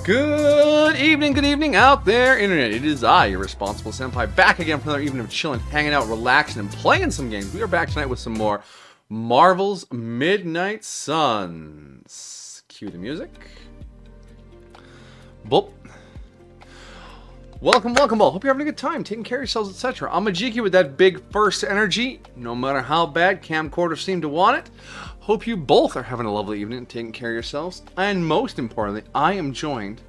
Good evening out there, Internet. It is I, your responsible senpai, back again for another evening of chilling, hanging out, relaxing, and playing some games. We are back tonight with some more Marvel's Midnight Suns. Cue the music. Boop. Welcome all. Hope you're having a good time, taking care of yourselves, etc. I'm Majiki with that big first energy, no matter how bad camcorders seem to want it. Hope you both are having a lovely evening, taking care of yourselves. And most importantly, I am joined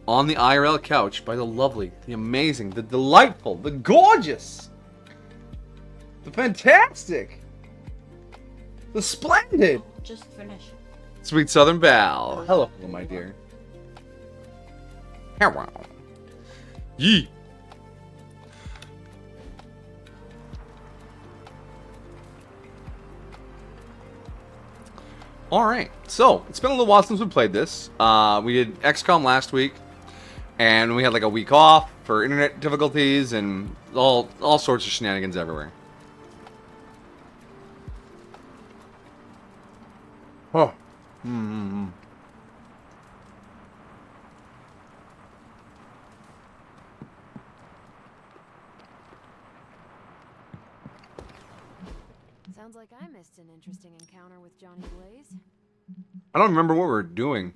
on the IRL couch by the lovely, the amazing, the delightful, the gorgeous, the fantastic, the splendid. Just finish. Sweet Southern Val. Hello, my dear. Hello. Yee. Alright, so it's been a little while since we played this. We did XCOM last week, and we had like a week off for internet difficulties and all sorts of shenanigans everywhere. Oh. Sounds like I missed an interesting encounter with Johnny Blaze. I don't remember what we were doing.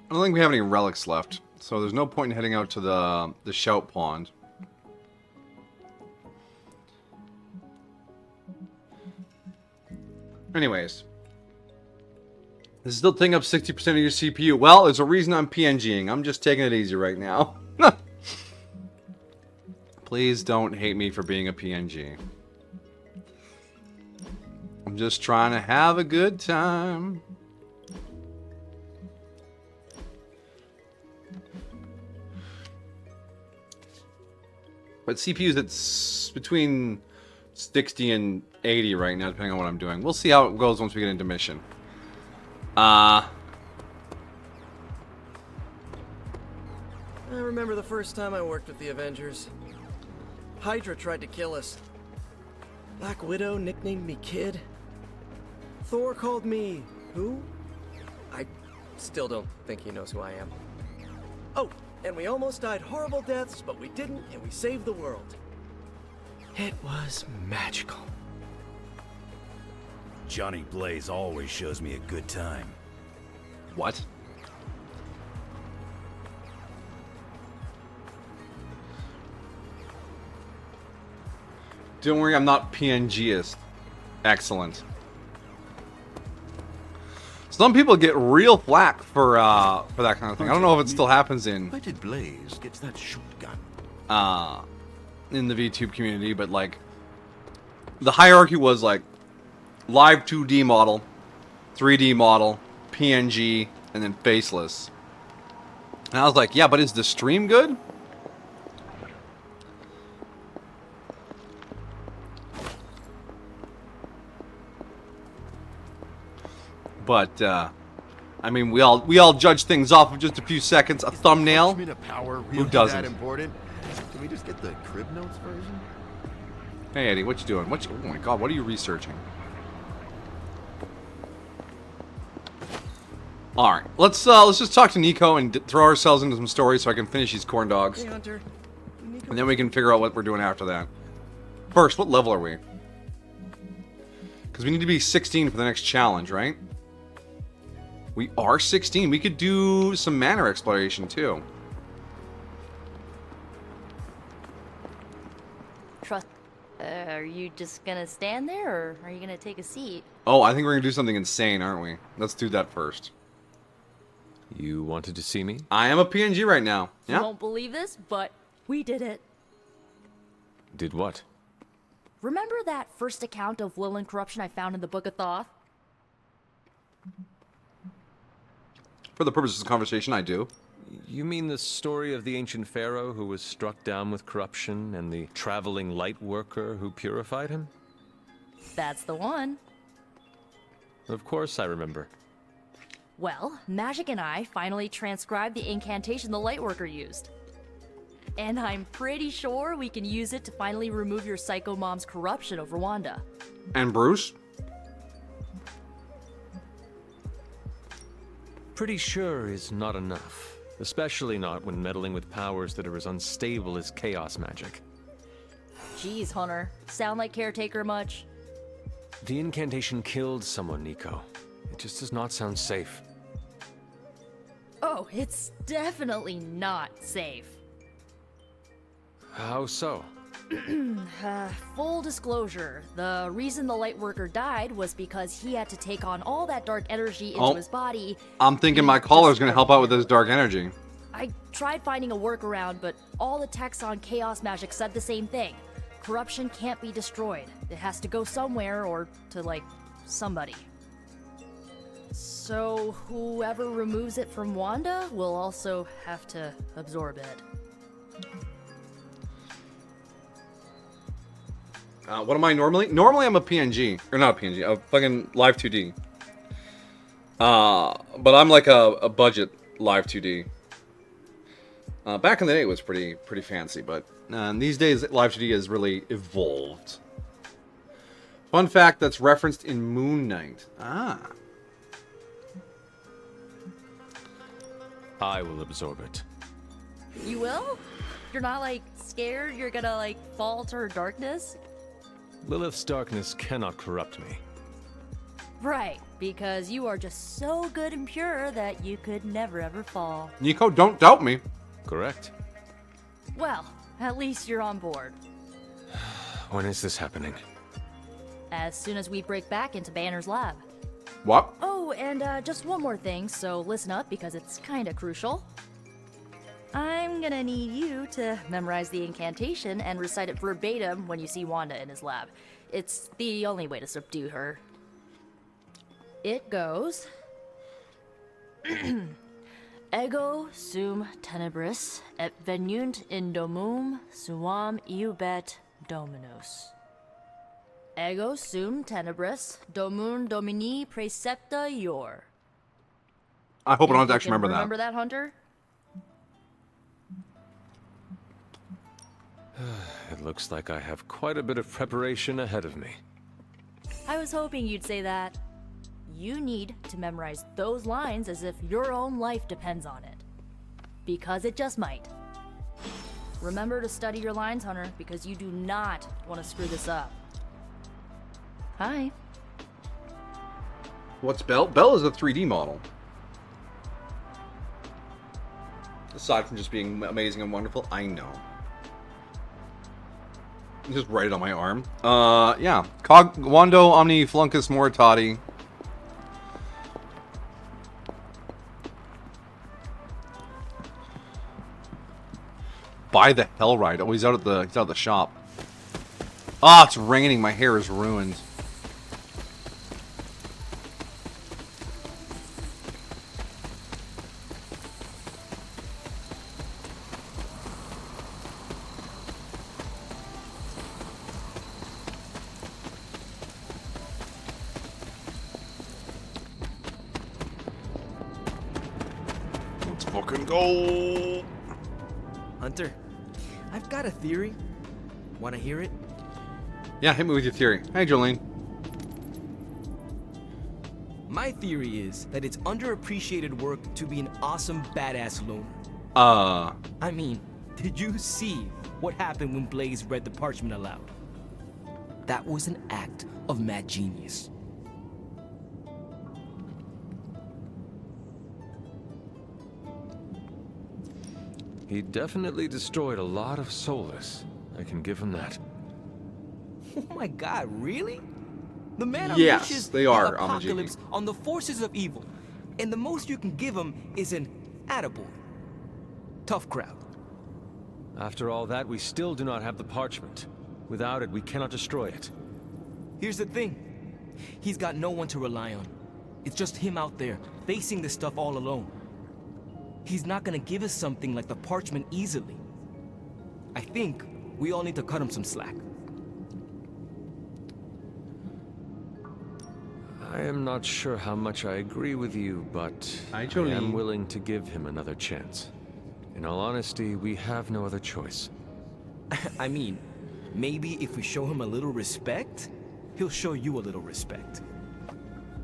I don't think we have any relics left, so there's no point in heading out to the Shout Pond. Anyways, this is still taking up 60% of your CPU. Well, there's a reason I'm PNGing. I'm just taking it easy right now. Please don't hate me for being a PNG. I'm just trying to have a good time. But CPU's at between 60 and 80 right now, depending on what I'm doing. We'll see how it goes once we get into mission. I remember the first time I worked with the Avengers. Hydra tried to kill us. Black Widow nicknamed me Kid. Thor called me... who? I still don't think he knows who I am. Oh, and we almost died horrible deaths, but we didn't, and we saved the world. It was magical. Johnny Blaze always shows me a good time. What? Don't worry, I'm not PNGist. Excellent. Some people get real flack for that kind of thing. I don't know if it still happens in Where did Blaze get that shotgun? In the VTube community, but like the hierarchy was like live 2D model, 3D model, PNG, and then faceless. And I was like, yeah, but is the stream good? But I mean, we all judge things off of just a few seconds. A thumbnail. Who doesn't? That important? Can we just get the crib notes version? Hey Eddie, what you doing? Oh my God, what are you researching? All right, let's just talk to Nico and throw ourselves into some stories so I can finish these corn dogs, Hey, Hunter. and then we can figure out what we're doing after that. First, what level are we? Because we need to be 16 for the next challenge, right? We are 16. We could do some manor exploration too. Trust. Are you just gonna stand there, or are you gonna take a seat? Oh, I think we're gonna do something insane, aren't we? Let's do that first. You wanted to see me? I am a PNG right now. You Yeah. won't believe this, but we did it. Did what? Remember that first account of Lilin corruption I found in the Book of Thoth? For the purposes of conversation, I do. You mean the story of the ancient pharaoh who was struck down with corruption and the traveling light worker who purified him? That's the one. Of course I remember. Well, Magic and I finally transcribed the incantation the Lightworker used. And I'm pretty sure we can use it to finally remove your Psycho Mom's corruption over Wanda. And Bruce? Pretty sure is not enough. Especially not when meddling with powers that are as unstable as chaos magic. Jeez, Hunter. Sound like Caretaker much? The incantation killed someone, Nico. It just does not sound safe. Oh, it's definitely not safe. How so? Full disclosure, the reason the Lightworker died was because he had to take on all that dark energy into his body. I'm thinking my caller's gonna help out with this dark energy. I tried finding a workaround, but all the texts on Chaos Magic said the same thing. Corruption can't be destroyed. It has to go somewhere or to, like, somebody. So whoever removes it from Wanda will also have to absorb it. What am I normally? Normally I'm a PNG. Or not a PNG, a fucking live 2D. But I'm like a budget live 2D. Back in the day it was pretty fancy, but these days live 2D has really evolved. Fun fact that's referenced in Moon Knight. I will absorb it. You will? You're not, like, scared you're gonna, like, fall to her darkness? Lilith's darkness cannot corrupt me. Right, because you are just so good and pure that you could never ever fall. Nico, don't doubt me. Correct. Well, at least you're on board. When is this happening? As soon as we break back into Banner's lab. What? Oh, and just one more thing, so listen up because it's kinda crucial. I'm gonna need you to memorize the incantation and recite it verbatim when you see Wanda in his lab. It's the only way to subdue her. It goes... Ego sum tenebris et venunt in domum suam iubet dominus. Ego sum tenebris domum domini precepta ior. I hope I don't have to You actually can remember that. Remember that, Hunter? It looks like I have quite a bit of preparation ahead of me. I was hoping you'd say that. You need to memorize those lines as if your own life depends on it. Because it just might. Remember to study your lines, Hunter, because you do not want to screw this up. Hi. What's Belle? Belle is a 3D model. Aside from just being amazing and wonderful, I know. Just write it on my arm. Yeah. Wando omni fluncus moritati. Buy the hell ride. Oh, he's out at the shop. Ah, it's raining. My hair is ruined. Let's fucking go. Hunter, I've got a theory. Wanna hear it? Yeah, hit me with your theory. Hey, Jolene. My theory is that it's underappreciated work to be an awesome badass loner. I mean, did you see what happened when Blaze read the parchment aloud? That was an act of mad genius. He definitely destroyed a lot of Solus. I can give him that. Oh my god, really? The man Yes, unleashes they the are, apocalypse on the forces of evil. And the most you can give him is an attaboy. Tough crowd. After all that, we still do not have the parchment. Without it, we cannot destroy it. Here's the thing. He's got no one to rely on. It's just him out there, facing this stuff all alone. He's not gonna give us something like the parchment easily. I think we all need to cut him some slack. I am not sure how much I agree with you, but Hi, I Jolene. am willing to give him another chance. In all honesty, we have no other choice. I mean, maybe if we show him a little respect, he'll show you a little respect.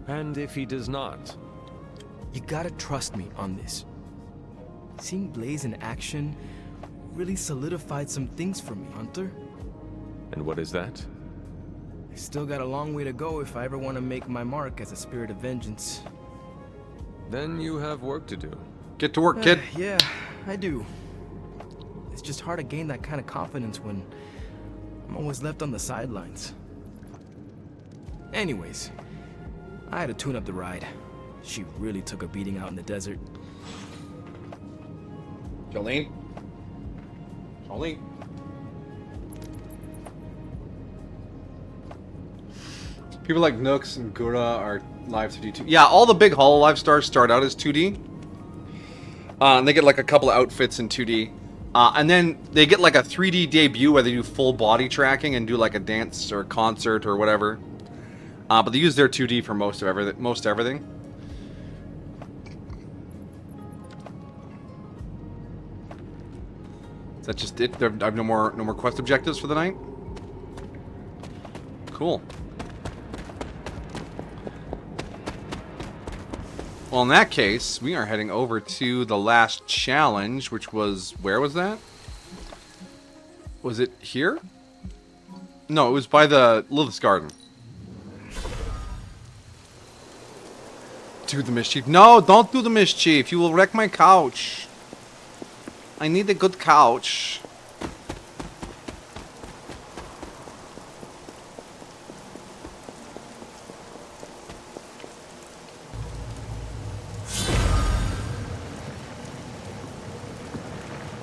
And if he does not? You gotta trust me on this. Seeing Blaze in action really solidified some things for me, Hunter. And what is that? I still got a long way to go if I ever want to make my mark as a spirit of vengeance. Then you have work to do. Get to work, kid. Yeah, I do. It's just hard to gain that kind of confidence when I'm always left on the sidelines. Anyways, I had to tune up the ride. She really took a beating out in the desert. Jolene? Jolene? People like Nooks and Gura are live 2D too. Yeah, all the big Hololive stars start out as 2D. And they get like a couple of outfits in 2D. And then they get like a 3D debut where they do full body tracking and do like a dance or a concert or whatever. But they use their 2D for most everything. Is that just it? I have no more quest objectives for the night? Cool. Well, in that case, we are heading over to the last challenge, which was... Where was that? Was it here? No, it was by the Lilith's Garden. Do the mischief. No, don't do the mischief. You will wreck my couch. I need a good couch.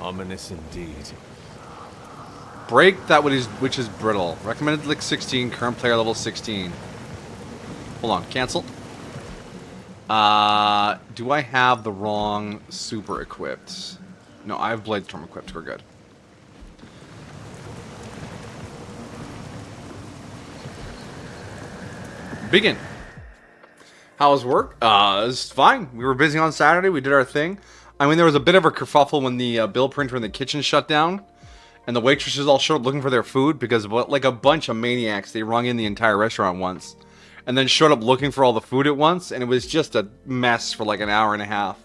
Ominous indeed. Break that which is brittle. Recommended like 16, current player level 16. Hold on, cancel. Do I have the wrong super equipped? No, I have Blade Storm equipped. We're good. Begin. How was work? It's fine. We were busy on Saturday. We did our thing. I mean, there was a bit of a kerfuffle when the bill printer in the kitchen shut down. And the waitresses all showed up looking for their food because, like a bunch of maniacs, they rung in the entire restaurant once. And then showed up looking for all the food at once. And it was just a mess for like an hour and a half.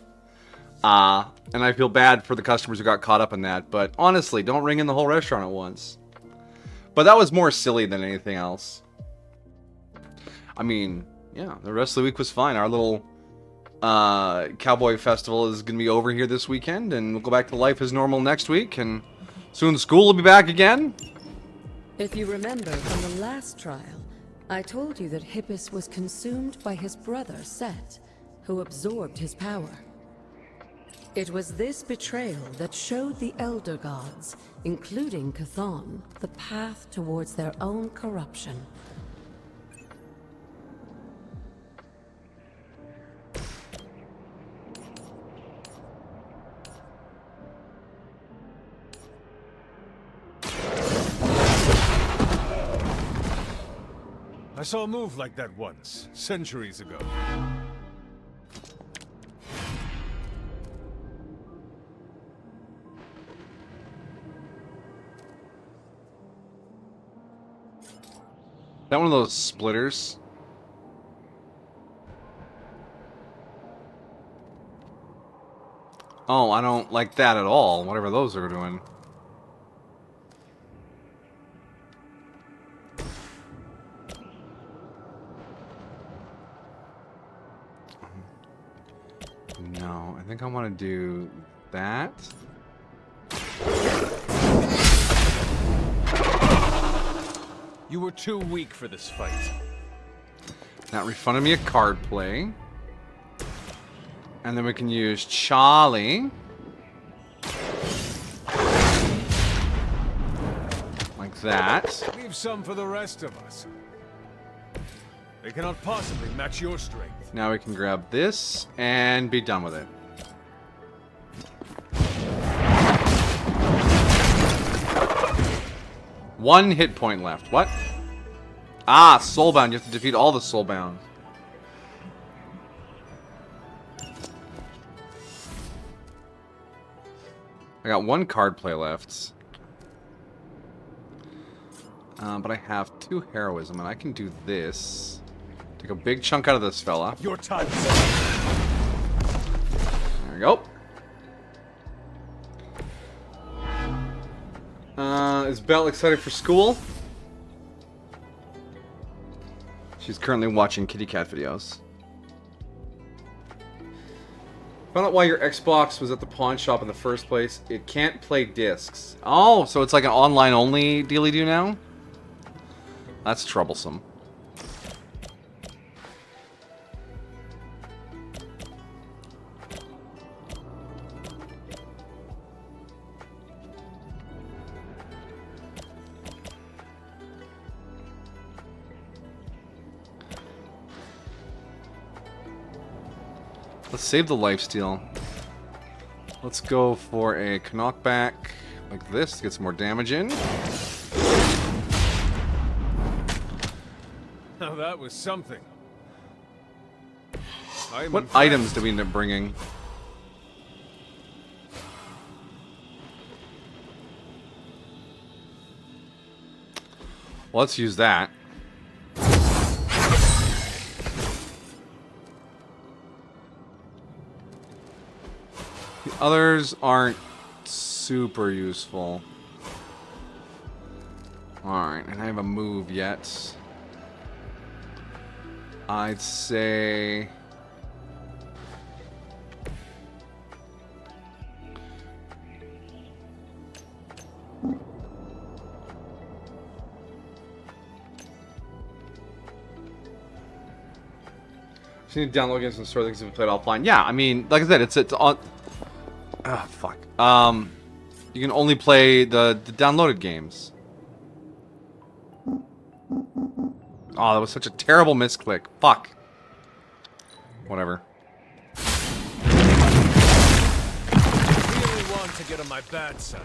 And I feel bad for the customers who got caught up in that. But honestly, don't ring in the whole restaurant at once. But that was more silly than anything else. I mean, yeah, the rest of the week was fine. Our little Cowboy Festival is going to be over here this weekend. And we'll go back to life as normal next week. And soon school will be back again. If you remember from the last trial, I told you that Hippus was consumed by his brother, Set, who absorbed his power. It was this betrayal that showed the Elder Gods, including Chthon, the path towards their own corruption. I saw a move like that once, centuries ago. Is that one of those splitters? Oh, I don't like that at all, whatever those are doing. No, I think I want to do that. You were too weak for this fight. That refunded me a card play. And then we can use Charlie. Like that. Leave some for the rest of us. They cannot possibly match your strength. Now we can grab this and be done with it. One hit point left. What? Ah, Soulbound. You have to defeat all the Soulbound. I got 1 card play left. But I have 2 heroism, and I can do this. Take a big chunk out of this fella. Your time. There we go. Is Belle excited for school? She's currently watching kitty cat videos. Found out why your Xbox was at the pawn shop in the first place. It can't play discs. Oh, so it's like an online-only dealy-do now? That's troublesome. Let's save the lifesteal. Let's go for a knockback like this to get some more damage in. Now that was something. What items do we end up bringing? Well, let's use that. The others aren't super useful. Alright, and I have a move yet. I'd say... Just need to download games from the store, things have been played offline. Yeah, I mean, like I said, it's on... Ah, fuck. You can only play the downloaded games. Oh, that was such a terrible misclick. Fuck. Whatever. I really want to get on my bad side.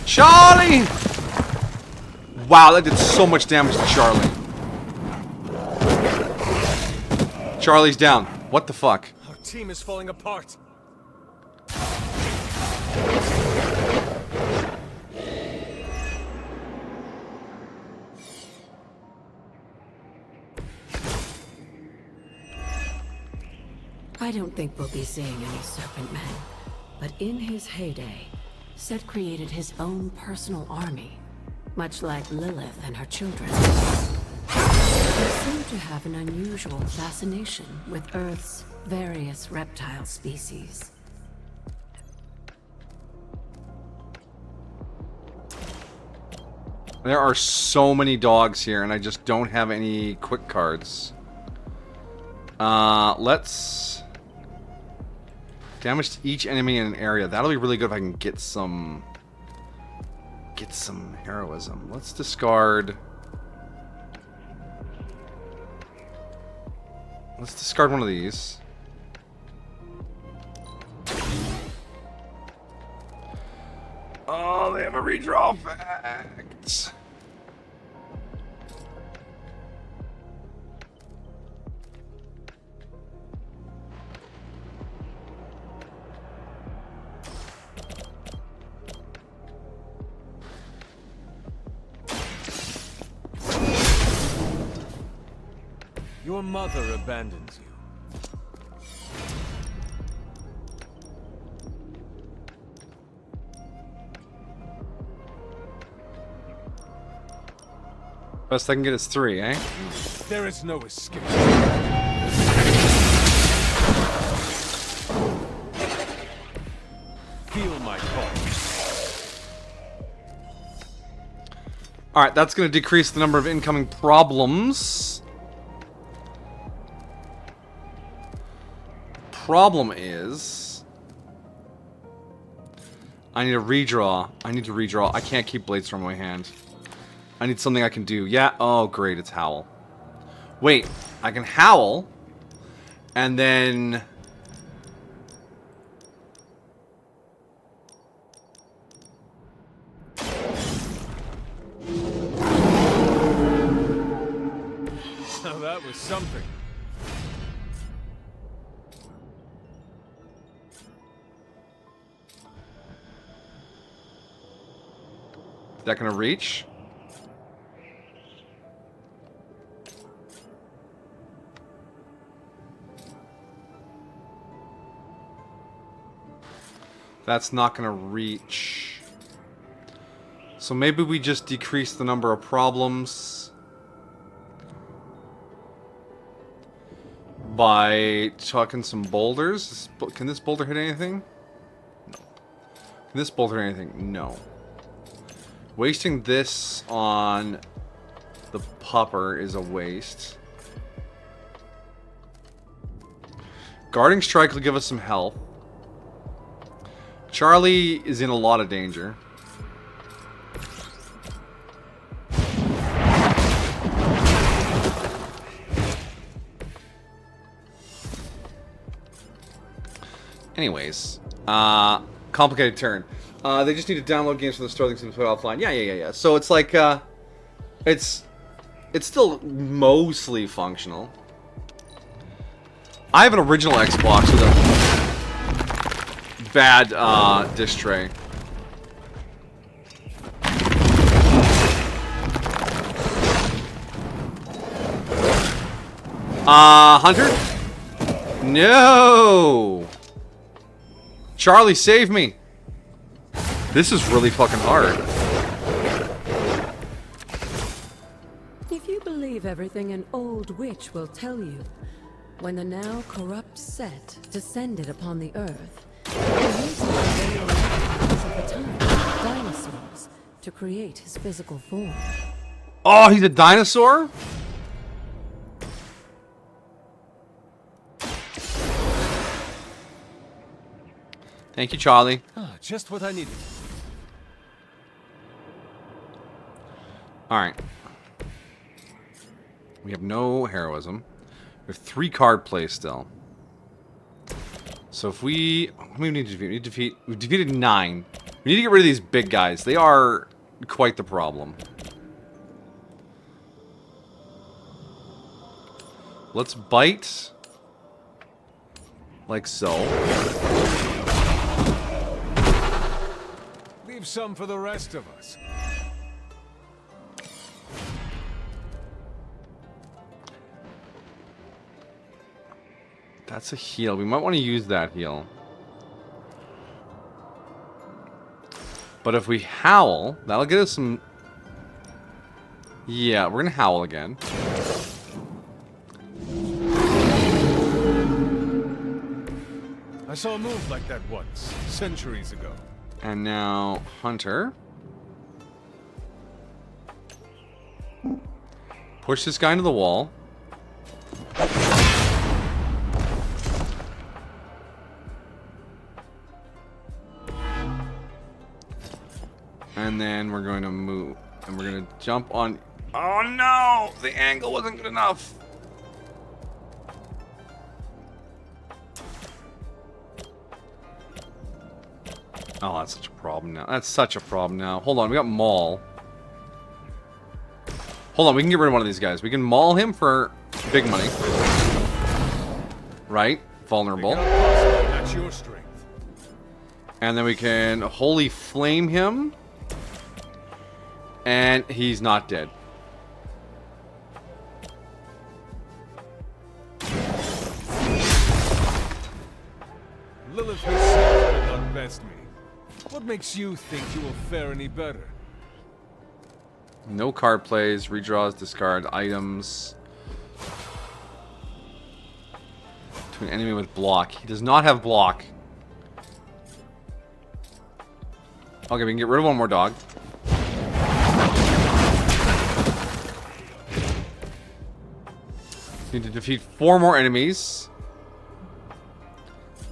Charlie! Wow, that did so much damage to Charlie. Charlie's down. What the fuck? Our team is falling apart. I don't think we'll be seeing any Serpent Men, but in his heyday, Set created his own personal army, much like Lilith and her children. They seem to have an unusual fascination with Earth's various reptile species. There are so many dogs here, and I just don't have any quick cards. Let's... Damage to each enemy in an area. That'll be really good if I can get some... Get some heroism. Let's discard... Let's discard one of these. Oh, they have a redraw effect. Your mother abandons you. Best I can get is 3, eh? There is no escape. Feel my pulse. Alright, that's going to decrease the number of incoming problems. Problem is... I need a redraw. I need to redraw. I can't keep Blades from my hand. I need something I can do. Yeah, oh great, it's Howl. Wait, I can Howl, and then... Now that was something. That gonna reach? That's not gonna reach. So maybe we just decrease the number of problems by chucking some boulders. Can this boulder hit anything? No. Can this boulder hit anything? No. Wasting this on the popper is a waste. Guarding strike will give us some health. Charlie is in a lot of danger. Anyways, complicated turn. They just need to download games from the store. Things to be put offline. Yeah. So it's like, it's still mostly functional. I have an original Xbox with a bad disc tray. Hunter? No! Charlie, save me! This is really fucking hard. If you believe everything an old witch will tell you, when the now corrupt Set descended upon the earth, he used the very elements of the time, dinosaurs, to create his physical form. Oh, he's a dinosaur? Thank you, Charlie. Ah, just what I needed. Alright. We have no heroism. We have 3 card plays still. So if we... How many do we need to defeat? We've defeated 9. We need to get rid of these big guys. They are quite the problem. Let's bite. Like so. Leave some for the rest of us. That's a heal. We might want to use that heal. But if we howl, that'll get us some... Yeah, we're gonna howl again. I saw a move like that once, centuries ago. And now, Hunter. Push this guy into the wall. And then we're going to move. And we're going to jump on... Oh no! The angle wasn't good enough. Oh, that's such a problem now. That's such a problem now. Hold on, we got Maul. Hold on, we can get rid of one of these guys. We can maul him for big money. Right? Vulnerable. That's your strength. And then we can Holy Flame him. And he's not dead. Lilith herself did not best me. What makes you think you will fare any better? No card plays, redraws, discard items. To an enemy with block. He does not have block. Okay, we can get rid of one more dog. Need to defeat 4 more enemies.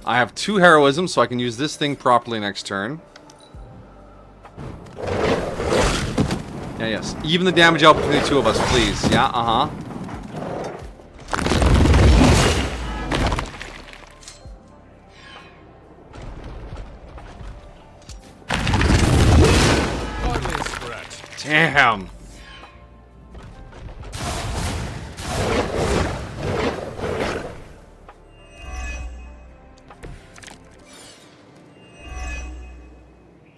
I have 2 heroism, so I can use this thing properly next turn. Yeah, yes. Even the damage out between the 2 of us, please. Yeah, uh-huh. Damn.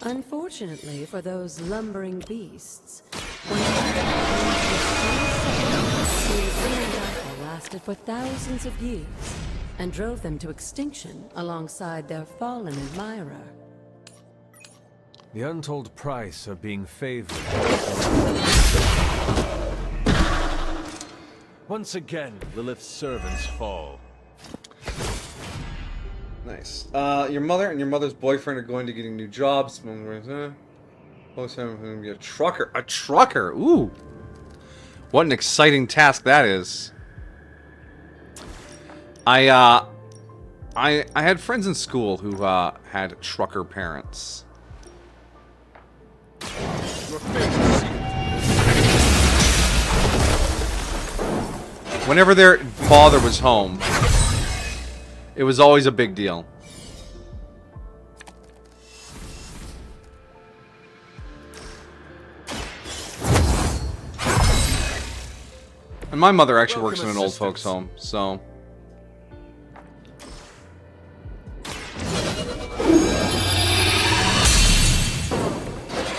Unfortunately for those lumbering beasts, when the lasted for thousands of years and drove them to extinction alongside their fallen admirer. The untold price of being favored. Once again, Lilith's servants fall. Nice. Your mother and your mother's boyfriend are going to getting new jobs. Most of them are going to be a trucker. A trucker! Ooh! What an exciting task that is. I had friends in school who had trucker parents. Whenever their father was home, it was always a big deal. And my mother actually works in an old folks home, so...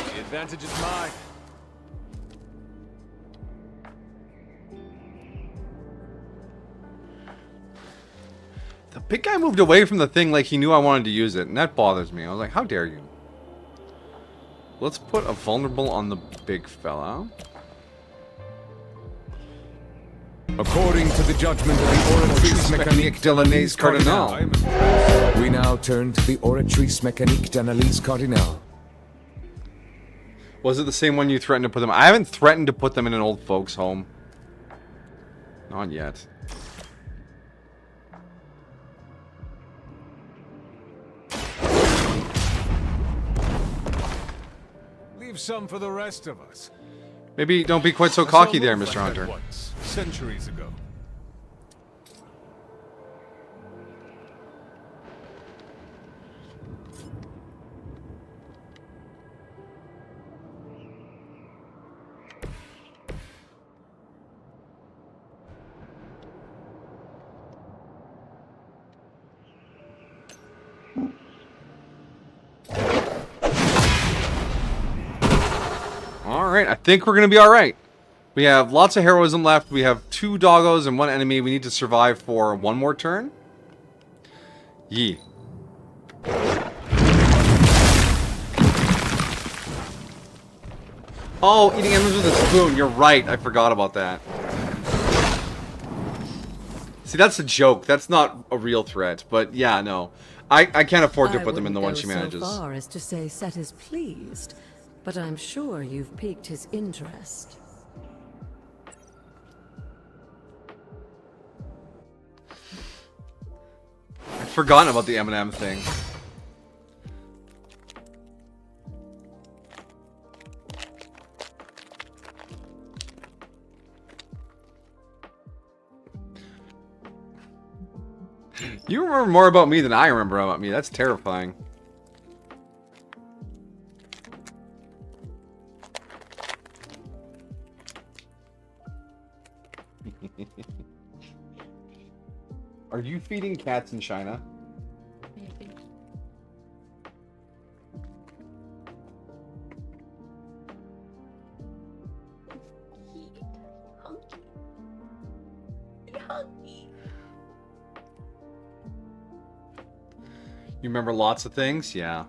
The advantage is mine. The big guy moved away from the thing like he knew I wanted to use it, and that bothers me. I was like, how dare you? Let's put a vulnerable on the big fella. According to the judgment of the Oratrice Mécanique de l'Analyse Cardinal, we now turn to the Oratrice Mécanique de l'Analyse Cardinal. Was it the same one you threatened to put them? I haven't threatened to put them in an old folks home. Not yet. Leave some for the rest of us. Maybe don't be quite so cocky there, Mr. Hunter. Once, centuries ago. Alright, I think we're going to be alright. We have lots of heroism left. We have 2 doggos and 1 enemy. We need to survive for 1 more turn. Yee. Oh, eating enemies with a spoon. You're right. I forgot about that. See, that's a joke. That's not a real threat. But yeah, no. I can't afford to put them in the one she manages. So far as to say Set is pleased, but I'm sure you've piqued his interest. I'd forgotten about the M&M thing. You remember more about me than I remember about me. That's terrifying. Are you feeding cats in China? Maybe. You remember lots of things? Yeah.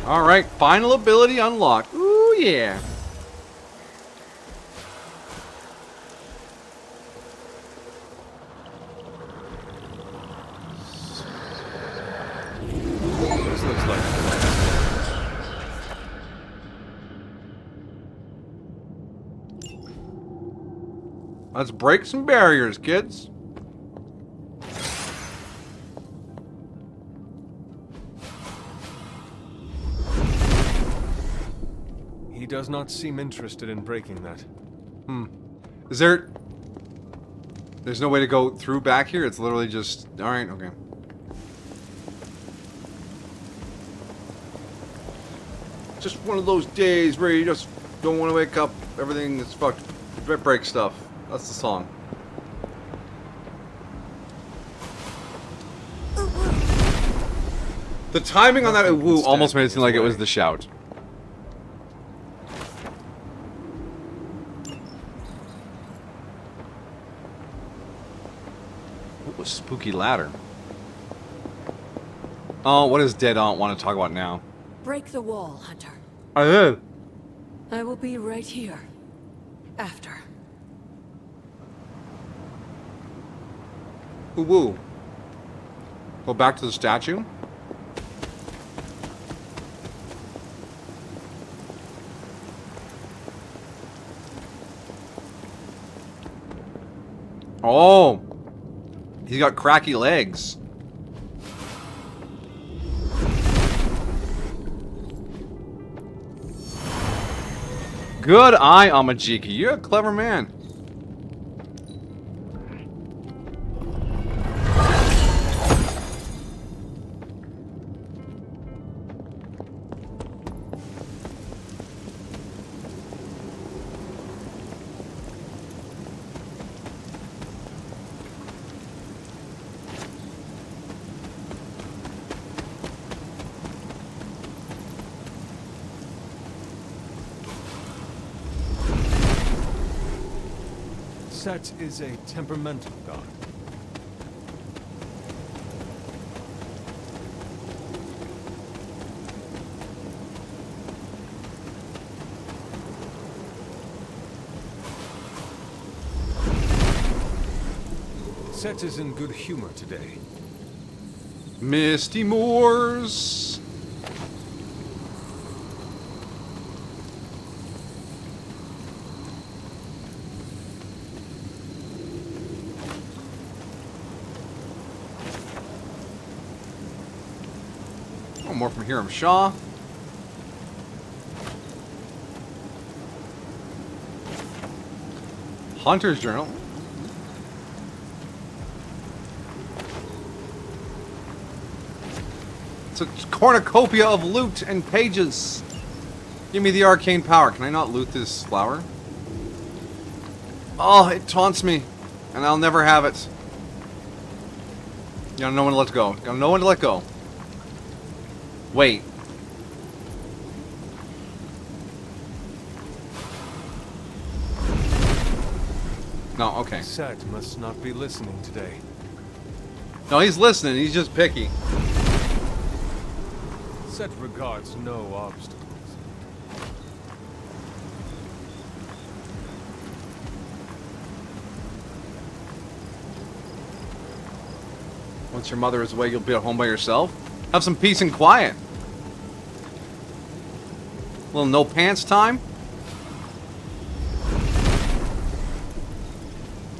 Alright, final ability unlocked. Ooh, yeah. This looks like... Let's break some barriers, kids. He does not seem interested in breaking that. Is there... There's no way to go through back here? It's literally just... Alright, okay. Just one of those days where you just don't want to wake up. Everything is fucked. Break stuff. That's the song. The timing on that woo almost made it seem like it was the shout. What was spooky ladder? Oh, what does Dead Aunt want to talk about now? Break the wall, Hunter. I did. I will be right here. After. Woo woo. Go back to the statue? Oh! He's got cracky legs. Good eye, Amajiki. You're a clever man. Set is a temperamental god. Set is in good humor today. Misty Moors. Oh, more from Hiram Shaw. Hunter's Journal. It's a cornucopia of loot and pages. Give me the arcane power. Can I not loot this flower? Oh, it taunts me. And I'll never have it. You gotta know when to let go. You gotta know when to let go. Wait. No, okay. Set must not be listening today. No, he's listening. He's just picky. Set regards no obstacles. Once your mother is away, you'll be at home by yourself. Have some peace and quiet. A little no pants time.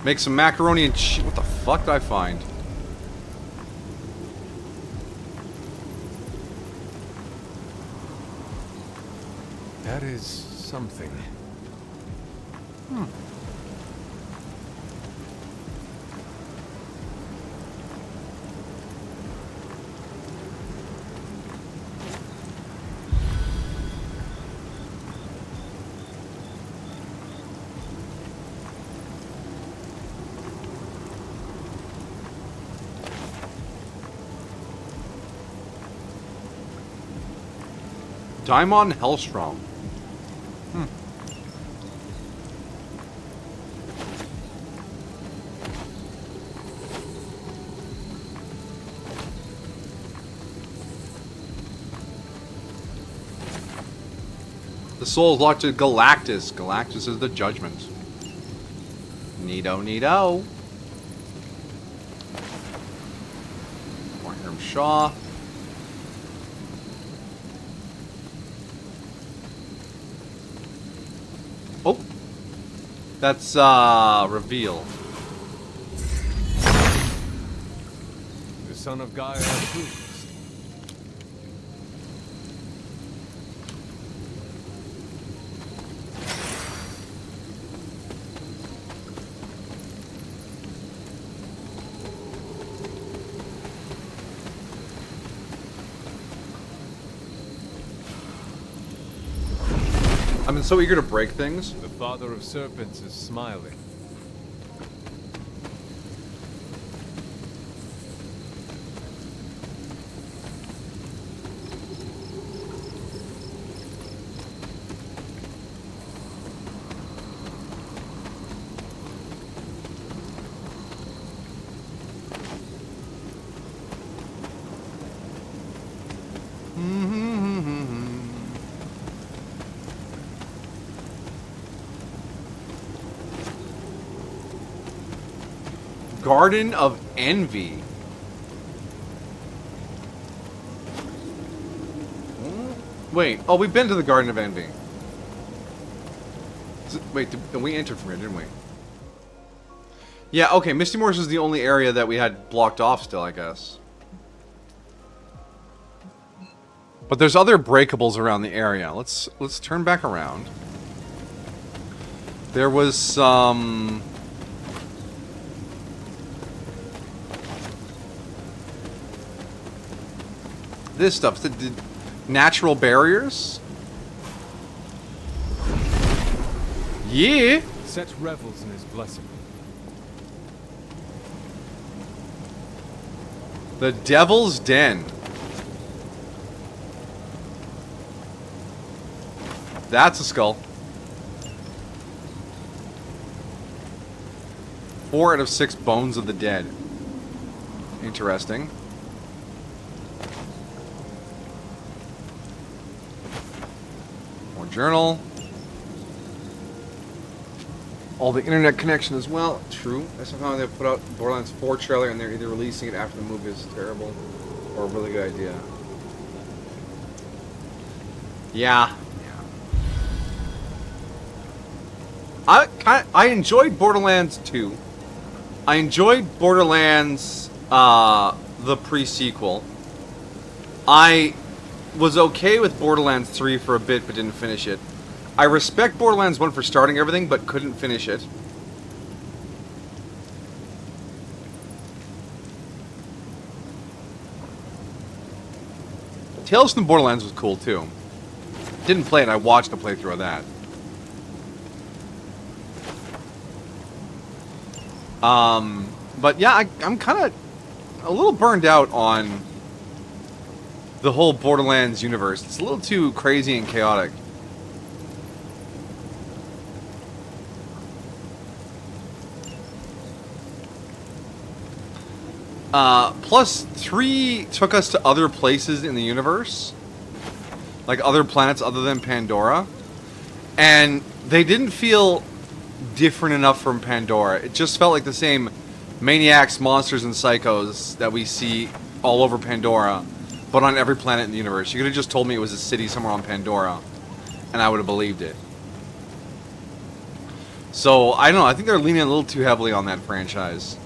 Make some macaroni and cheese. What the fuck did I find? That is something. Daimon Hellstrom. The soul is locked to Galactus. Galactus is the judgment. Neato, neato. More Hiram Shaw. Oh. That's, reveal. The son of Gaia approves. I've been so eager to break things. The father of serpents is smiling. Garden of Envy. Wait. Oh, we've been to the Garden of Envy. Wait, we entered from here, didn't we? Yeah, okay. Misty Moors is the only area that we had blocked off still, I guess. But there's other breakables around the area. Let's turn back around. There was some... this stuff, the natural barriers. Yeah. Set revels in his blessing. The Devil's Den. That's a skull. 4 out of 6 bones of the dead. Interesting. More journal. All the internet connection as well. True. That's somehow they put out Borderlands 4 trailer and they're either releasing it after the movie is terrible or a really good idea. Yeah. I enjoyed Borderlands 2. I enjoyed Borderlands the pre-sequel. I was okay with Borderlands 3 for a bit but didn't finish it. I respect Borderlands 1 for starting everything but couldn't finish it. Tales from the Borderlands was cool too. Didn't play it, I watched a playthrough of that. But yeah, I'm kind of a little burned out on the whole Borderlands universe. It's a little too crazy and chaotic. Plus 3 took us to other places in the universe. Like other planets other than Pandora. And they didn't feel different enough from Pandora. It just felt like the same maniacs, monsters, and psychos that we see all over Pandora, but on every planet in the universe. You could have just told me it was a city somewhere on Pandora, and I would have believed it. So, I don't know. I think they're leaning a little too heavily on that franchise.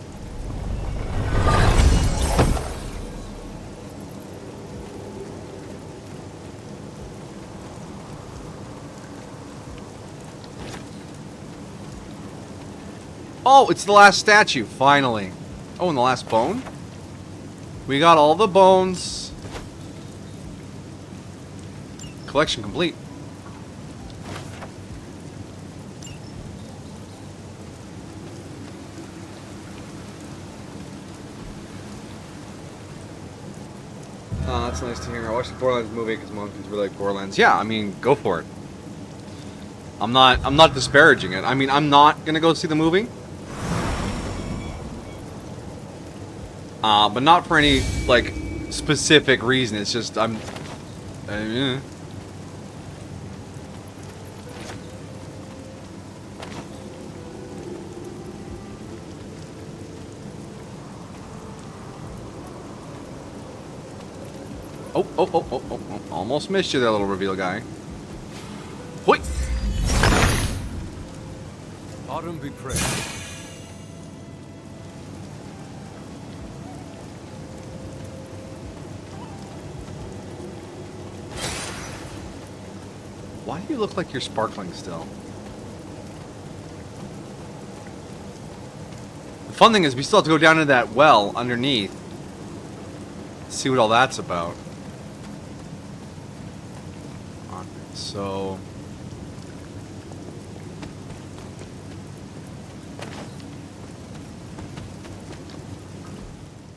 Oh, it's the last statue, finally. Oh, and the last bone? We got all the bones. Collection complete. That's nice to hear. I watched the Borderlands movie because Mom kids really like Borderlands. Yeah, I mean, go for it. I'm not disparaging it. I mean, I'm not gonna go see the movie. But not for any, like, specific reason. It's just, I'm... Oh. Almost missed you there, little reveal guy. Wait! Autumn be praised. Why do you look like you're sparkling still? The fun thing is we still have to go down to that well underneath. See what all that's about. So...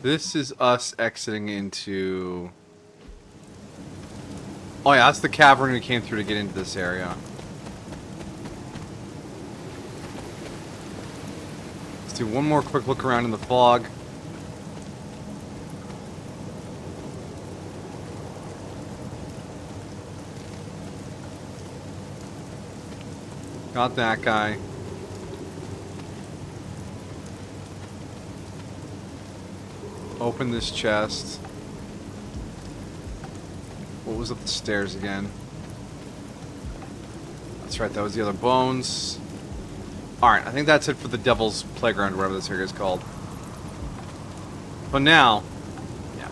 This is us exiting into... Oh yeah, that's the cavern we came through to get into this area. Let's do one more quick look around in the fog. Got that guy. Open this chest. What was up the stairs again? That's right, that was the other bones. Alright, I think that's it for the Devil's Playground, whatever this area is called. But now... Yeah.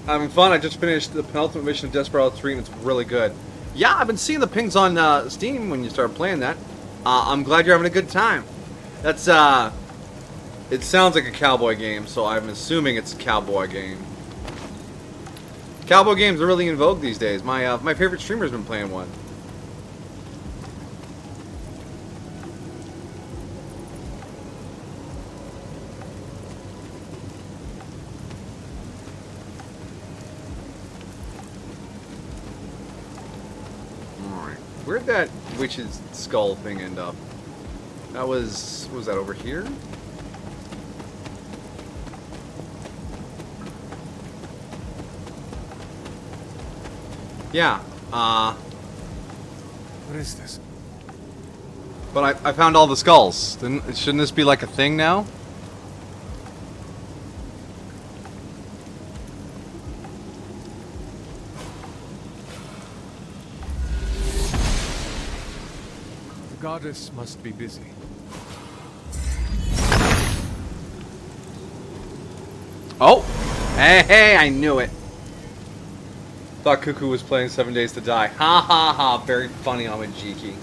Having fun, I just finished the penultimate mission of Desperado 3 and it's really good. Yeah, I've been seeing the pings on Steam when you start playing that. I'm glad you're having a good time. That's, it sounds like a cowboy game, so I'm assuming it's a cowboy game. Cowboy games are really in vogue these days. My favorite streamer's been playing one. Alright. Where'd that witch's skull thing end up? That was that over here? Yeah, What is this? but I found all the skulls. Shouldn't this be like a thing now? The goddess must be busy. Oh! Hey, I knew it. Thought Cuckoo was playing 7 Days to Die. Ha ha ha, very funny, Amajiki.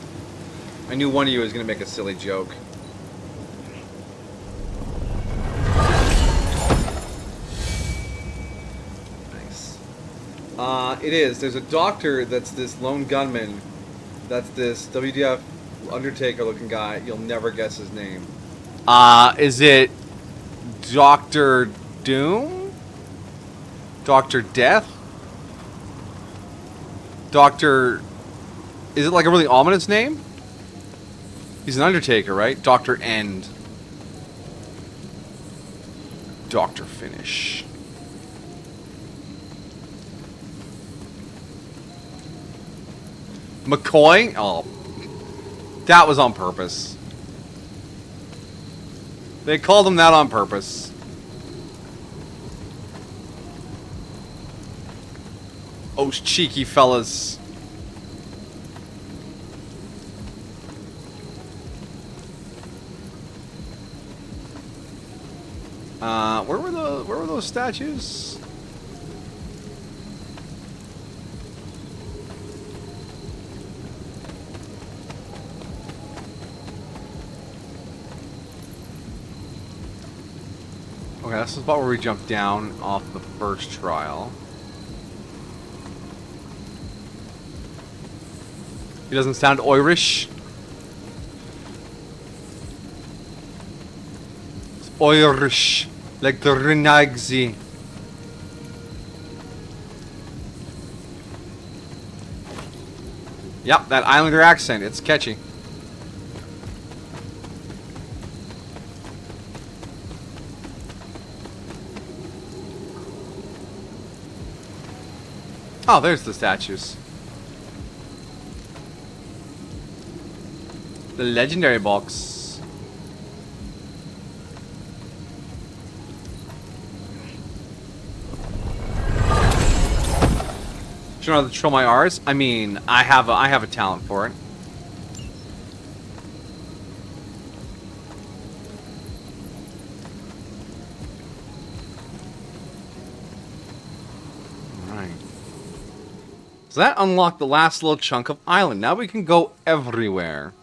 I knew one of you was going to make a silly joke. Nice. It is. There's a doctor that's this lone gunman. That's this WDF Undertaker looking guy. You'll never guess his name. Is it Dr. Doom? Dr. Death? Doctor... Is it like a really ominous name? He's an Undertaker, right? Dr. End. Dr. Finish. McCoy? Oh. That was on purpose. They called him that on purpose. Oh, cheeky fellas. Where were those statues? Okay, that's the spot where we jumped down off the first trial. He doesn't sound Irish. It's Irish, like the Renagzi. Yep, that Islander accent, it's catchy. Oh, there's the statues. The legendary box. Do you know how to control my R's? I mean, I have a talent for it. Right. So that unlocked the last little chunk of island. Now we can go everywhere.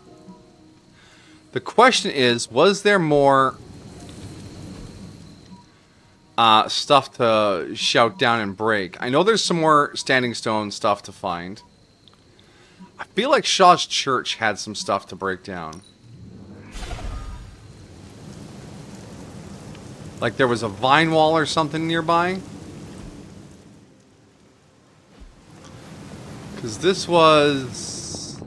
The question is, was there more stuff to shout down and break? I know there's some more Standing Stone stuff to find. I feel like Shaw's Church had some stuff to break down. Like there was a vine wall or something nearby. Because this was...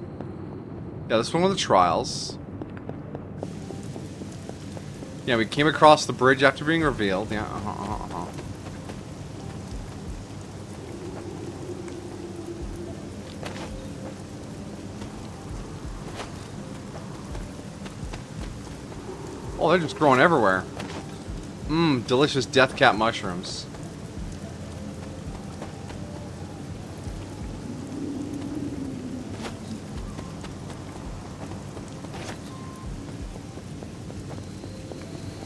Yeah, this one was the trials. Yeah, we came across the bridge after being revealed. Yeah, Oh, they're just growing everywhere. Mmm, delicious death cap mushrooms.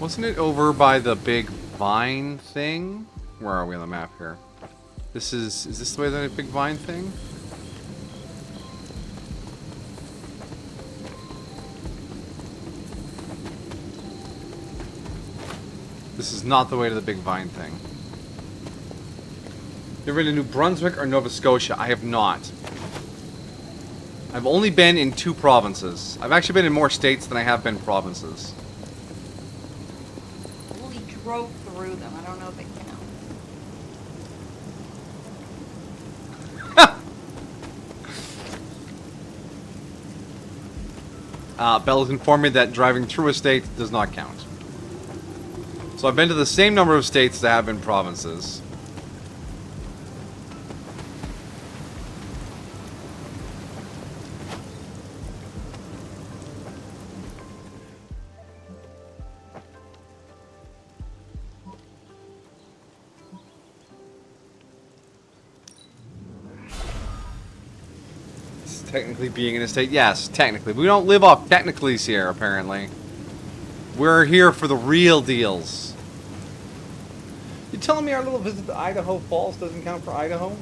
Wasn't it over by the big vine thing? Where are we on the map here? Is this the way the big vine thing? This is not the way to the big vine thing. You ever been to New Brunswick or Nova Scotia? I have not. I've only been in 2 provinces. I've actually been in more states than I have been provinces. We drove through them. I don't know if it counts. Bella's informed me that driving through a state does not count. So I've been to the same number of states that have been provinces. It's technically being in a state. Yes, technically. We don't live off technicallys here, apparently. We're here for the real deals. You telling me our little visit to Idaho Falls doesn't count for Idaho?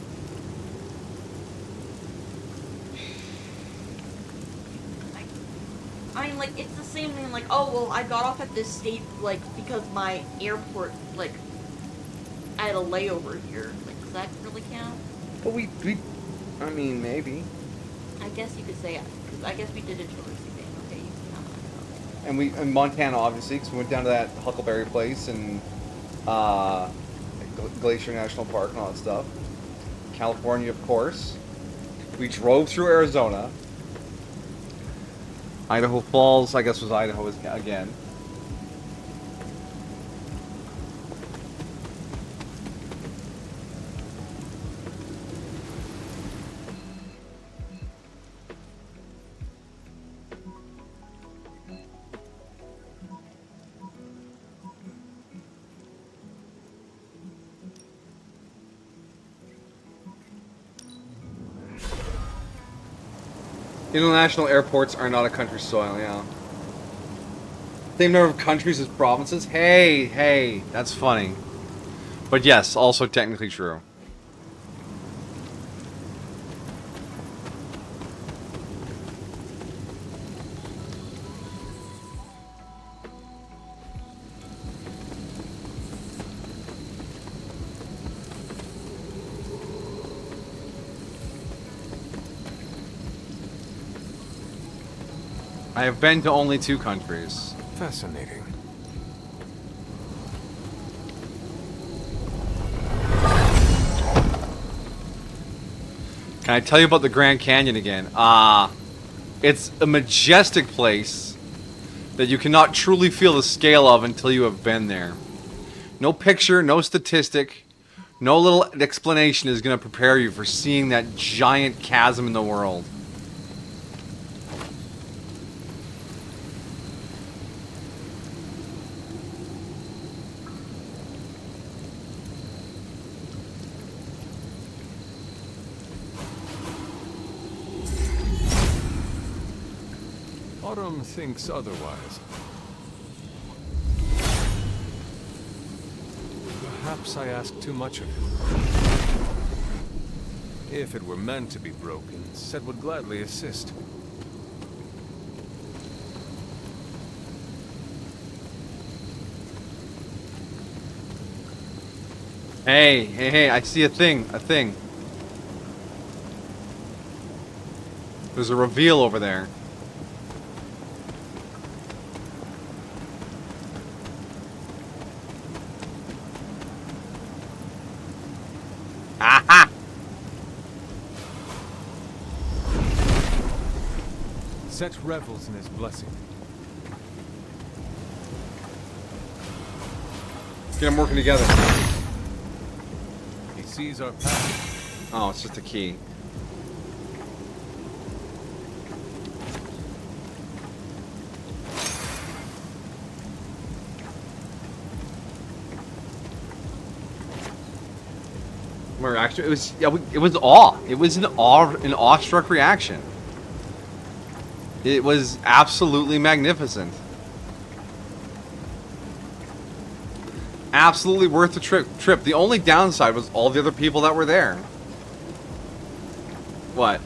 I mean, like, it's the same thing, like, oh, well, I got off at this state, like, because my airport, like, I had a layover here. Like, does that really count? But I mean, maybe. I guess you could say, because I guess we did a touristy thing. Okay, you can count that. And in Montana, obviously, because we went down to that Huckleberry place and Glacier National Park and all that stuff. California, of course. We drove through Arizona. Idaho Falls, I guess, was Idaho again. International airports are not a country's soil, yeah. Same number of countries as provinces? Hey, that's funny. But yes, also technically true. I have been to only 2 countries. Fascinating. Can I tell you about the Grand Canyon again? It's a majestic place that you cannot truly feel the scale of until you have been there. No picture, no statistic, no little explanation is going to prepare you for seeing that giant chasm in the world. Autumn thinks otherwise. Perhaps I asked too much of him. If it were meant to be broken, Set would gladly assist. Hey, I see a thing. There's a reveal over there. Set revels in his blessing. Get them working together. He sees our path. Oh, it's just a key. My reaction, it was awe. It was an awestruck reaction. It was absolutely magnificent. Absolutely worth the trip. The only downside was all the other people that were there. What?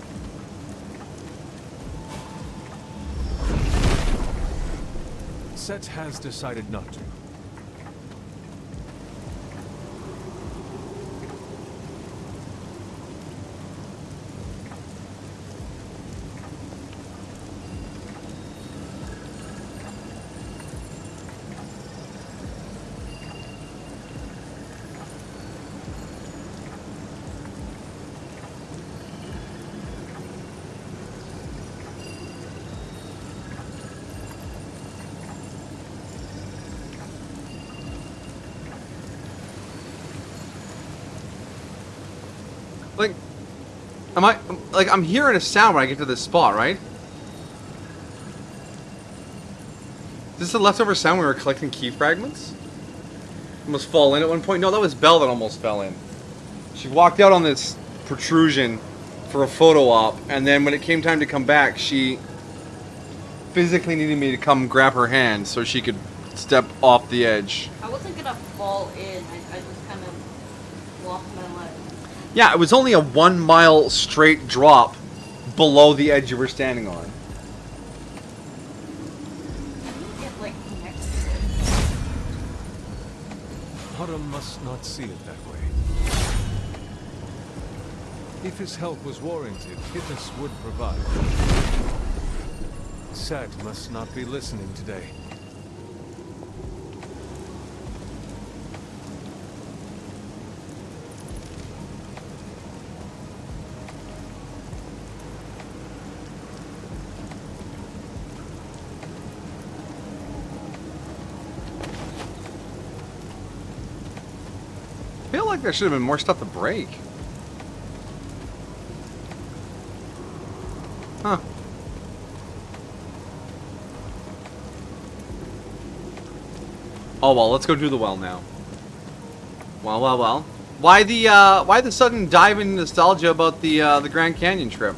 Set has decided not to. Like, I'm hearing a sound when I get to this spot, right? Is this the leftover sound when we were collecting key fragments? Almost fall in at one point? No, that was Belle that almost fell in. She walked out on this protrusion for a photo op, and then when it came time to come back, she physically needed me to come grab her hand so she could step off the edge. I wasn't gonna fall in. I just kind of lost my leg. Yeah, it was only a 1 mile straight drop below the edge you were standing on. Get like next to it. Autumn must not see it that way. If his help was warranted, Hippus would provide. Set must not be listening today. I feel like there should have been more stuff to break. Huh. Oh well, let's go do the well now. Well. Why the sudden dive into nostalgia about the Grand Canyon trip?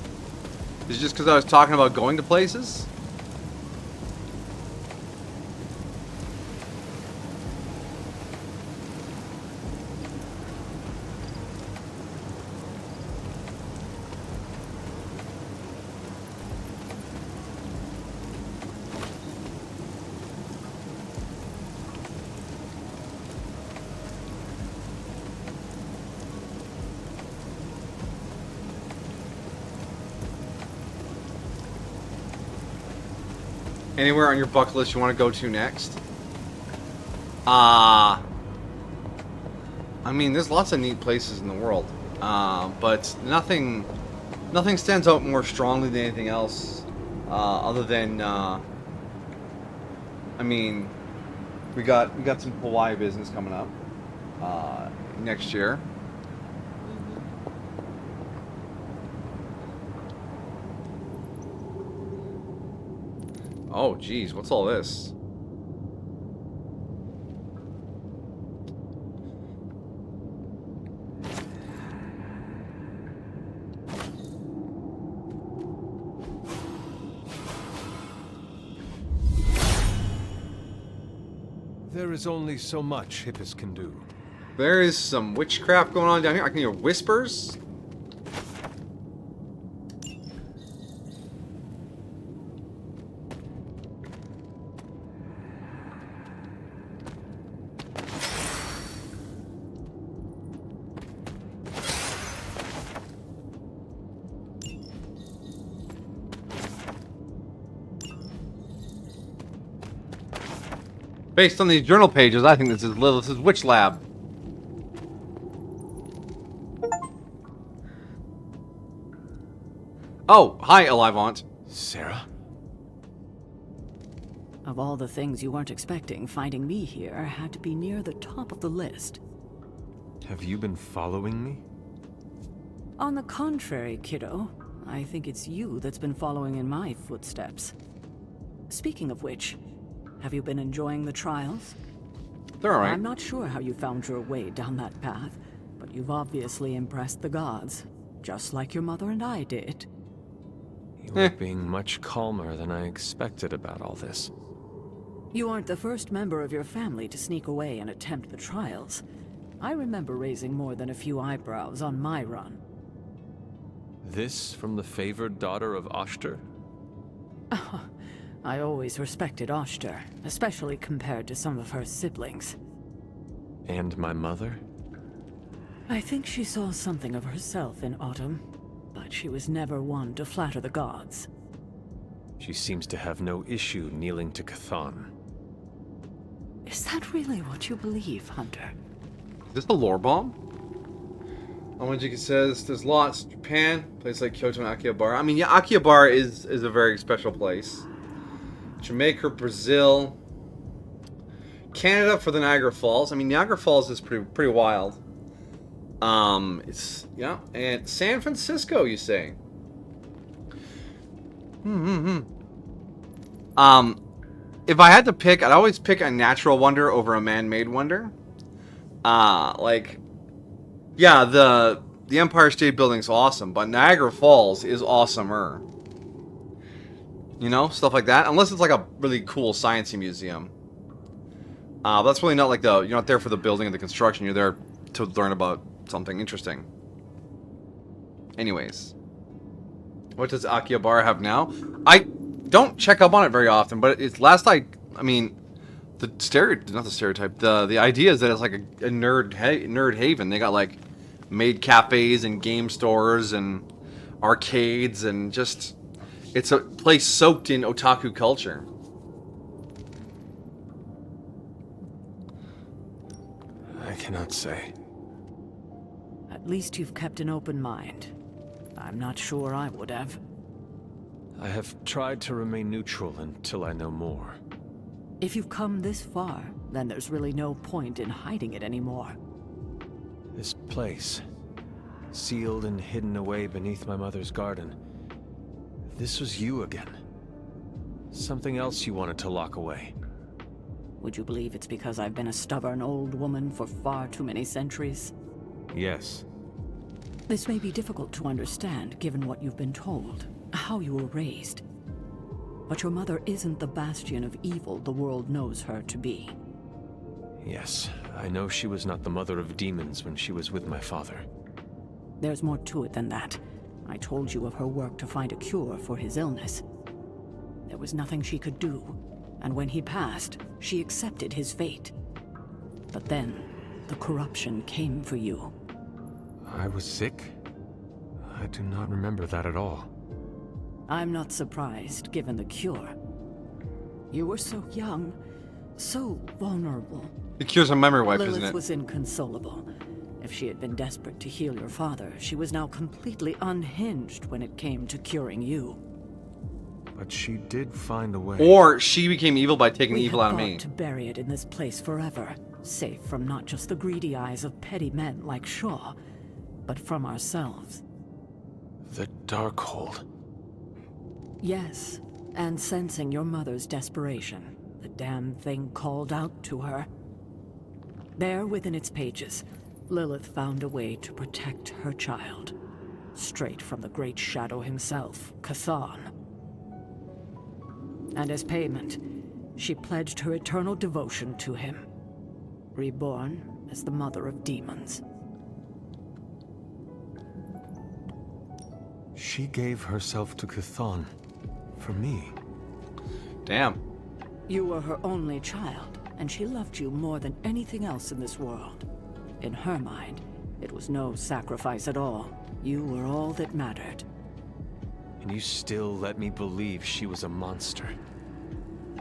Is it just because I was talking about going to places? Anywhere on your bucket list you want to go to next? I mean, there's lots of neat places in the world, but nothing stands out more strongly than anything else, other than, I mean, we got some Hawaii business coming up next year. Oh, geez, what's all this? There is only so much Hippus can do. There is some witchcraft going on down here. I can hear whispers. Based on these journal pages, I think this is Witch Lab. Oh, hi, Elivant. Sarah? Of all the things you weren't expecting, finding me here had to be near the top of the list. Have you been following me? On the contrary, kiddo, I think it's you that's been following in my footsteps. Speaking of which, have you been enjoying the trials? They're alright. I'm not sure how you found your way down that path, but you've obviously impressed the gods, just like your mother and I did. You are being much calmer than I expected about all this. You aren't the first member of your family to sneak away and attempt the trials. I remember raising more than a few eyebrows on my run. This from the favored daughter of Oshter? I always respected Oshter, especially compared to some of her siblings. And my mother? I think she saw something of herself in Autumn, but she was never one to flatter the gods. She seems to have no issue kneeling to Chthon. Is that really what you believe, Hunter? Is this the lore bomb? Onwajiki says there's lots. Japan, places like Kyoto and Akihabara. I mean, yeah, Akihabara is a very special place. Jamaica, Brazil, Canada for the Niagara Falls. I mean, Niagara Falls is pretty wild. It's and San Francisco, you say? If I had to pick, I'd always pick a natural wonder over a man-made wonder. Yeah, the Empire State Building's awesome, but Niagara Falls is awesomer. You know, stuff like that. Unless it's like a really cool sciencey museum. But that's really not like you're not there for the building and the construction. You're there to learn about something interesting. Anyways. What does Akihabara have now? I don't check up on it very often, but it's not the stereotype. The idea is that it's like a nerd haven. They got like maid cafes and game stores and arcades and just... It's a place soaked in otaku culture. I cannot say. At least you've kept an open mind. I'm not sure I would have. I have tried to remain neutral until I know more. If you've come this far, then there's really no point in hiding it anymore. This place, sealed and hidden away beneath my mother's garden. This was you again. Something else you wanted to lock away. Would you believe it's because I've been a stubborn old woman for far too many centuries? Yes. This may be difficult to understand given what you've been told, how you were raised. But your mother isn't the bastion of evil the world knows her to be. Yes, I know she was not the mother of demons when she was with my father. There's more to it than that. I told you of her work to find a cure for his illness. There was nothing she could do, and when he passed, she accepted his fate. But then, the corruption came for you. I was sick? I do not remember that at all. I'm not surprised, given the cure. You were so young, so vulnerable. The cure's a memory wipe, Lilith isn't it? was inconsolable. If she had been desperate to heal your father, she was now completely unhinged when it came to curing you. But she did find a way. Or she became evil by taking the evil out of We me. had fought to bury it in this place forever, safe from not just the greedy eyes of petty men like Shaw, but from ourselves. The Darkhold. Yes, and sensing your mother's desperation, the damn thing called out to her. There within its pages, Lilith found a way to protect her child, straight from the Great Shadow himself, Chthon. And as payment, she pledged her eternal devotion to him, reborn as the mother of demons. She gave herself to Chthon for me. Damn. You were her only child, and she loved you more than anything else in this world. In her mind, it was no sacrifice at all. You were all that mattered. And you still let me believe she was a monster.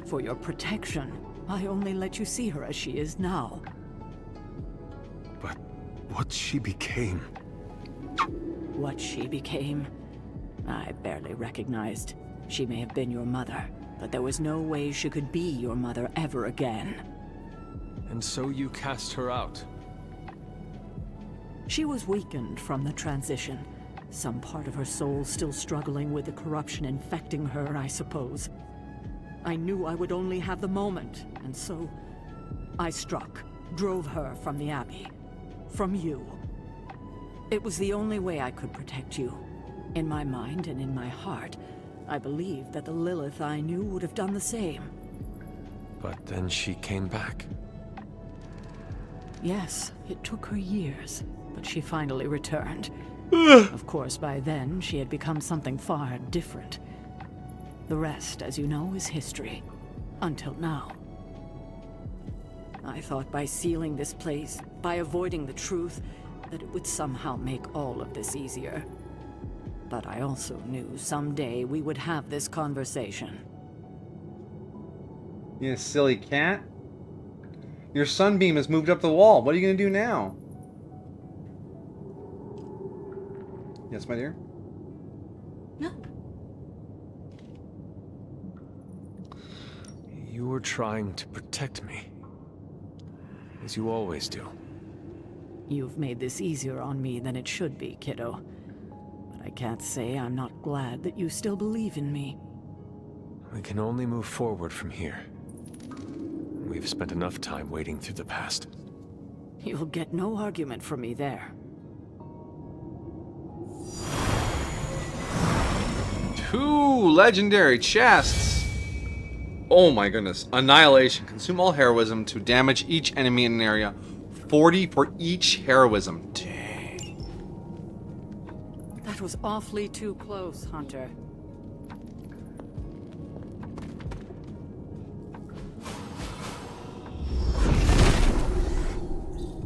For your protection, I only let you see her as she is now. But what she became... What she became, I barely recognized. She may have been your mother, that there was no way she could be your mother ever again. And so you cast her out. She was weakened from the transition. Some part of her soul still struggling with the corruption infecting her, I suppose. I knew I would only have the moment, and so I struck, drove her from the Abbey. From you. It was the only way I could protect you. In my mind and in my heart, I believed that the Lilith I knew would have done the same. But then she came back. Yes, it took her years, but she finally returned. Of course, by then, she had become something far different. The rest, as you know, is history. Until now. I thought by sealing this place, by avoiding the truth, that it would somehow make all of this easier. But I also knew someday we would have this conversation. You silly cat. Your sunbeam has moved up the wall. What are you going to do now? Yes, my dear? No. You were trying to protect me. As you always do. You've made this easier on me than it should be, kiddo. But I can't say I'm not glad that you still believe in me. We can only move forward from here. We've spent enough time wading through the past. You'll get no argument from me there. 2 legendary chests. Oh my goodness. Annihilation. Consume all heroism to damage each enemy in an area. 40 for each heroism. Dang. That was awfully too close, Hunter.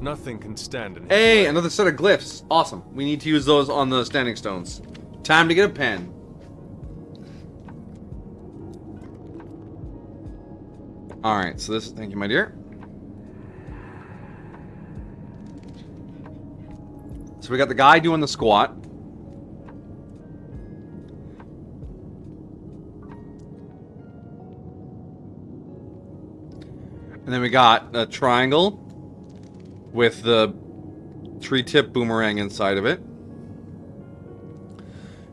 Nothing can stand in his Hey, way. another set of glyphs. Awesome. We need to use those on the standing stones. Time to get a pen. Alright, so this... Thank you, my dear. So we got the guy doing the squat. And then we got a triangle with the tree-tip boomerang inside of it.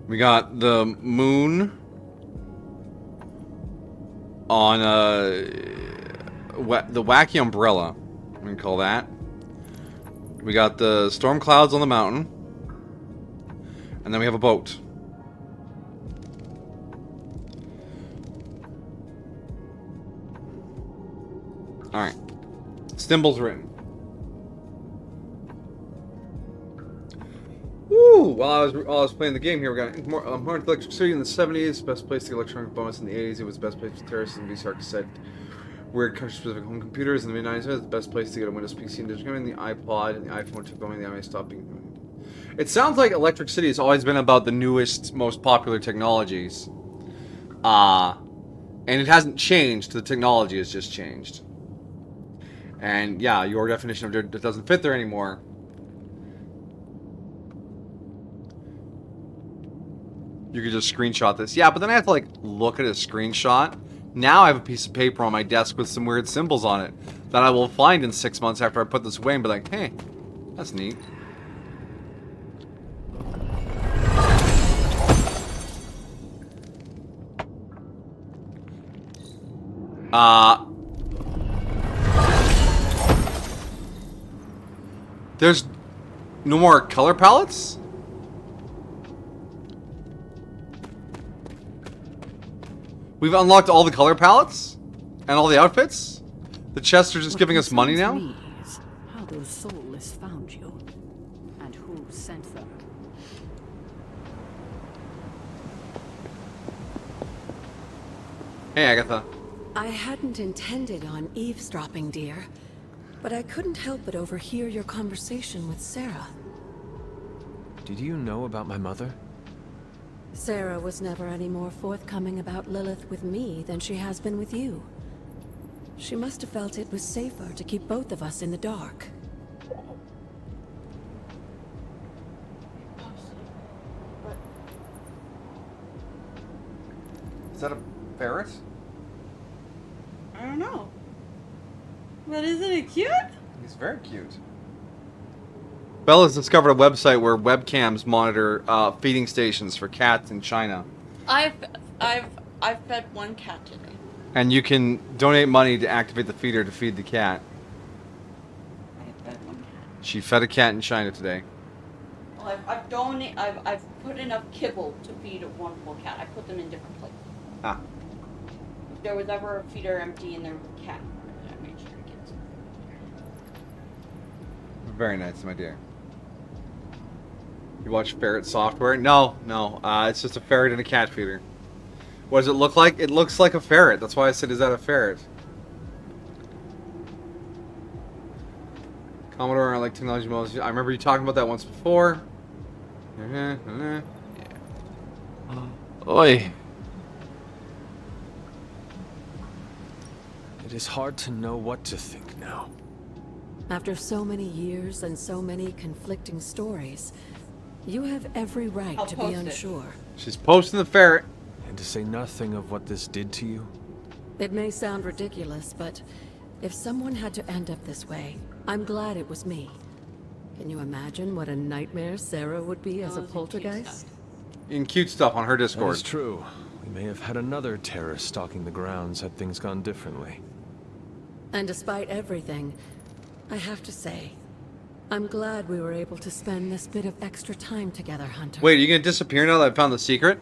We got the moon on the wacky umbrella, we can call that. We got the storm clouds on the mountain. And then we have a boat. Alright. Symbols written. Woo! While I was playing the game here, we got more electricity in the 70s, best place to get electronic bonus in the 80s, it was the best place for terrorists and VCR cassette. Weird country-specific home computers in the mid-90s, the best place to get a Windows PC and digital gaming, the iPod and the iPhone took going, the iMac stopped being... It sounds like Electric City has always been about the newest, most popular technologies. And it hasn't changed, the technology has just changed. And yeah, your definition of it doesn't fit there anymore. You could just screenshot this. Yeah, but then I have to like look at a screenshot. Now I have a piece of paper on my desk with some weird symbols on it that I will find in 6 months after I put this away and be like, hey, that's neat. There's no more color palettes? We've unlocked all the color palettes? And all the outfits? The chests are just giving us money now? Me is how those soulless found you. And who sent them. Hey, Agatha. I hadn't intended on eavesdropping, dear. But I couldn't help but overhear your conversation with Sarah. Did you know about my mother? Sarah was never any more forthcoming about Lilith with me than she has been with you. She must have felt it was safer to keep both of us in the dark. Is that a ferret? I don't know. But isn't it cute? He's very cute. Bella's discovered a website where webcams monitor feeding stations for cats in China. I've fed one cat today. And you can donate money to activate the feeder to feed the cat. I fed one cat. She fed a cat in China today. Well, I've put enough kibble to feed a wonderful cat. I put them in different places. Ah. If there was ever a feeder empty in their cat, I made sure to get some. Very nice, my dear. You watch ferret software? No. It's just a ferret and a cat feeder. What does it look like? It looks like a ferret. That's why I said, is that a ferret? Commodore, I like technology most. I remember you talking about that once before. Yeah. Oi. It is hard to know what to think now. After so many years and so many conflicting stories, you have every right I'll to be post it. unsure. She's posting the ferret. And to say nothing of what this did to you? It may sound ridiculous, but if someone had to end up this way, I'm glad it was me. Can you imagine what a nightmare Sarah would be as a poltergeist? In cute stuff on her Discord. That is true. We may have had another terror stalking the grounds had things gone differently. And despite everything, I have to say, I'm glad we were able to spend this bit of extra time together, Hunter. Wait, are you gonna disappear now that I found the secret?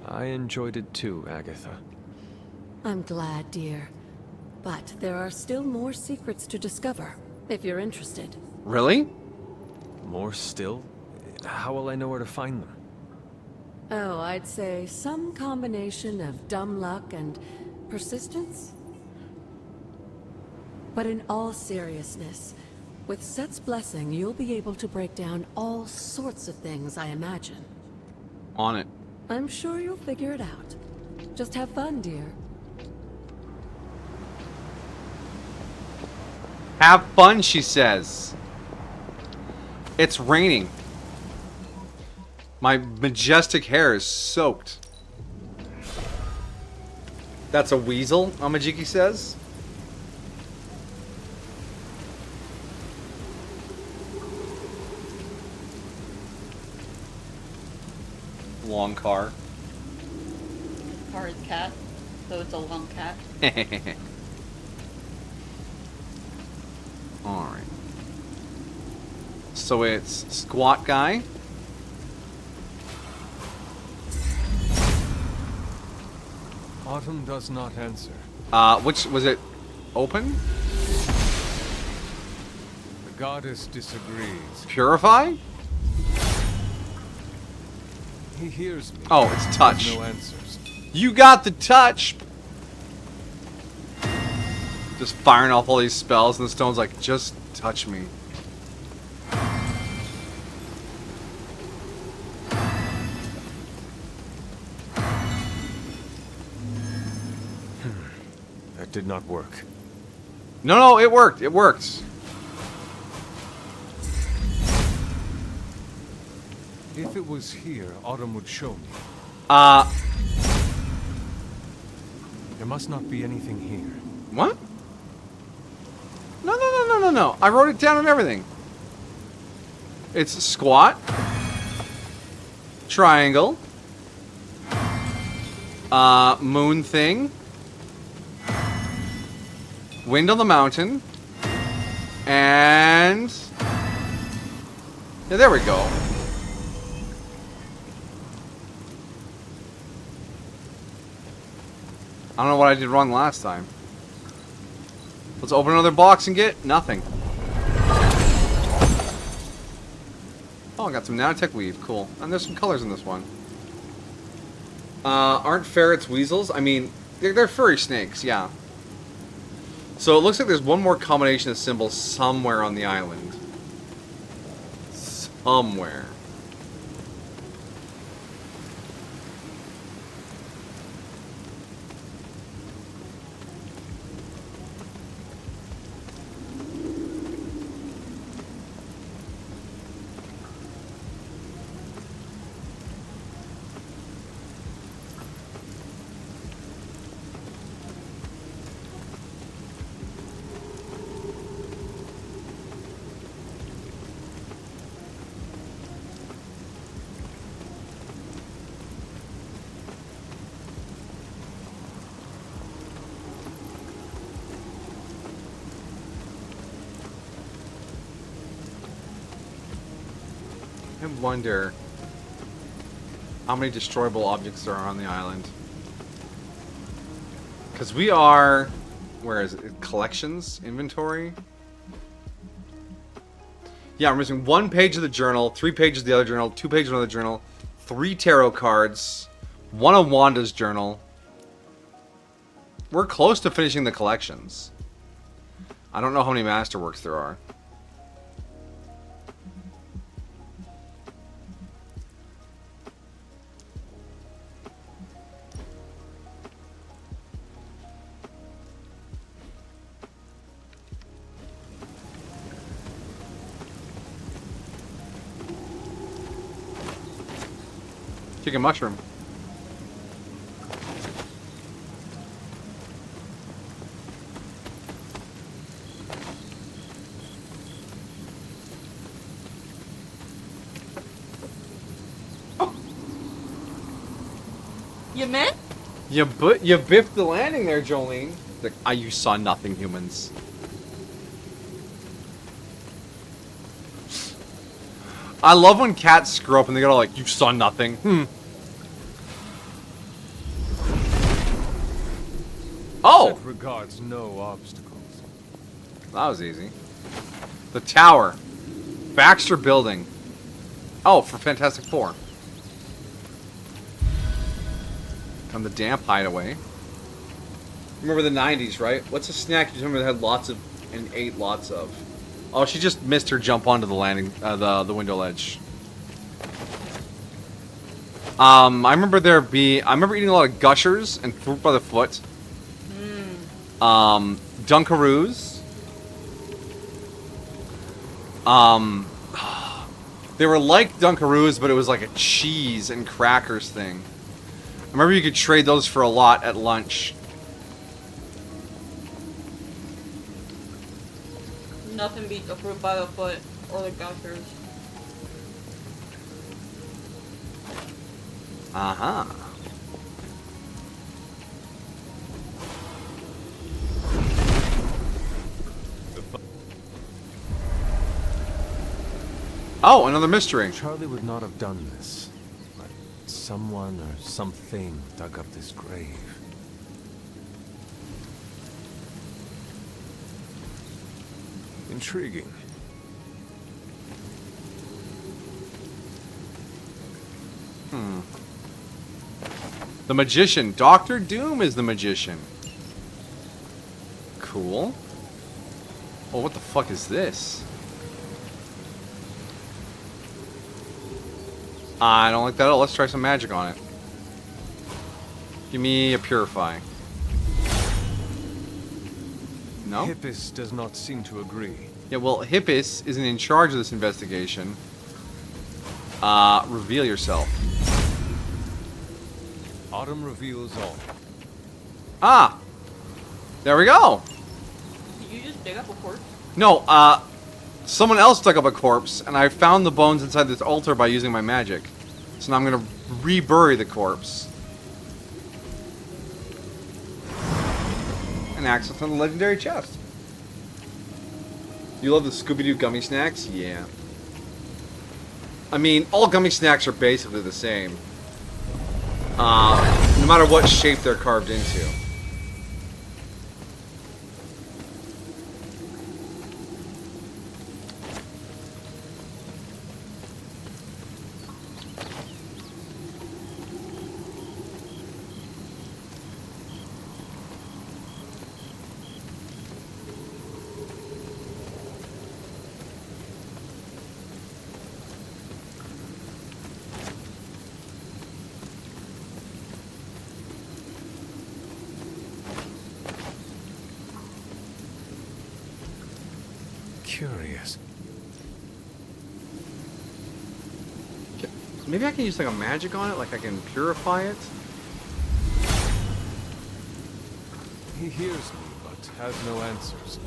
I enjoyed it too, Agatha. I'm glad, dear. But there are still more secrets to discover, if you're interested. Really? More still? How will I know where to find them? Oh, I'd say some combination of dumb luck and persistence? But in all seriousness, with Set's blessing, you'll be able to break down all sorts of things, I imagine. On it. I'm sure you'll figure it out. Just have fun, dear. Have fun, she says. It's raining. My majestic hair is soaked. That's a weasel, Amajiki says. Long car. Car is cat, so it's a long cat. Alright. So it's squat guy. Autumn does not answer. Which was it? Open? The goddess disagrees. Purify? He hears me. Oh, it's touch. No answers. You got the touch! Just firing off all these spells, and the stone's like, just touch me. That did not work. No, it worked. It worked. If it was here, Autumn would show me. There must not be anything here. What? No. I wrote it down and everything. It's squat. Triangle. Moon thing. Wind on the mountain. And... yeah, there we go. I don't know what I did wrong last time. Let's open another box and get nothing. Oh, I got some nanotech weave. Cool. And there's some colors in this one. Aren't ferrets weasels? I mean, they're furry snakes, yeah. So it looks like there's one more combination of symbols somewhere on the island. Somewhere. wonder how many destroyable objects there are on the island. Because we are... Where is it? Collections? Inventory? Yeah, we're missing 1 page of the journal, 3 pages of the other journal, 2 pages of another journal, 3 tarot cards, 1 of Wanda's journal. We're close to finishing the collections. I don't know how many masterworks there are. Chicken mushroom. You meant? You biffed the landing there, Jolene. Like, you saw nothing, humans. I love when cats screw up and they go like, you saw nothing. Oh! Set regards no obstacles. That was easy. The tower. Baxter Building. Oh, for Fantastic Four. On the damp hideaway. Remember the 90s, right? What's a snack you remember that had lots of and ate lots of? Oh, she just missed her jump onto the landing, the window ledge. I remember I remember eating a lot of Gushers and fruit by the foot. Dunkaroos. They were like Dunkaroos, but it was like a cheese and crackers thing. I remember you could trade those for a lot at lunch. Nothing beats the fruit by the foot or the Gushers. Uh-huh. Oh, another mystery. Charlie would not have done this, but someone or something dug up this grave. Intriguing. The magician. Dr. Doom is the magician. Cool. Oh, what the fuck is this? I don't like that at all. Let's try some magic on it. Give me a purify. No? Hippis does not seem to agree. Yeah, well, Hippis isn't in charge of this investigation. Reveal yourself. Autumn reveals all. Ah! There we go! Did you just dig up a corpse? No, someone else dug up a corpse, and I found the bones inside this altar by using my magic. So now I'm gonna rebury the corpse. And access to the legendary chest. You love the Scooby-Doo gummy snacks? Yeah. I mean, all gummy snacks are basically the same. No matter what shape they're carved into. Curious. Maybe I can use like a magic on it, like I can purify it. He hears me, but has no answers.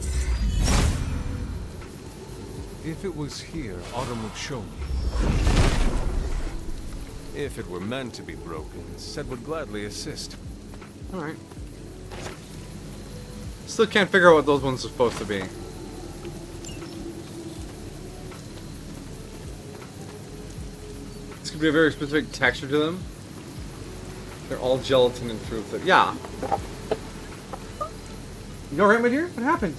If it was here, Autumn would show me. If it were meant to be broken, Sed would gladly assist. Alright. Still can't figure out what those ones are supposed to be. It's gonna be a very specific texture to them. They're all gelatin and fruit. Yeah. You all right, my dear? What happened?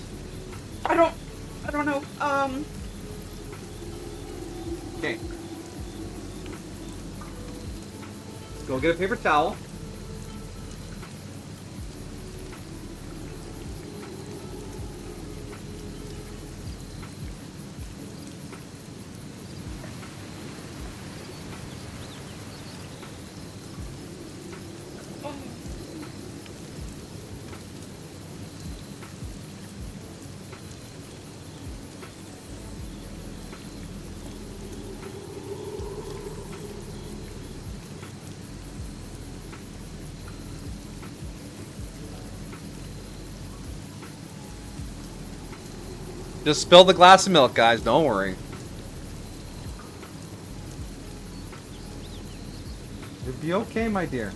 I don't know. Okay. Go get a paper towel. Just spill the glass of milk, guys. Don't worry. You'll be okay, my dear.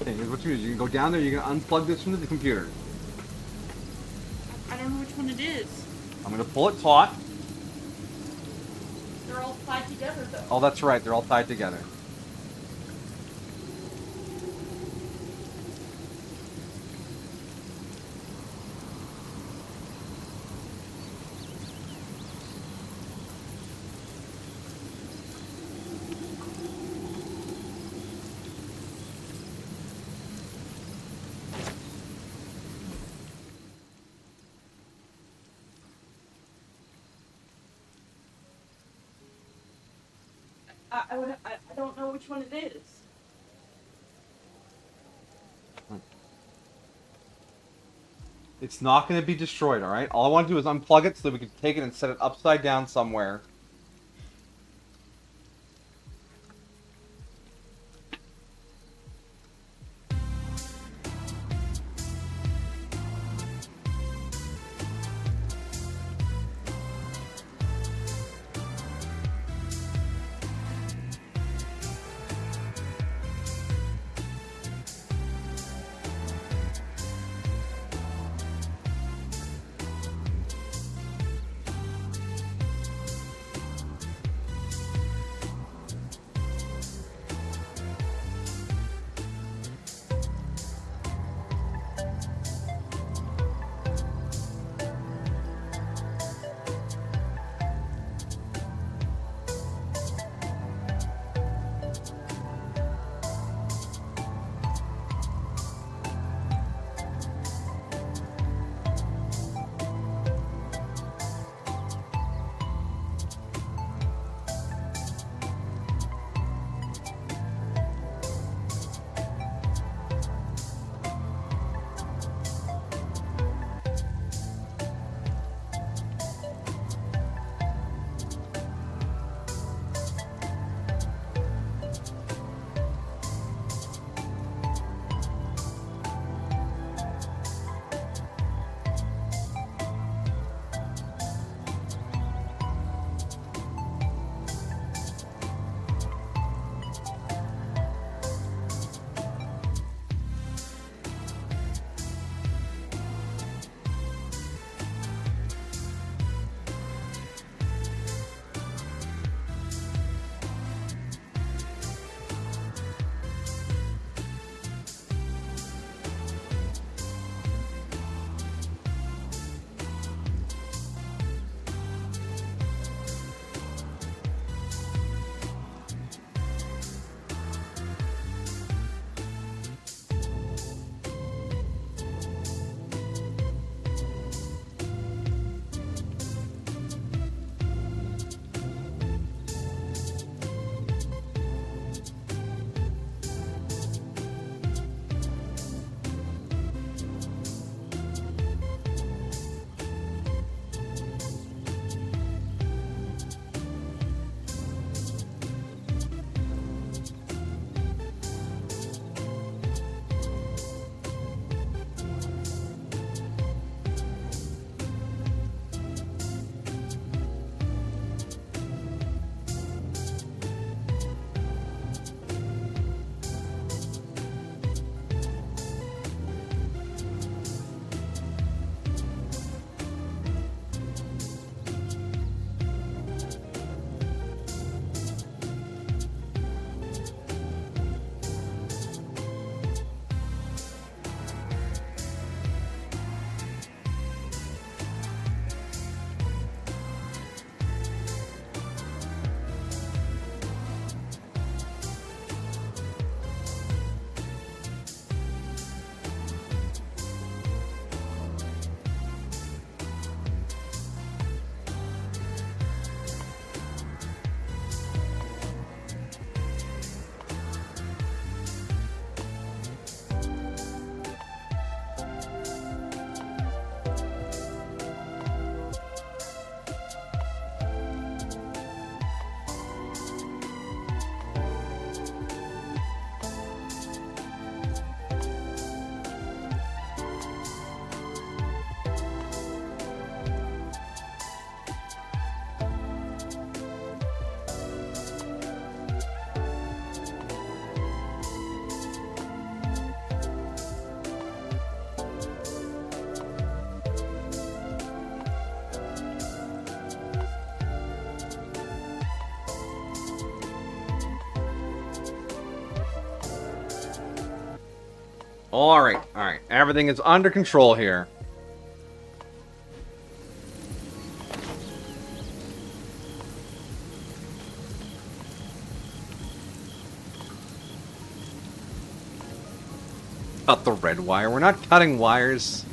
Okay, here's what you do. You can go down there. You're gonna unplug this from the computer. I don't know which one it is. I'm gonna pull it taut. They're all tied together, though. Oh, that's right. They're all tied together. I don't know which one it is. It's not going to be destroyed, alright? All I want to do is unplug it so that we can take it and set it upside down somewhere. Alright, alright. Everything is under control here. Cut the red wire. We're not cutting wires.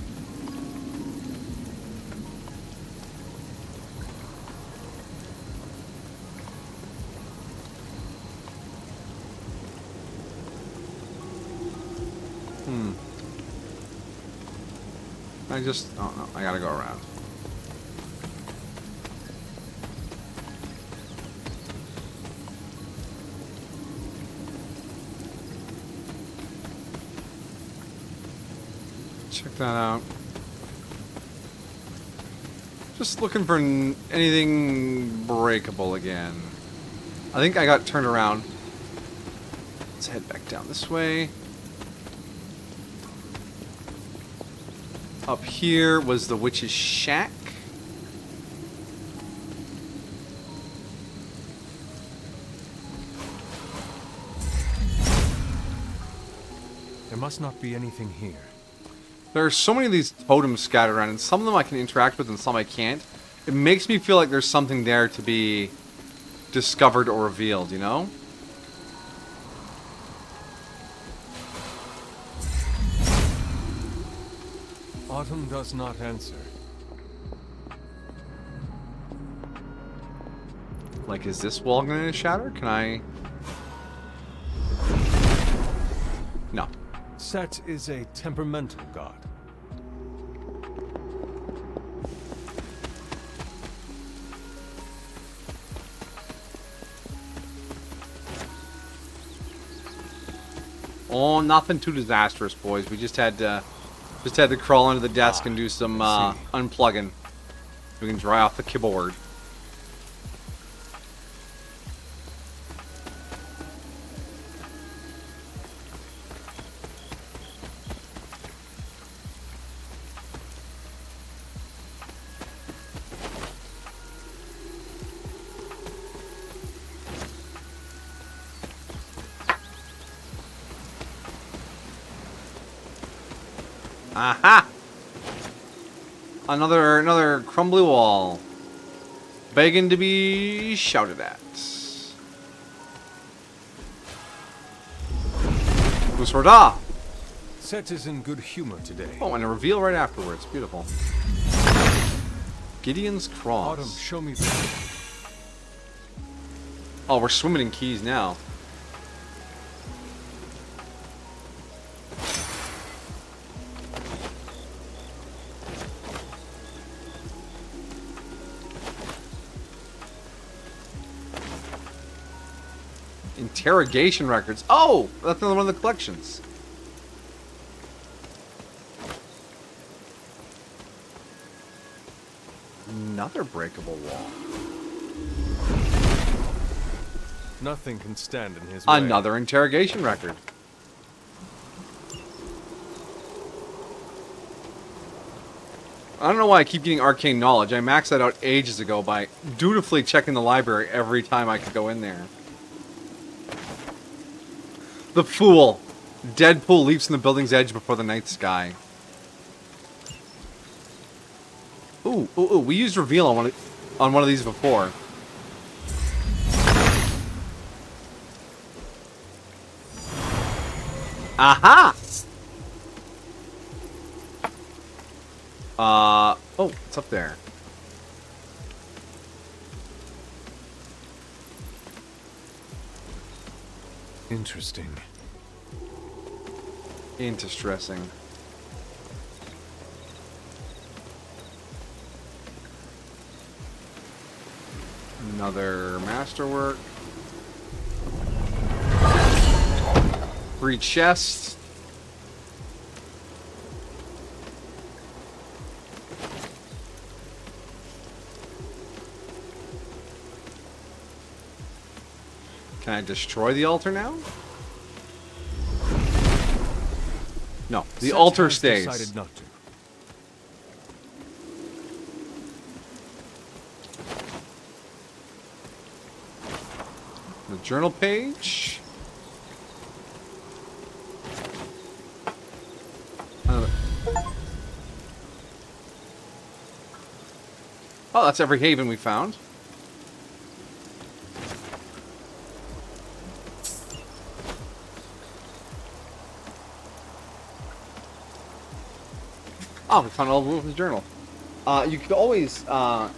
Oh no, I gotta go around. Check that out. Just looking for anything breakable again. I think I got turned around. Let's head back down this way. Up here was the witch's shack. There must not be anything here. There are so many of these totems scattered around, and some of them I can interact with and some I can't. It makes me feel like there's something there to be discovered or revealed, you know? Autumn does not answer. Like, is this wall gonna shatter? Can I... No. Set is a temperamental god. Oh, nothing too disastrous, boys. We just had to crawl under the desk and do some unplugging. We can dry off the keyboard. Aha! Another crumbly wall. Begging to be shouted at. Usrada! Set is in good humor today. Oh, and a reveal right afterwards. Beautiful. Gideon's Cross. Autumn, show me the... Oh, we're swimming in keys now. Interrogation records. Oh, that's another one of the collections. Another breakable wall. Nothing can stand in his way. Another interrogation record. I don't know why I keep getting arcane knowledge. I maxed that out ages ago by dutifully checking the library every time I could go in there. The fool. Deadpool leaps from the building's edge before the night sky. Ooh, ooh, ooh. We used reveal on one of these before. Aha! Oh, it's up there. Interesting. Interesting. Another masterwork. 3 chests. Can I destroy the altar now? No, the altar stays. Decided not to. The journal page. Oh, that's every haven we found. Oh, we found old Wolf's journal. You could always start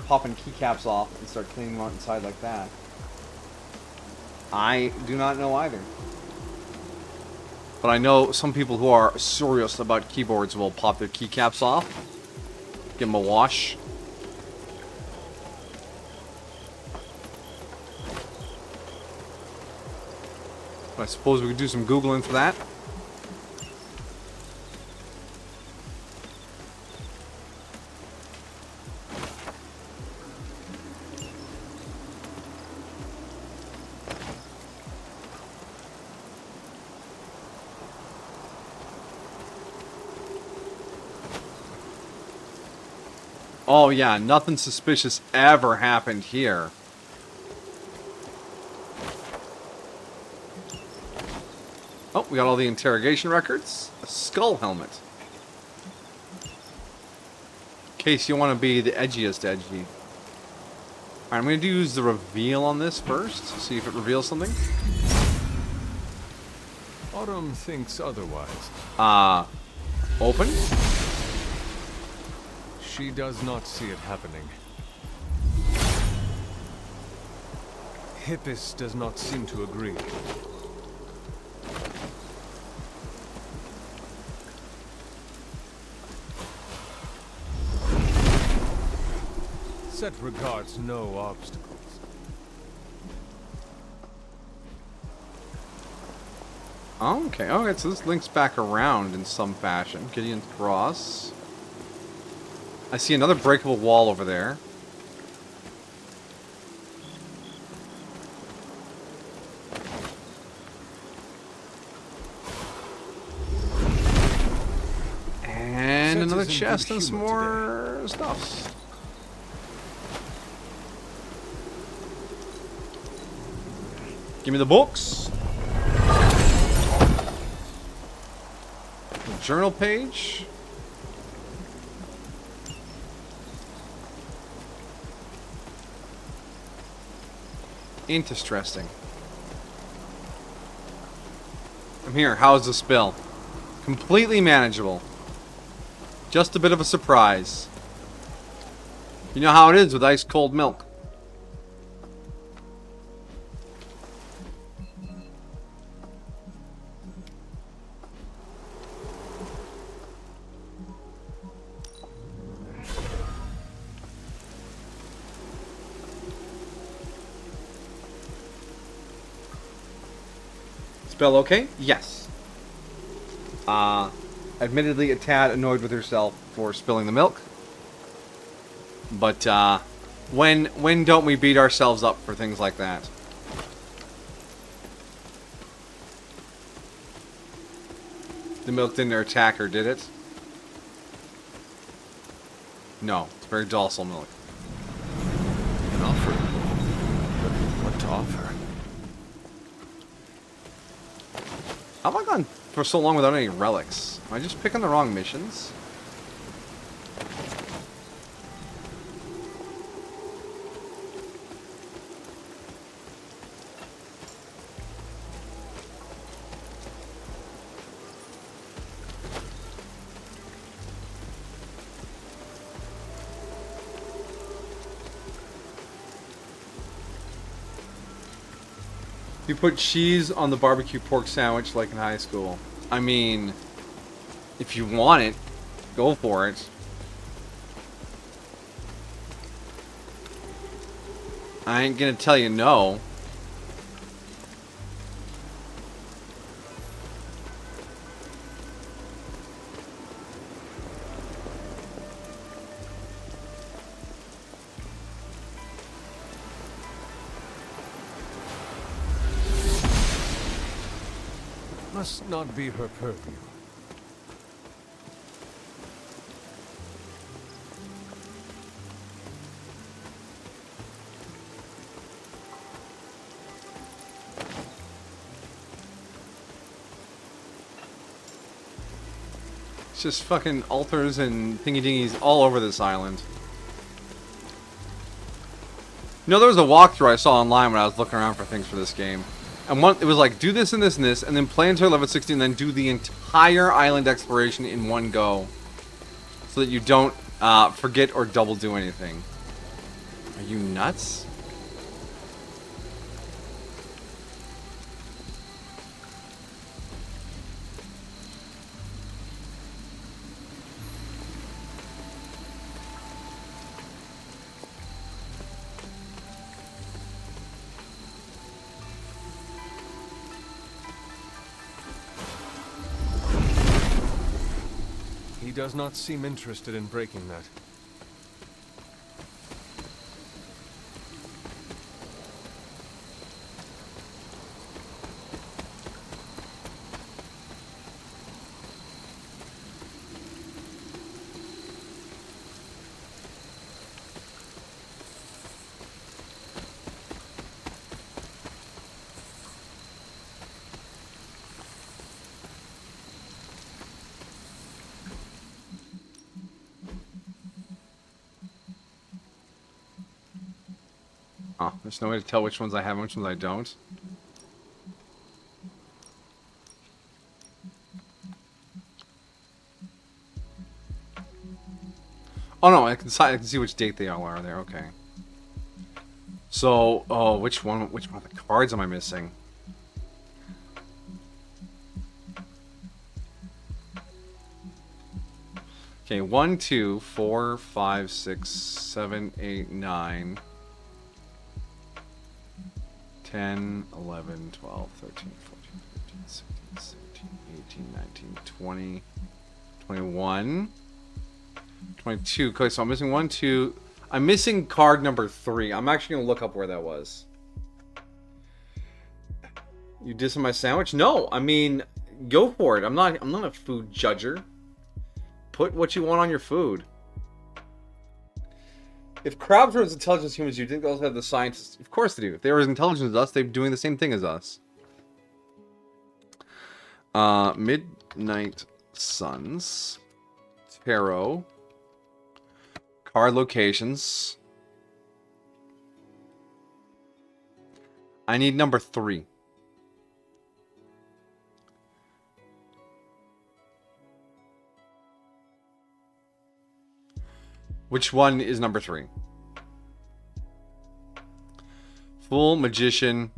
popping keycaps off and start cleaning them out inside like that. I do not know either. But I know some people who are serious about keyboards will pop their keycaps off, give them a wash. I suppose we could do some Googling for that. Oh yeah, nothing suspicious ever happened here. Oh, we got all the interrogation records. A skull helmet. In case you want to be the edgiest edgy. Alright, I'm going to use the reveal on this first. See if it reveals something. Autumn thinks otherwise. Open? She does not see it happening. Hippis does not seem to agree. Set regards no obstacles. Okay, okay, so this links back around in some fashion. Gideon's Cross. I see another breakable wall over there. And another chest and some more stuffs. Give me the books. The journal page. Interesting. I'm here. How's the spill? Completely manageable. Just a bit of a surprise. You know how it is with ice cold milk. Spell okay? Yes. Admittedly a tad annoyed with herself for spilling the milk. But, when don't we beat ourselves up for things like that? The milk didn't attack her, did it? No, it's very docile milk. An offer? What to offer? How have I gone for so long without any relics? Am I just picking the wrong missions? You put cheese on the barbecue pork sandwich like in high school. I mean, if you want it, go for it. I ain't gonna tell you no. Must not be her purview. It's just fucking altars and thingy-dingies all over this island. You know, there was a walkthrough I saw online when I was looking around for things for this game. And it was like, do this and this and this, and then play until level 60, and then do the entire island exploration in one go. So that you don't forget or double do anything. Are you nuts? He does not seem interested in breaking that. Oh, there's no way to tell which ones I have and which ones I don't. Oh no, I can see which date they all are there. Okay. So, oh, which one of the cards am I missing? Okay, 1, 2, 4, 5, 6, 7, 8, 9, 10, 11, 12, 13, 14, 15, 16, 17, 18, 19, 20, 21, 22. Okay, so I'm missing 1, 2. I'm missing card number 3. I'm actually going to look up where that was. You dissing my sandwich? No, I mean, go for it. I'm not a food judger. Put what you want on your food. If crabs were as intelligent as humans, you'd think they also have the scientists. Of course they do. If they were as intelligent as us, they'd be doing the same thing as us. Midnight Suns. Tarot. Card locations. I need number 3. Which one is number 3? Fool, Magician.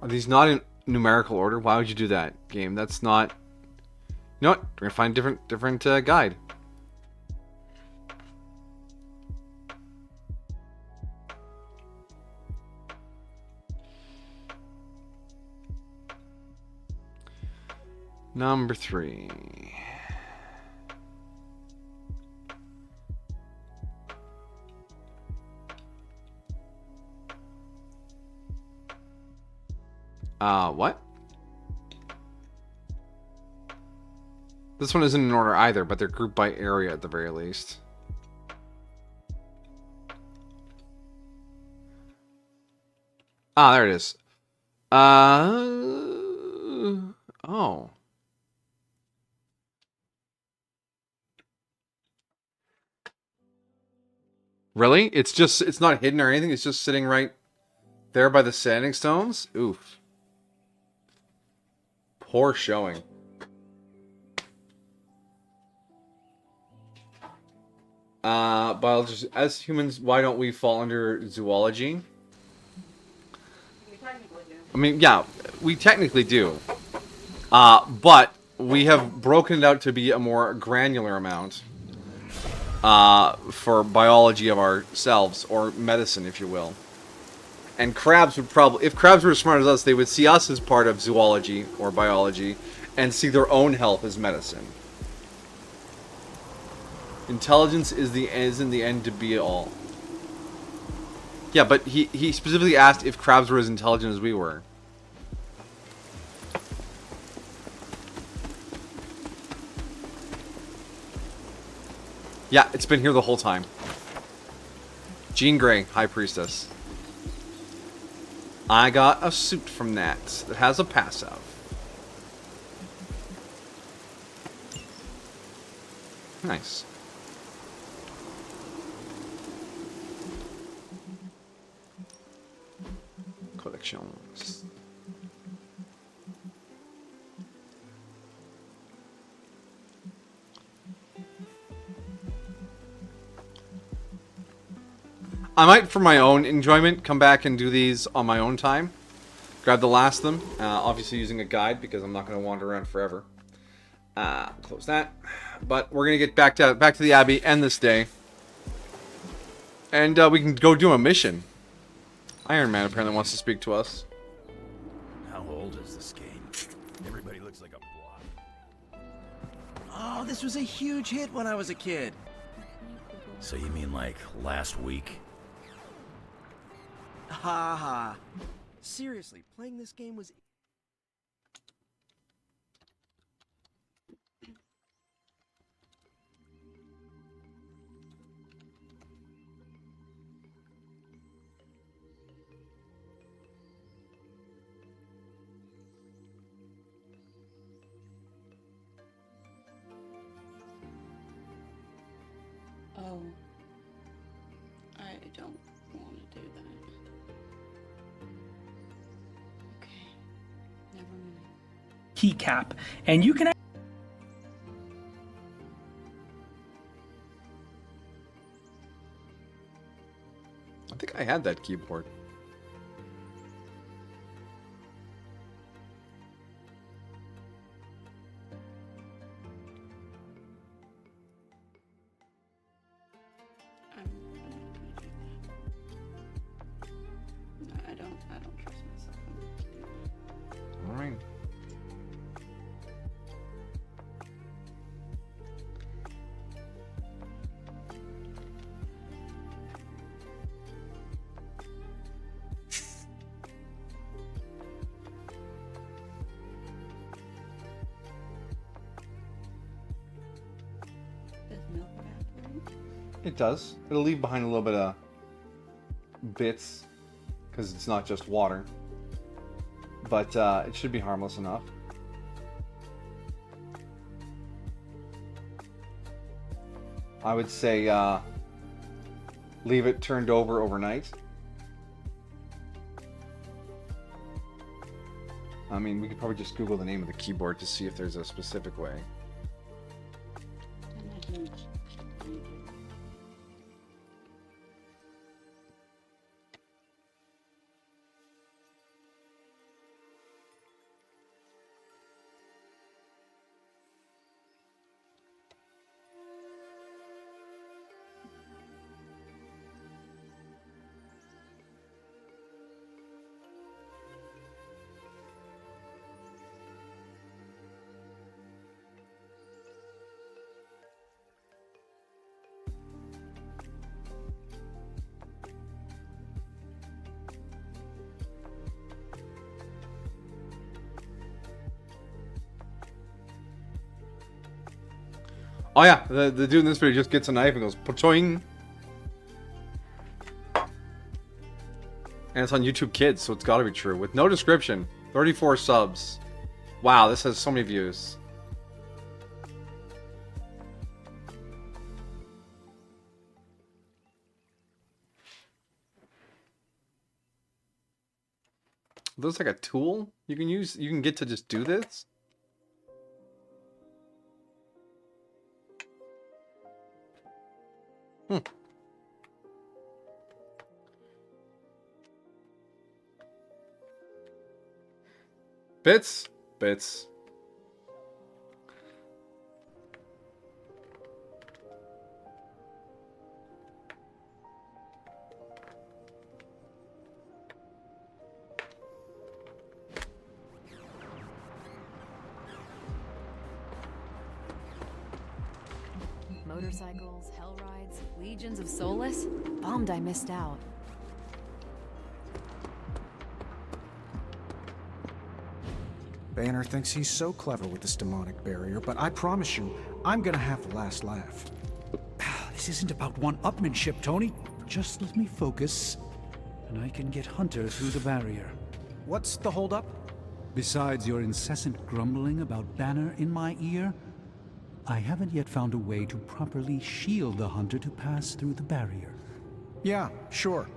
Are these not in numerical order? Why would you do that, game? That's not... You know what? We're gonna find a different guide. Number 3. What? This one isn't in order either, but they're grouped by area at the very least. Ah, there it is. Oh. Really? It's not hidden or anything, it's just sitting right there by the standing stones? Oof. Poor showing. Biologists, as humans, why don't we fall under zoology? I mean, yeah, we technically do. But we have broken it out to be a more granular amount for biology of ourselves, or medicine, if you will. And crabs would probably, if crabs were as smart as us, they would see us as part of zoology or biology and see their own health as medicine. Intelligence isn't the end to be all. Yeah, but he specifically asked if crabs were as intelligent as we were. Yeah, it's been here the whole time. Jean Grey, High Priestess. I got a suit from that has a pass-out. Jones. I might, for my own enjoyment, come back and do these on my own time. Grab the last of them, obviously using a guide because I'm not going to wander around forever. Close that. But we're going to get back to the Abbey end this day. And we can go do a mission. Iron Man apparently wants to speak to us. How old is this game? Everybody looks like a blob. Oh, this was a huge hit when I was a kid. So you mean like last week? Ha ha. Seriously, playing this game was... Oh. I don't want to do that. Okay. Never mind. Keycap, and you can. I think I had that keyboard. I don't trust myself enough to do that. All right. Does milk evaporate? It does. It'll leave behind a little bit of bits because it's not just water. But it should be harmless enough. I would say leave it turned over overnight. I mean, we could probably just Google the name of the keyboard to see if there's a specific way. Oh yeah, the dude in this video just gets a knife and goes pochoing. And it's on YouTube Kids, so it's gotta be true. With no description. 34 subs. Wow, this has so many views. There's like a tool you can use, you can get to just do this? Bits? Bits. Motorcycles, hell rides, legions of Solus? Bummed I missed out. Banner thinks he's so clever with this demonic barrier, but I promise you, I'm gonna have the last laugh. This isn't about one-upmanship, Tony. Just let me focus, and I can get Hunter through the barrier. What's the holdup? Besides your incessant grumbling about Banner in my ear, I haven't yet found a way to properly shield the Hunter to pass through the barrier. Yeah, sure.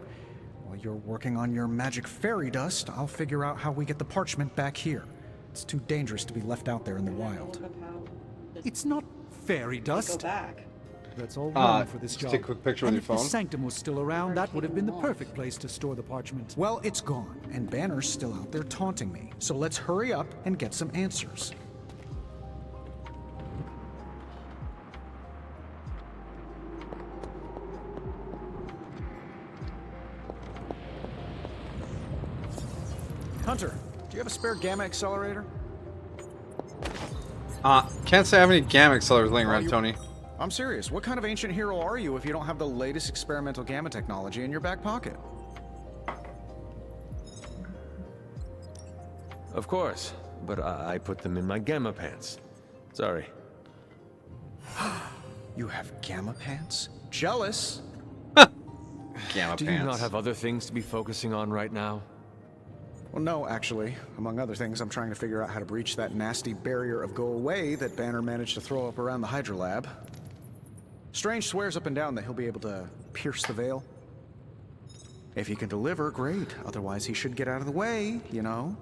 While you're working on your magic fairy dust, I'll figure out how we get the parchment back here. It's too dangerous to be left out there in the wild. It's not fairy dust. Go back. That's all wrong for this just job. take a quick picture with and your if phone. the sanctum was still around, that would have been the perfect place to store the parchment. Well, it's gone, and Banner's still out there taunting me. So let's hurry up and get some answers. Hunter, do you have a spare gamma accelerator? Can't say I have any gamma accelerators laying around, Tony. I'm serious. What kind of ancient hero are you if you don't have the latest experimental gamma technology in your back pocket? Of course, but I put them in my gamma pants. Sorry. You have gamma pants? Jealous? Gamma Do you not have other things to be focusing on right now? Well, no, actually. Among other things, I'm trying to figure out how to breach that nasty barrier of go away that Banner managed to throw up around the Hydra lab. Strange swears up and down that he'll be able to pierce the veil. If he can deliver, great. Otherwise, he should get out of the way, you know?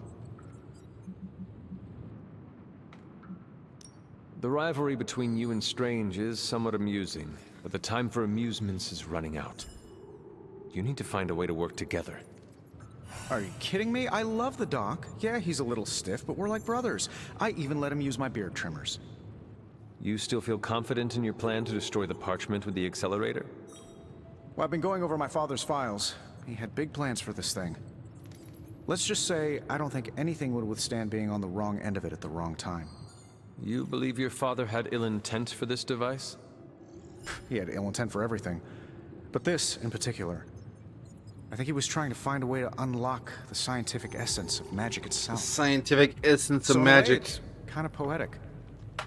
The rivalry between you and Strange is somewhat amusing, but the time for amusements is running out. You need to find a way to work together. Are you kidding me? I love the Doc. Yeah, he's a little stiff, but we're like brothers. I even let him use my beard trimmers. You still feel confident in your plan to destroy the parchment with the accelerator? Well, I've been going over my father's files. He had big plans for this thing. Let's just say I don't think anything would withstand being on the wrong end of it at the wrong time. You believe your father had ill intent for this device? He had ill intent for everything. But this, in particular. I think he was trying to find a way to unlock the scientific essence of magic itself. Scientific essence of magic. Kind of poetic.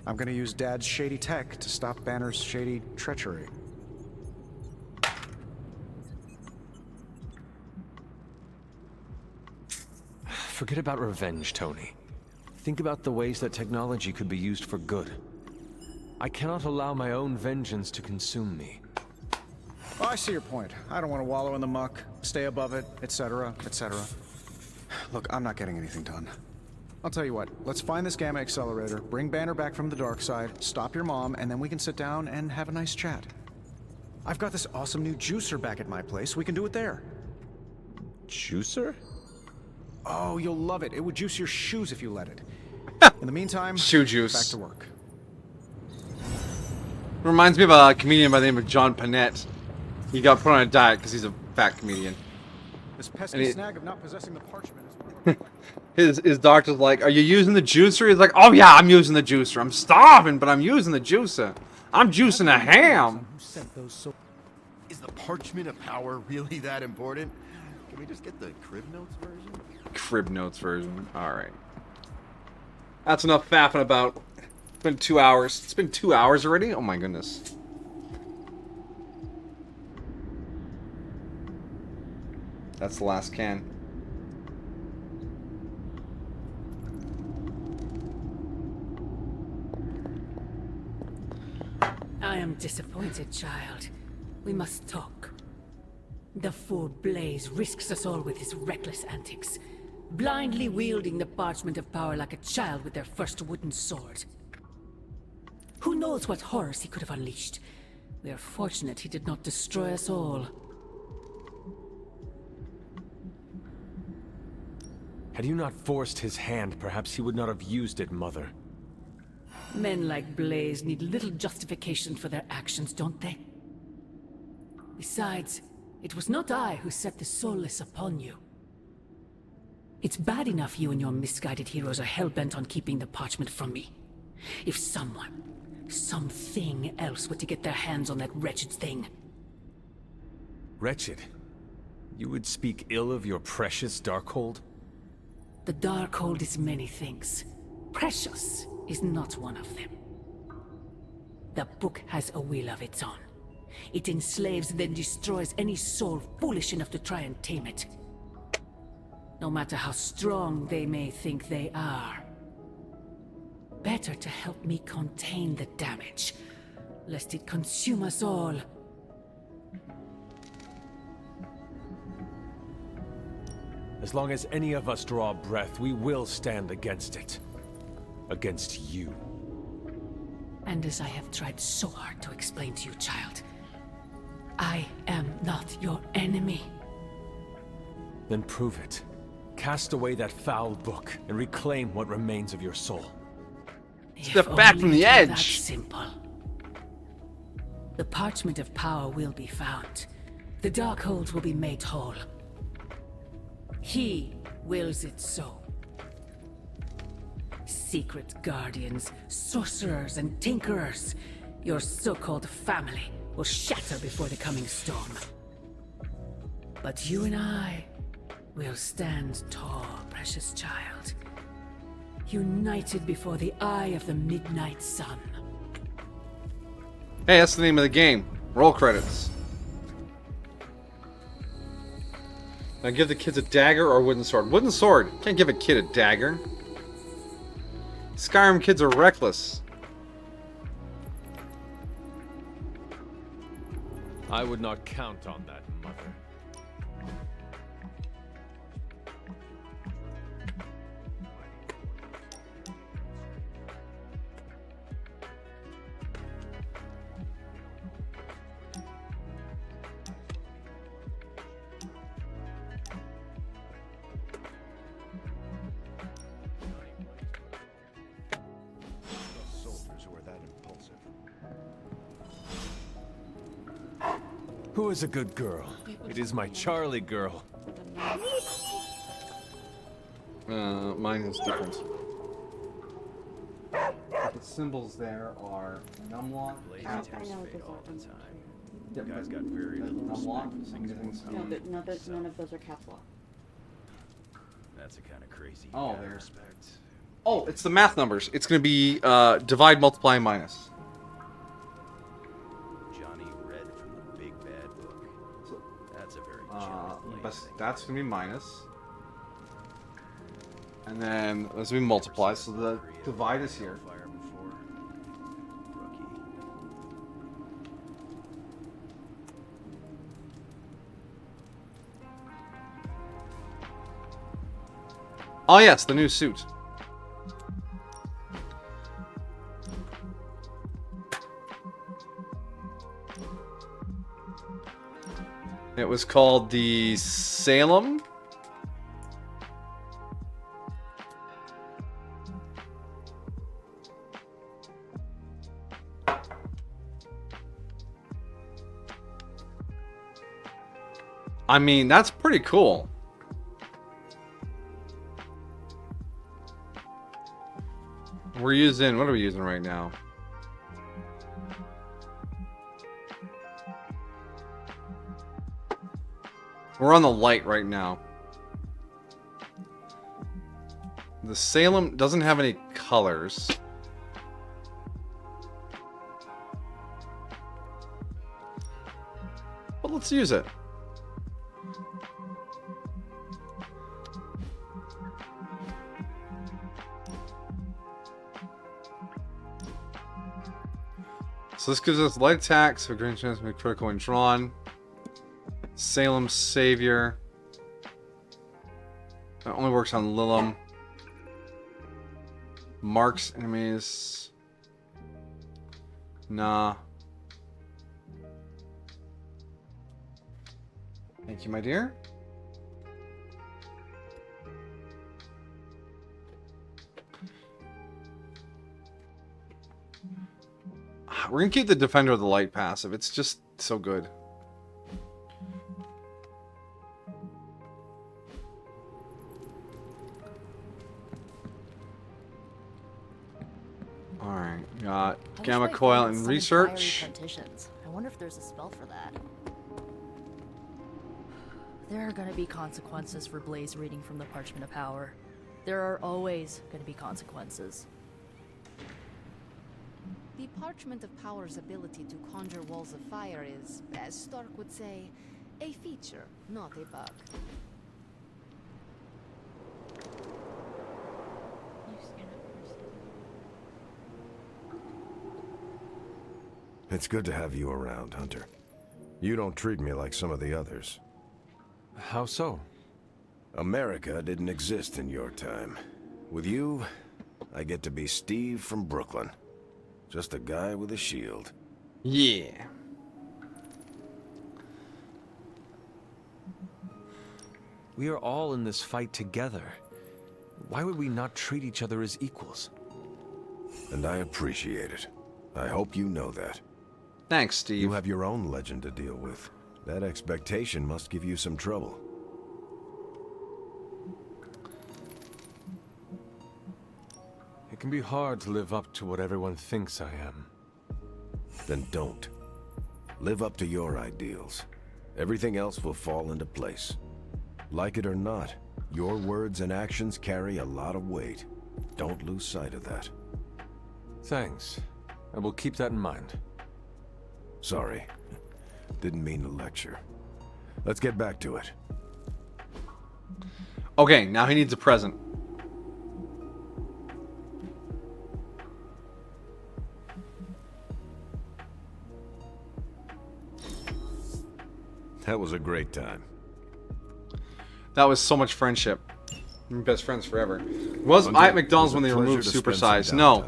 I'm gonna use Dad's shady tech to stop Banner's shady treachery. Forget about revenge, Tony. Think about the ways that technology could be used for good. I cannot allow my own vengeance to consume me. Oh, I see your point. I don't want to wallow in the muck, stay above it, etc., etc. Look, I'm not getting anything done. I'll tell you what, let's find this gamma accelerator, bring Banner back from the dark side, stop your mom, and then we can sit down and have a nice chat. I've got this awesome new juicer back at my place. We can do it there. Juicer? Oh, you'll love it. It would juice your shoes if you let it. In the meantime, shoe juice. Back to work. Reminds me of a comedian by the name of John Panette. He got put on a diet because he's a fat comedian. This pesky snag of not possessing the parchment his is doctor's like, "Are you using the juicer?" He's like, "Oh yeah, I'm using the juicer. I'm starving, but I'm using the juicer. I'm juicing a ham." Is the parchment of power really that important? Can we just get the crib notes version? Crib notes version. All right. That's enough faffing about. It's been 2 hours. It's been 2 hours already. Oh my goodness. That's the last can. I am disappointed, child. We must talk. The fool Blaze risks us all with his reckless antics, blindly wielding the parchment of power like a child with their first wooden sword. Who knows what horrors he could have unleashed? We are fortunate he did not destroy us all. Had you not forced his hand, perhaps he would not have used it, Mother. Men like Blaze need little justification for their actions, don't they? Besides, it was not I who set the Soulless upon you. It's bad enough you and your misguided heroes are hell-bent on keeping the parchment from me. If someone, something else were to get their hands on that wretched thing. Wretched? You would speak ill of your precious Darkhold? The Darkhold is many things. Precious is not one of them. The book has a will of its own. It enslaves, then destroys any soul foolish enough to try and tame it. No matter how strong they may think they are. Better to help me contain the damage, lest it consume us all. As long as any of us draw breath, we will stand against it. Against you. And as I have tried so hard to explain to you, child, I am not your enemy. Then prove it. Cast away that foul book and reclaim what remains of your soul. Step back from the edge. That's simple. The parchment of power will be found. The Darkhold will be made whole. He wills it so. Secret guardians, sorcerers, and tinkerers, your so-called family, will shatter before the coming storm. But you and I will stand tall, precious child. United before the eye of the midnight sun. Hey, that's the name of the game. Roll credits. Now give the kids a dagger or a wooden sword. Wooden sword. Can't give a kid a dagger. Skyrim kids are reckless. I would not count on that, mother. Who is a good girl? It is my Charlie girl. Mine is different. The symbols there are numlock. I know those all the time. Yep, You guys got very little numlock. respect. No, but none of those are caps lock. That's a kind of crazy. Oh, kind of there. respect. Oh, it's the math numbers. It's going to be divide, multiply, and minus. Johnny read from the big bad book. That's a very But that's going to be minus. And then that's going to be multiply. So the divide is here. Oh yes, the new suit. It was called the Salem. I mean, that's pretty cool. We're using, what are we using right now? We're on the light right now. The Salem doesn't have any colors. But let's use it. So this gives us light attacks, so green chance to be critical when drawn. Salem Savior. That only works on Lilum. Marks enemies. Nah. Thank you, my dear. We're gonna keep the Defender of the Light passive. It's just so good. Alright, got Gamma Coil and Research. I wonder if there's a spell for that. There are gonna be consequences for Blaze reading from the Parchment of Power. There are always gonna be consequences. The Parchment of Power's ability to conjure walls of fire is, as Stark would say, a feature, not a bug. It's good to have you around, Hunter. You don't treat me like some of the others. How so? America didn't exist in your time. With you, I get to be Steve from Brooklyn. Just a guy with a shield. Yeah. We are all in this fight together. Why would we not treat each other as equals? And I appreciate it. I hope you know that. Thanks, Steve. You have your own legend to deal with. That expectation must give you some trouble. It can be hard to live up to what everyone thinks I am. Then don't. Live up to your ideals. Everything else will fall into place. Like it or not, your words and actions carry a lot of weight. Don't lose sight of that. Thanks. I will keep that in mind. Sorry. Didn't mean to lecture. Let's get back to it. Okay, now he needs a present. That was a great time. That was so much friendship. We're best friends forever. Was I at McDonald's when they removed Supersize? No.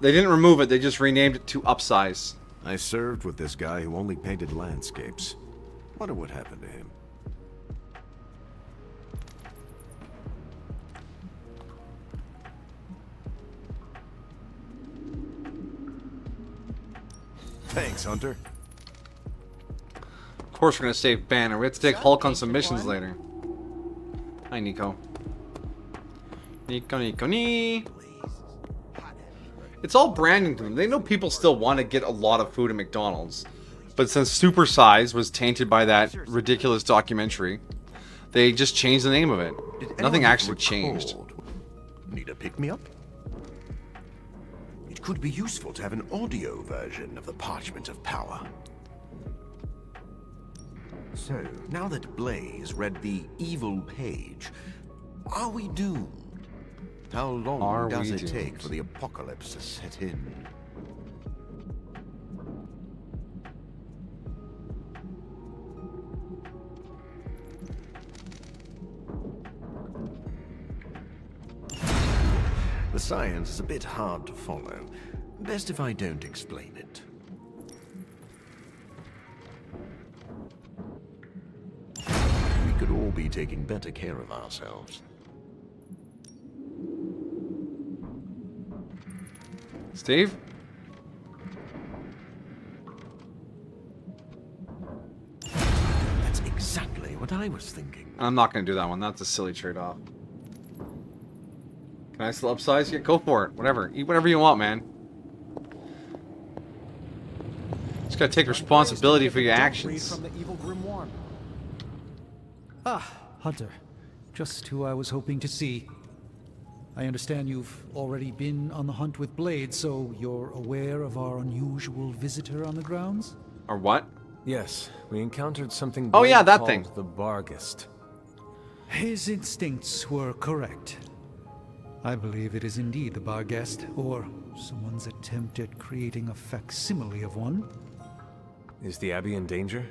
They didn't remove it. They just renamed it to Upsize. I served with this guy who only painted landscapes. Wonder what happened to him. Thanks, Hunter. Of course we're gonna save Banner. We have to take Hulk on some missions later. Hi, Nico. Nico. It's all branding to them. They know people still want to get a lot of food at McDonald's. But since Supersize was tainted by that ridiculous documentary, they just changed the name of it. Nothing actually changed. Need a pick-me-up? It could be useful to have an audio version of the Parchment of Power. So, now that Blaze read the evil page, are we doomed? How long does it take for the apocalypse to set in? The science is a bit hard to follow. Best if I don't explain it. We could all be taking better care of ourselves. Steve? That's exactly what I was thinking. I'm not going to do that one. That's a silly trade-off. Can I still upsize? Yeah, go for it. Whatever. Eat whatever you want, man. Just gotta take responsibility for your actions. Ah, Hunter. Just who I was hoping to see. I understand you've already been on the hunt with Blade, so you're aware of our unusual visitor on the grounds? Or what? Yes, we encountered something. Oh yeah, that called thing. The Barghest. His instincts were correct. I believe it is indeed the Barghest, or someone's attempt at creating a facsimile of one. Is the Abbey in danger?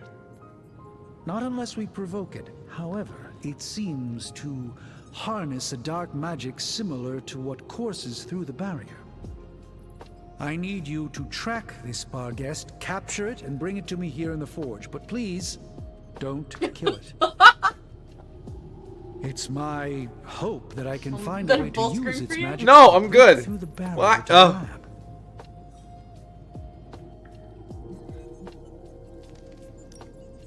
Not unless we provoke it. However, it seems to harness a dark magic similar to what courses through the barrier. I need you to track this Barghest, capture it, and bring it to me here in the forge. But please, don't kill it. It's my hope that I can find a way to use its magic. No, I'm good. Through the barrier What? to the lab.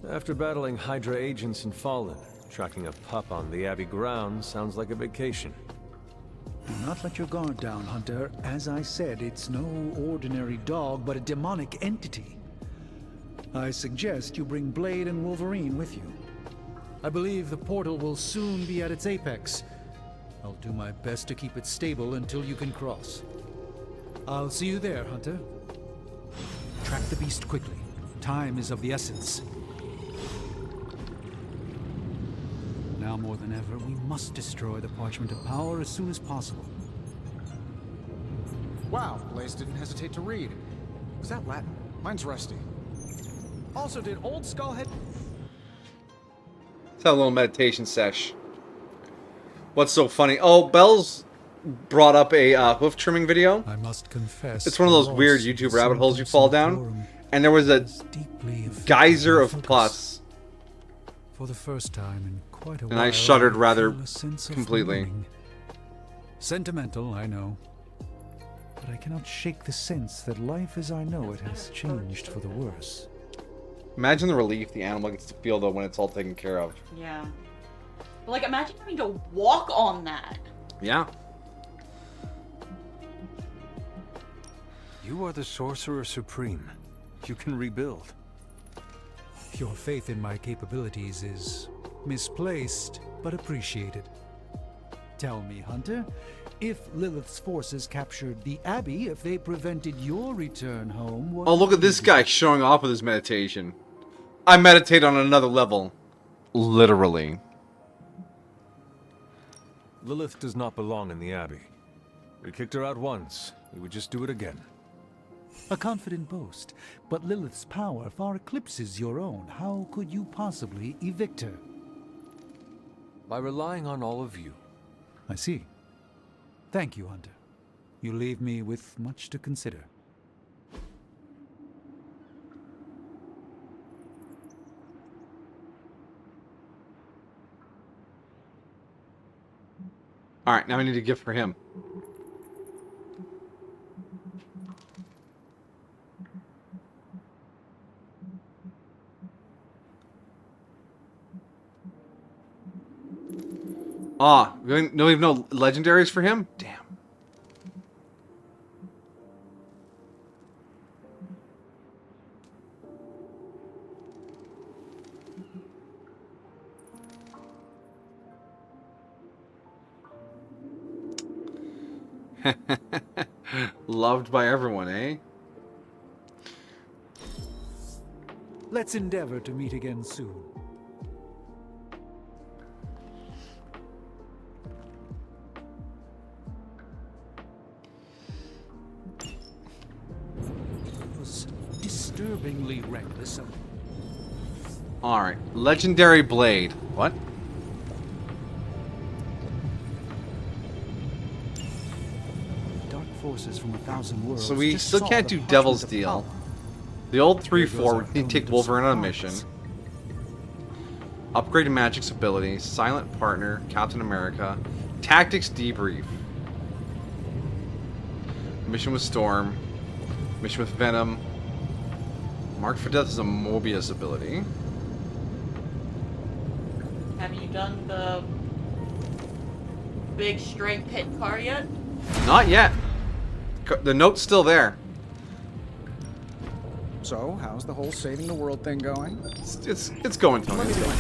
After battling Hydra agents and Fallen, tracking a pup on the Abbey grounds sounds like a vacation. Do not let your guard down, Hunter. As I said, it's no ordinary dog, but a demonic entity. I suggest you bring Blade and Wolverine with you. I believe the portal will soon be at its apex. I'll do my best to keep it stable until you can cross. I'll see you there, Hunter. Track the beast quickly. Time is of the essence. Now more than ever, we must destroy the Parchment of Power as soon as possible. Wow, Blaze didn't hesitate to read. Was that Latin? Mine's rusty. Also, did Old Skullhead... Let's have a little meditation sesh. What's so funny? Oh, Belle's brought up a hoof trimming video. I must confess, It's one of those weird YouTube rabbit holes you fall down. And there was a geyser of pus. For the first time in quite a while, And I shuddered rather feel a sense of completely. longing. Sentimental, I know. But I cannot shake the sense that life as I know it has changed for the worse. Imagine the relief the animal gets to feel, though, when it's all taken care of. Yeah. But, like, imagine having to walk on that. Yeah. You are the Sorcerer Supreme. You can rebuild. Your faith in my capabilities is misplaced, but appreciated. Tell me, Hunter, if Lilith's forces captured the Abbey, if they prevented your return home, what Oh, look at this guy showing off with his meditation. I meditate on another level. Literally. Lilith does not belong in the Abbey. We kicked her out once. We would just do it again. A confident boast, but Lilith's power far eclipses your own. How could you possibly evict her? By relying on all of you. I see. Thank you, Hunter. You leave me with much to consider. Alright, now we need a gift for him. Ah, we have no legendaries for him? Damn. Loved by everyone, eh? Let's endeavor to meet again soon. It was disturbingly reckless of... Alright, legendary blade. What? Dark forces from 1,000 worlds. So we just still saw can't the do Devil's parchment of Deal. power. The old Here goes 3-4, our we need to take element of Wolverine on a surprise. mission. Upgrade Magic's abilities, Silent Partner, Captain America, Tactics Debrief. Mission with Storm, Mission with Venom. Mark for Death is a Mobius ability. Have you done the big straight pit car yet? Not yet. The note's still there. So, how's the whole saving the world thing going? It's going, Tony. It's going.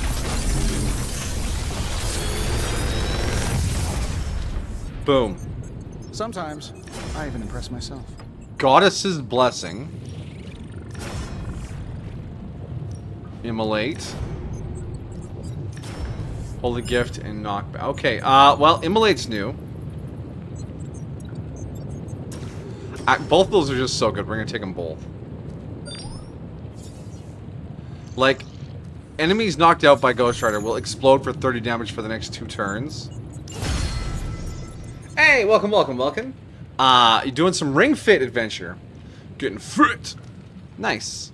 Boom. Sometimes, I even impress myself. Goddess's Blessing. Immolate. Holy Gift and Knockback. Okay, well, Immolate's new. Both of those are just so good. We're gonna take them both. Like, enemies knocked out by Ghost Rider will explode for 30 damage for the next 2 turns. Hey, welcome, welcome, welcome. You're doing some Ring Fit adventure. Getting fit. Nice.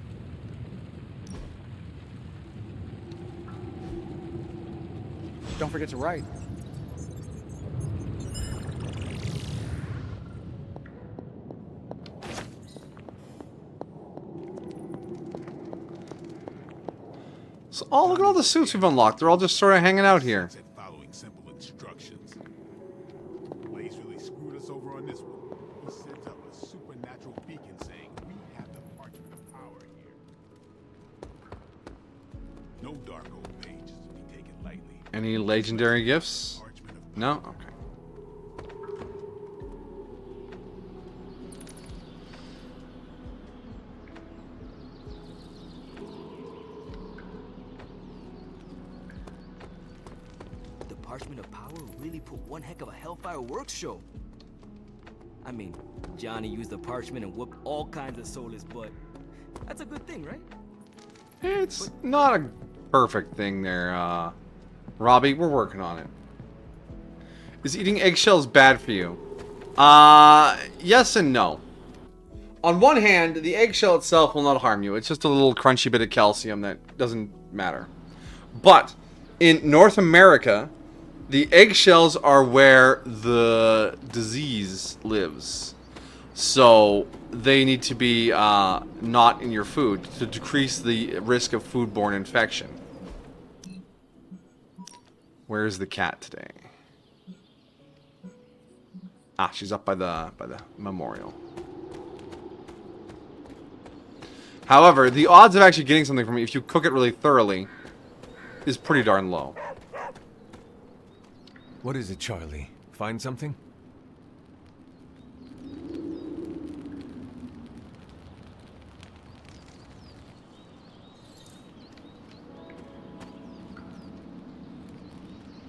Don't forget to write. So, oh, look at all the suits we've unlocked. They're all just sort of hanging out here. Following simple instructions. Blaze really screwed us over on this one. He sent up a supernatural beacon saying we have the parchment of power here. No dark old pages to be taken lightly. Any legendary gifts? No? Okay. The Parchment of Power really put one heck of a Hellfire Works show. I mean, Johnny used the parchment and whooped all kinds of soulless butt. That's a good thing, right? It's not a perfect thing there, Robbie. We're working on it. Is eating eggshells bad for you? Yes and no. On one hand, the eggshell itself will not harm you. It's just a little crunchy bit of calcium that doesn't matter. But in North America, the eggshells are where the disease lives. So they need to be not in your food to decrease the risk of foodborne infection. Where is the cat today? Ah, she's up by the memorial. However, the odds of actually getting something from it if you cook it really thoroughly is pretty darn low. What is it, Charlie? Find something?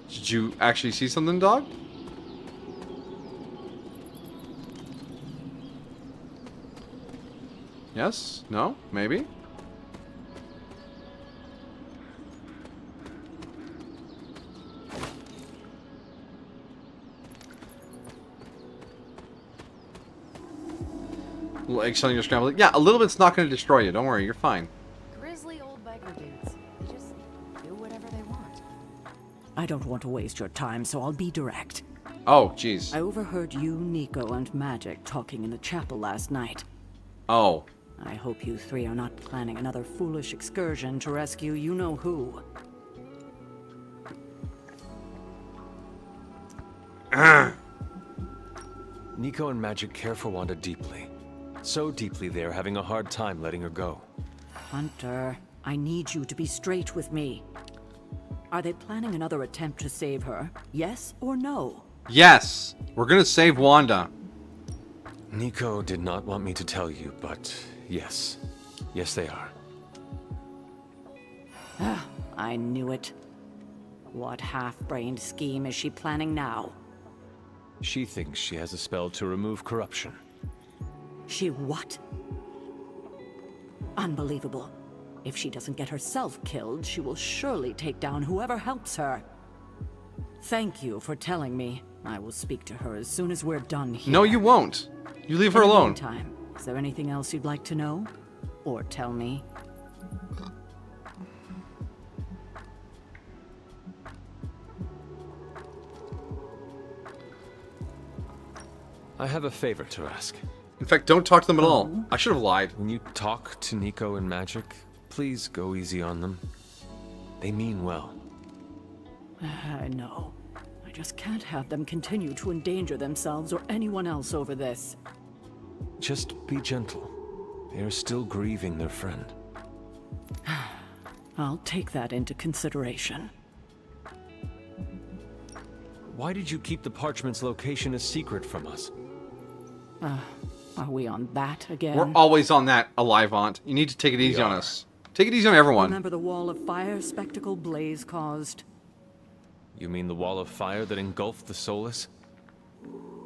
Did you actually see something, dog? Yes? No? Maybe? A little eggshell in your scrambled. Yeah, a little bit's not going to destroy you. Don't worry, you're fine. Grizzly old biker dudes. They just do whatever they want. I don't want to waste your time, so I'll be direct. Oh, jeez. I overheard you, Nico, and Magic talking in the chapel last night. Oh. I hope you three are not planning another foolish excursion to rescue you-know-who. Nico and Magic care for Wanda deeply. So deeply they're having a hard time letting her go. Hunter, I need you to be straight with me. Are they planning another attempt to save her? Yes or no? Yes! We're gonna save Wanda. Nico did not want me to tell you, but yes. Yes, they are. I knew it. What half-brained scheme is she planning now? She thinks she has a spell to remove corruption. She what? Unbelievable. If she doesn't get herself killed, she will surely take down whoever helps her. Thank you for telling me. I will speak to her as soon as we're done here. No, you won't. You leave her alone. In the meantime, is there anything else you'd like to know? Or tell me? I have a favor to ask. In fact, don't talk to them at all. I should have lied. When you talk to Nico and Magic, please go easy on them. They mean well. I know. I just can't have them continue to endanger themselves or anyone else over this. Just be gentle. They are still grieving their friend. I'll take that into consideration. Why did you keep the parchment's location a secret from us? Are we on that again? We're always on that, Alivant. You need to take it easy on us. Take it easy on everyone. Remember the wall of fire spectacle Blaze caused? You mean the wall of fire that engulfed the Solus?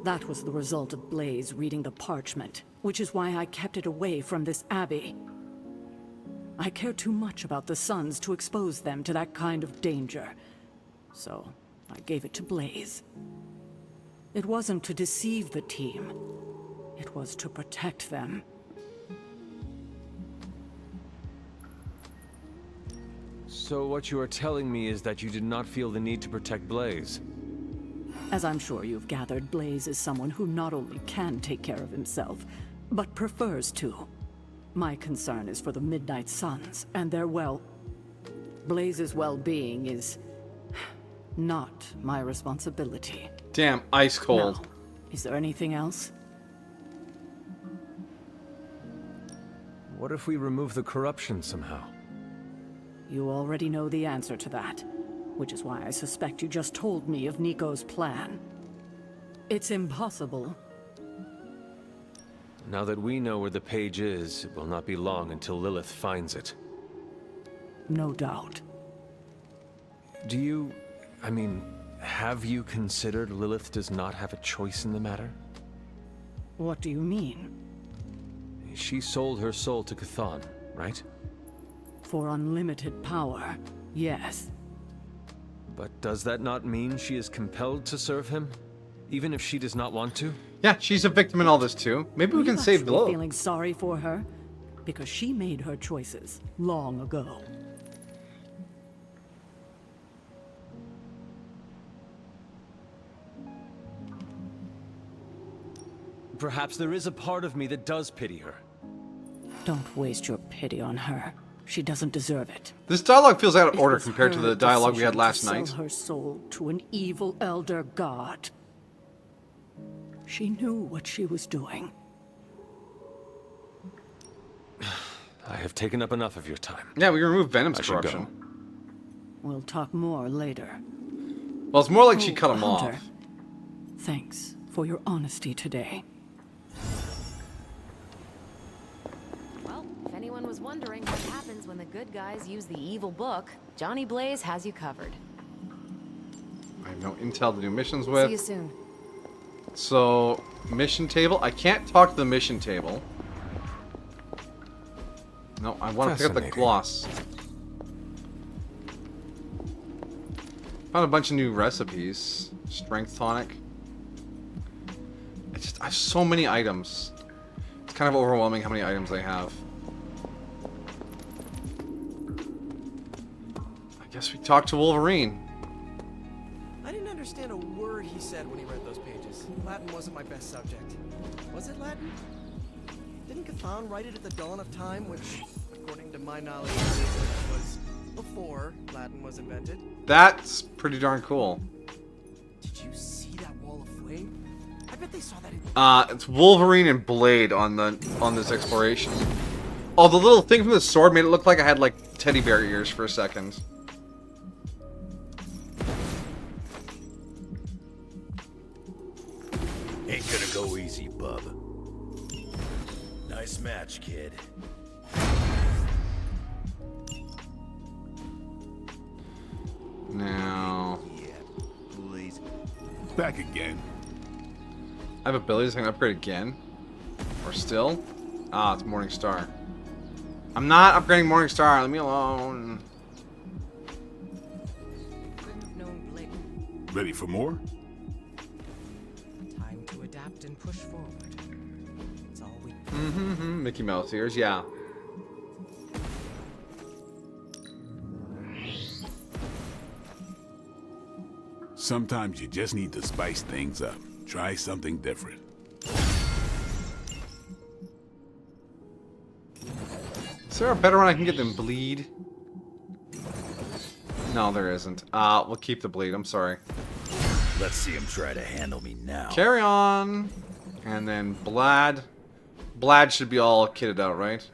That was the result of Blaze reading the parchment, which is why I kept it away from this abbey. I care too much about the SUNS to expose them to that kind of danger. So, I gave it to Blaze. It wasn't to deceive the team. It was to protect them. So what you are telling me is that you did not feel the need to protect Blaze? As I'm sure you've gathered, Blaze is someone who not only can take care of himself, but prefers to. My concern is for the Midnight Suns and their Blaze's well-being is not my responsibility. Damn, ice cold. Now, is there anything else? What if we remove the corruption somehow? You already know the answer to that, which is why I suspect you just told me of Nico's plan. It's impossible. Now that we know where the page is, it will not be long until Lilith finds it. No doubt. Have you considered Lilith does not have a choice in the matter? What do you mean? She sold her soul to Chthon, right? For unlimited power, yes. But does that not mean she is compelled to serve him? Even if she does not want to? Yeah, she's a victim in all this too. Maybe we can save Glow. Feeling sorry for her? Because she made her choices long ago. Perhaps there is a part of me that does pity her. Don't waste your pity on her. She doesn't deserve it. This dialogue feels out of order was compared to her the dialogue we had decision last to night. sell her soul to an evil elder god. She knew what she was doing. I have taken up enough of your time. Yeah, we removed Venom's I should corruption. go. We'll talk more later. Well, it's more like she cut him Hunter, off. thanks for your honesty today. Well, if anyone was wondering what happens when the good guys use the evil book, Johnny Blaze has you covered. I have no intel to do missions See with. you soon. So, mission table. I can't talk to the mission table. No, I want to pick up the gloss. Found a bunch of new recipes. Strength tonic. I have so many items. It's kind of overwhelming how many items I have. I guess we talked to Wolverine. I didn't understand a word he said when he read those pages. Latin wasn't my best subject. Was it Latin? Didn't Cthulhu write it at the dawn of time, which, according to my knowledge, was before Latin was invented? That's pretty darn cool. Did you see that wall of flame? I bet they saw that in... It's Wolverine and Blade on this exploration. Oh, the little thing from the sword made it look like I had like teddy bear ears for a second. Ain't gonna go easy, bub. Nice match, kid. Now... Back again. I have abilities I can upgrade again. Or still? Ah, it's Morning Star. I'm not upgrading Morning Star. Leave me alone. Ready for more? Time to adapt and push forward. That's all we... Mickey Mouse ears, yeah. Sometimes you just need to spice things up. Try something different. Is there a better one I can get than Bleed? No, there isn't. We'll keep the Bleed. I'm sorry. Let's see him try to handle me now. Carry on. And then Blad. Blad should be all kitted out, right?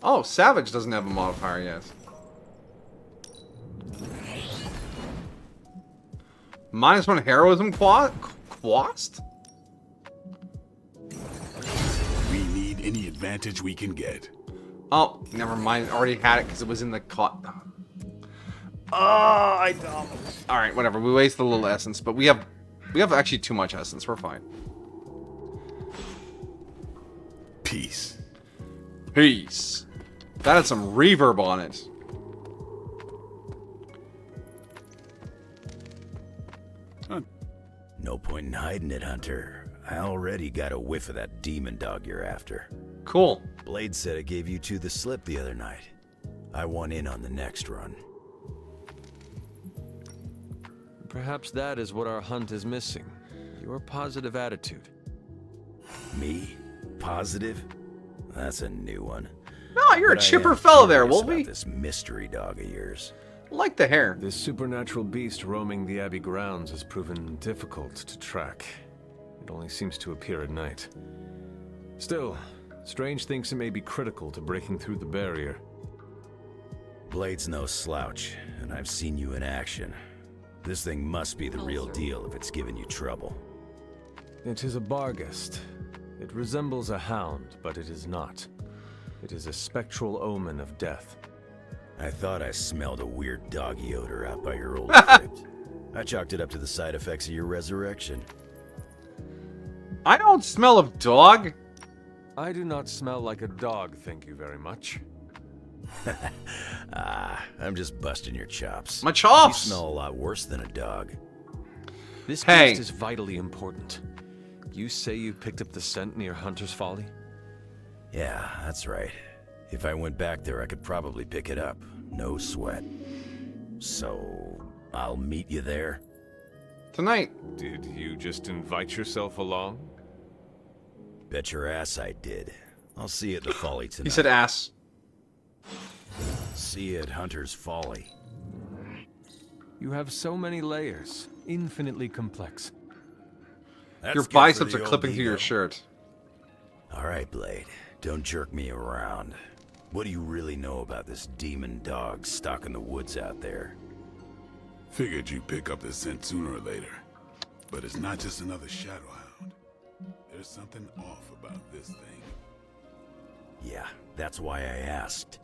Oh, Savage doesn't have a modifier yet. -1 heroism quast? We need any advantage we can get. Oh, never mind. Already had it because it was in the cot. Oh, I dumb. All right, whatever. We wasted a little essence, but we have actually too much essence. We're fine. Peace. Peace. That had some reverb on it. No point in hiding it, Hunter. I already got a whiff of that demon dog you're after. Cool. Blade said I gave you two the slip the other night. I want in on the next run. Perhaps that is what our hunt is missing. Your positive attitude. Me? Positive? That's a new one. No, you're But a I chipper am fella there, curious Wolvie. about this mystery dog of yours. Like the hair. This supernatural beast roaming the Abbey grounds has proven difficult to track. It only seems to appear at night. Still, Strange thinks it may be critical to breaking through the barrier. Blade's no slouch, and I've seen you in action. This thing must be the real deal if it's giving you trouble. It is a Barghest. It resembles a hound, but it is not. It is a spectral omen of death. I thought I smelled a weird doggy odor out by your old crypt. I chalked it up to the side effects of your resurrection. I don't smell of dog. I do not smell like a dog, thank you very much. I'm just busting your chops. My chops! You smell a lot worse than a dog. This Hey. beast is vitally important. You say you picked up the scent near Hunter's Folly? Yeah, that's right. If I went back there, I could probably pick it up. No sweat. So, I'll meet you there? Tonight. Did you just invite yourself along? Bet your ass I did. I'll see you at the Folly tonight. He said ass. See you at Hunter's Folly. You have so many layers, infinitely complex. That's Your good for biceps the are old clipping through your ego. shirt. All right, Blade. Don't jerk me around. What do you really know about this demon dog stalking the woods out there? Figured you'd pick up the scent sooner or later. But it's not just another shadow hound. There's something off about this thing. Yeah, that's why I asked.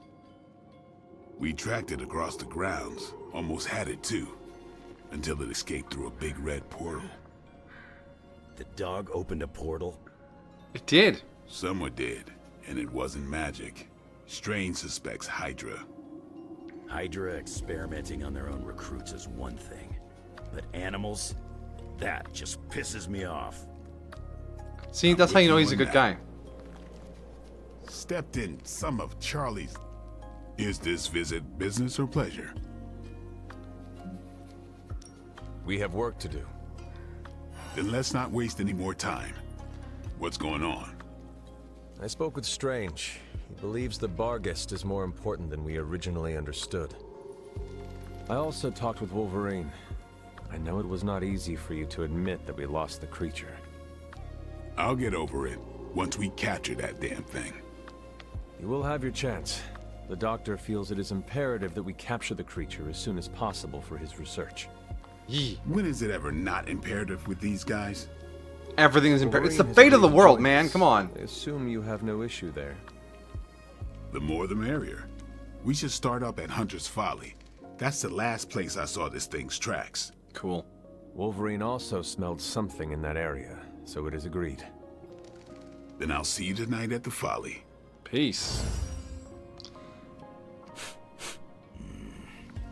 We tracked it across the grounds. Almost had it too. Until it escaped through a big red portal. The dog opened a portal? It did. Someone did, and it wasn't magic. Strange suspects Hydra. Hydra experimenting on their own recruits is one thing. But animals? That just pisses me off. See, that's how you know he's a good guy. Stepped in some of Charlie's. Is this visit business or pleasure? We have work to do. Then let's not waste any more time. What's going on? I spoke with Strange. He believes the Barghest is more important than we originally understood. I also talked with Wolverine. I know it was not easy for you to admit that we lost the creature. I'll get over it once we capture that damn thing. You will have your chance. The doctor feels it is imperative that we capture the creature as soon as possible for his research. Yee. When is it ever not imperative with these guys? Everything is imperative. It's the Wolverine fate has of the agreed to world, join man. us. Come on. I assume you have no issue there. The more the merrier. We should start up at Hunter's Folly. That's the last place I saw this thing's tracks. Cool. Wolverine also smelled something in that area, so it is agreed. Then I'll see you tonight at the Folly. Peace.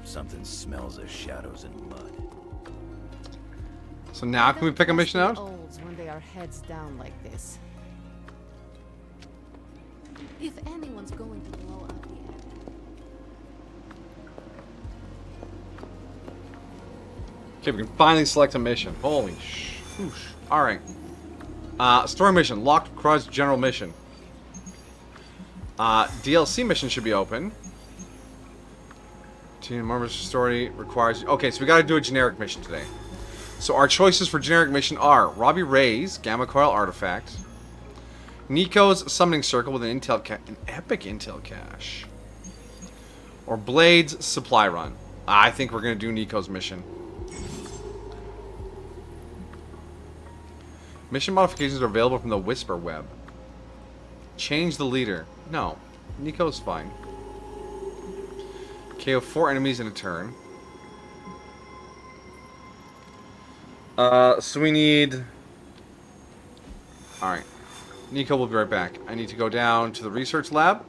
Something smells of shadows and mud. So now can we pick a mission out? Olds when they are heads down like this. If anyone's going to blow up the Okay, we can finally select a mission. Holy shoosh. Alright. Story mission. Locked Crud's general mission. DLC mission should be open. Team Marvel's story requires... Okay, so we gotta do a generic mission today. So our choices for generic mission are Robbie Ray's Gamma Coil Artifact, Nico's Summoning Circle with an epic intel cache, or Blade's Supply Run. I think we're gonna do Nico's mission. Mission modifications are available from the Whisper Web. Change the leader. No, Nico's fine. KO 4 enemies in a turn. So we need... Alright. Nico will be right back. I need to go down to the research lab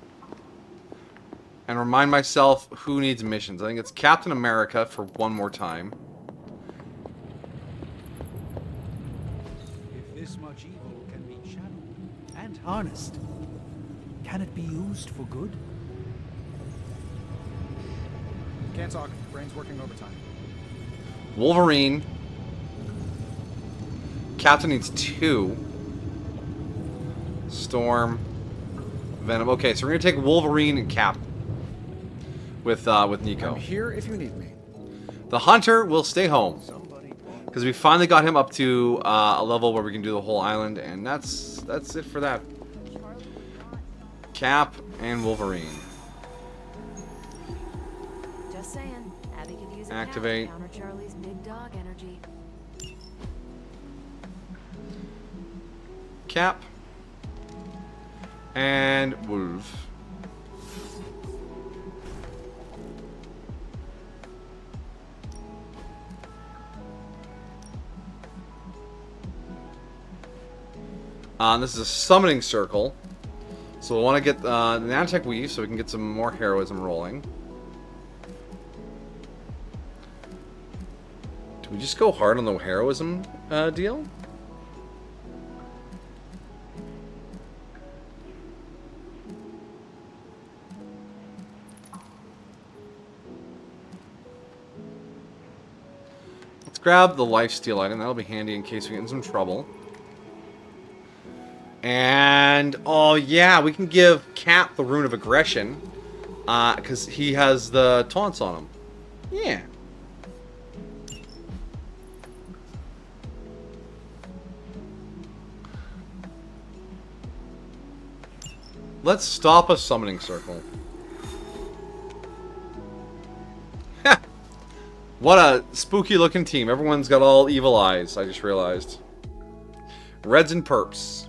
and remind myself who needs missions. I think it's Captain America for one more time. If this much evil can be channeled and harnessed, can it be used for good? Can't talk. Brain's working overtime. Wolverine. Captain needs 2. Storm. Venom. Okay, so we're gonna take Wolverine and Cap with Nico. I'm here if you need me. The Hunter will stay home because we finally got him up to a level where we can do the whole island, and that's it for that. Cap and Wolverine. Just saying. Abby could use a Activate. cat to counter Charlie's big dog energy. Cap and Wolf. This is a summoning circle. So we'll want to get the nanotech weave so we can get some more heroism rolling. Do we just go hard on the heroism deal? Let's grab the lifesteal item. That'll be handy in case we get in some trouble. And, oh yeah, we can give Cap the Rune of Aggression. Because he has the taunts on him. Yeah. Let's stop a summoning circle. What a spooky looking team. Everyone's got all evil eyes, I just realized. Reds and perps.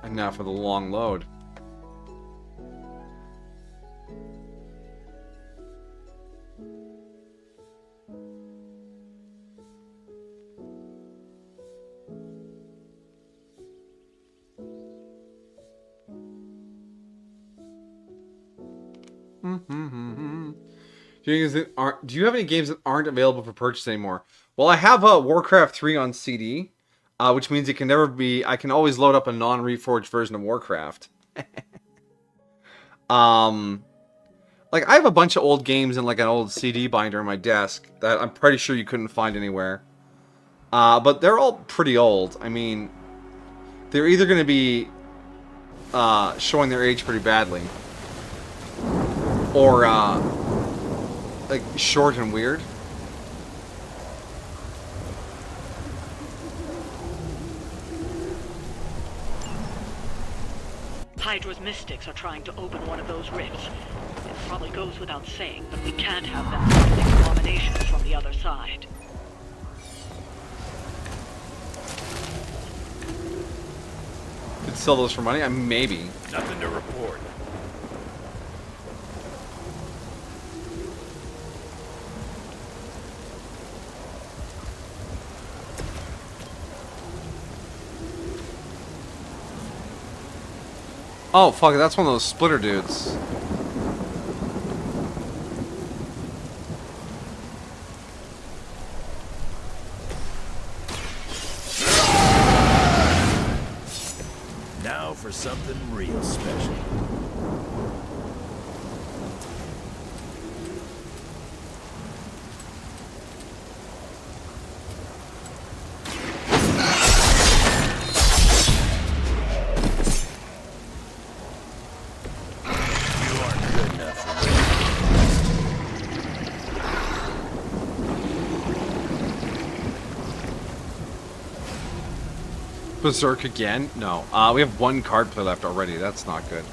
And now for the long load. Do you have any games that aren't available for purchase anymore? Well, I have Warcraft 3 on CD, which means it can never be. I can always load up a non-reforged version of Warcraft. Like I have a bunch of old games in like an old CD binder on my desk that I'm pretty sure you couldn't find anywhere. But they're all pretty old. I mean, they're either going to be showing their age pretty badly, or like short and weird. Hydra's mystics are trying to open one of those rifts. It probably goes without saying, but we can't have them summoning abominations from the other side. Could sell those for money? I mean, maybe. Nothing to report. Oh, fuck it, that's one of those splitter dudes. Now for something real special. Berserk again? No. We have one card play left already. That's not good.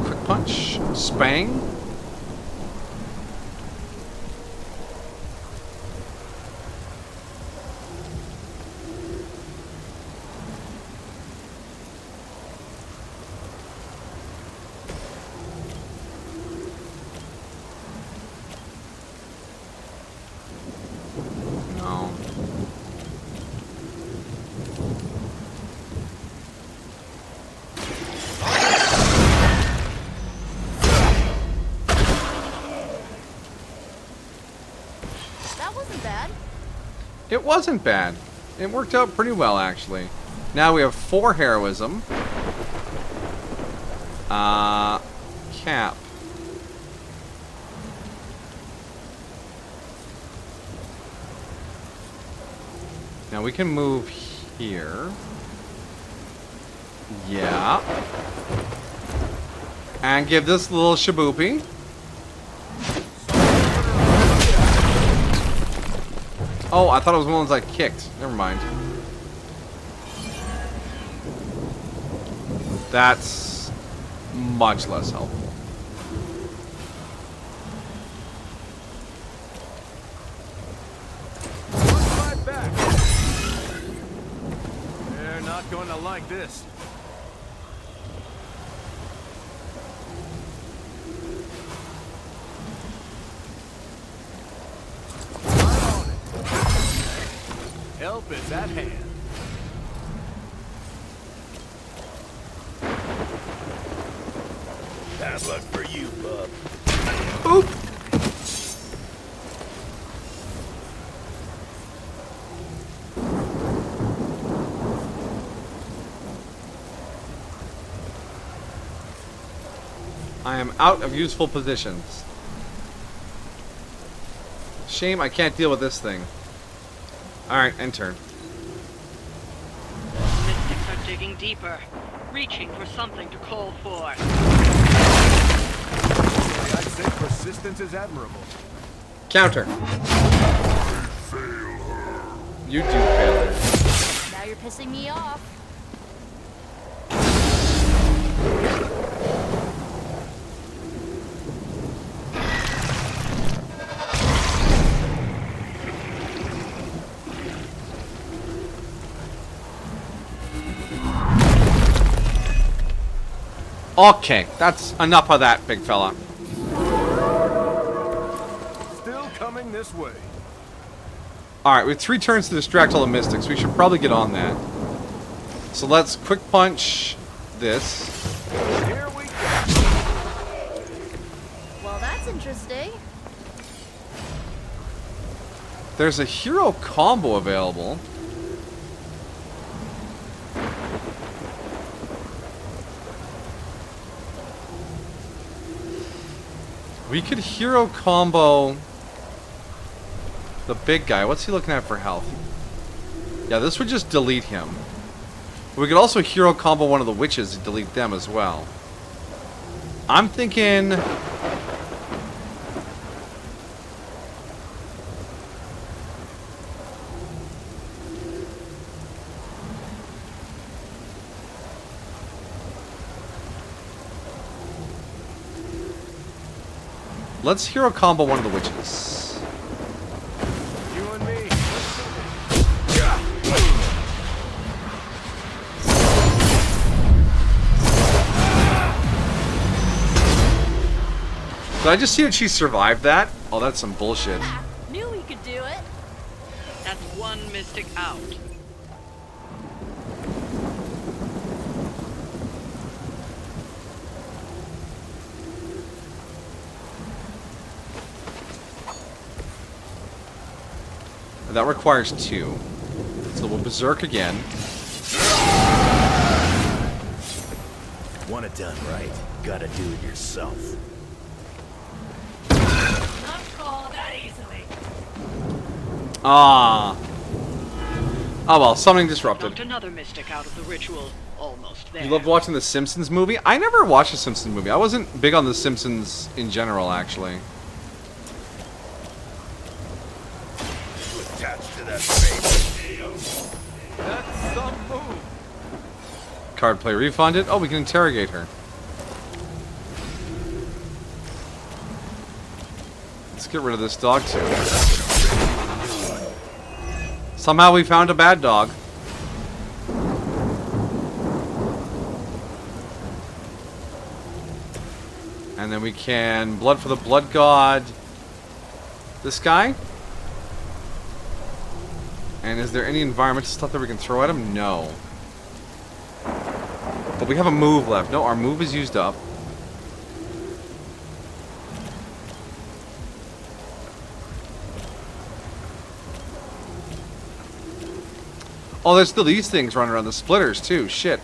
Quick Punch. Spang. No. It wasn't bad. It worked out pretty well, actually. Now we have 4 heroism. Cap. Now we can move here. Yeah. And give this little shaboopy. Oh, I thought it was one of the ones I kicked. Never mind. That's much less helpful. Right back. They're not going to like this. Help is at hand. Bad luck for you, bub. Oop! I am out of useful positions. Shame I can't deal with this thing. Alright, end turn. Mystics are digging deeper, reaching for something to call for. I'd say persistence is admirable. Counter. You do fail her. Now you're pissing me off. Okay, that's enough of that, big fella. Still coming this way. Alright, we have 3 turns to distract all the mystics. We should probably get on that. So let's quick punch this. Here we go. Well, that's interesting. There's a hero combo available. We could hero combo the big guy. What's he looking at for health? Yeah, this would just delete him. We could also hero combo one of the witches and delete them as well. I'm thinking... let's hero combo one of the witches. You and me. Did I just see that she survived that? Oh, that's some bullshit. Knew we could do it. That's one mystic out. That requires 2. So we'll berserk again. Want it done right, gotta do it yourself. Not call that easily. Ah. Oh well, something disrupted. Knocked another mystic out of the ritual. Almost there. You love watching the Simpsons movie? I never watched the Simpsons movie. I wasn't big on the Simpsons in general, actually. Attached to that face. That's some move. Card play refunded. Oh, we can interrogate her. Let's get rid of this dog too. Somehow we found a bad dog. And then we can blood for the blood god. This guy. And is there any environmental stuff that we can throw at him? No. But we have a move left. No, our move is used up. Oh, there's still these things running around, the splitters too. Shit.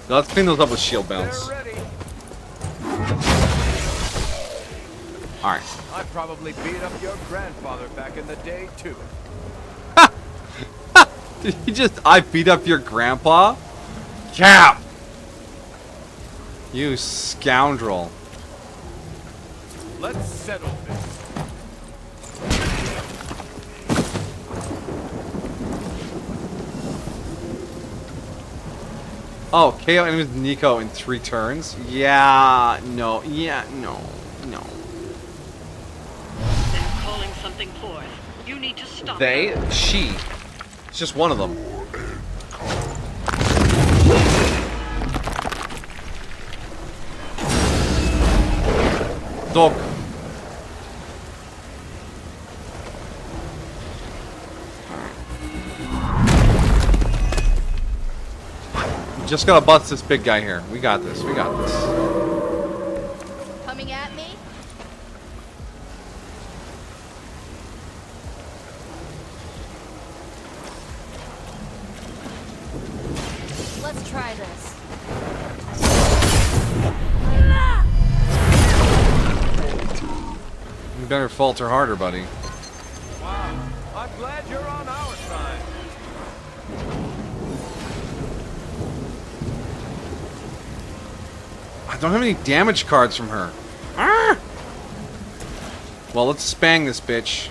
Let's clean those up with shield bounce. Alright. I probably beat up your grandfather back in the day too. Did he just... I beat up your grandpa? Cap! You scoundrel. Let's settle this. Oh, KO enemies with Nico in 3 turns? Yeah, no, yeah, no, no. something forth. You need to stop They? her. She. It's just one of them. Dog. We just gotta bust this big guy here. We got this. We got this. Coming at me? Let's try this. You better falter harder, buddy. Wow. I'm glad you're on our side. I don't have any damage cards from her. Ah! Well, let's spang this bitch.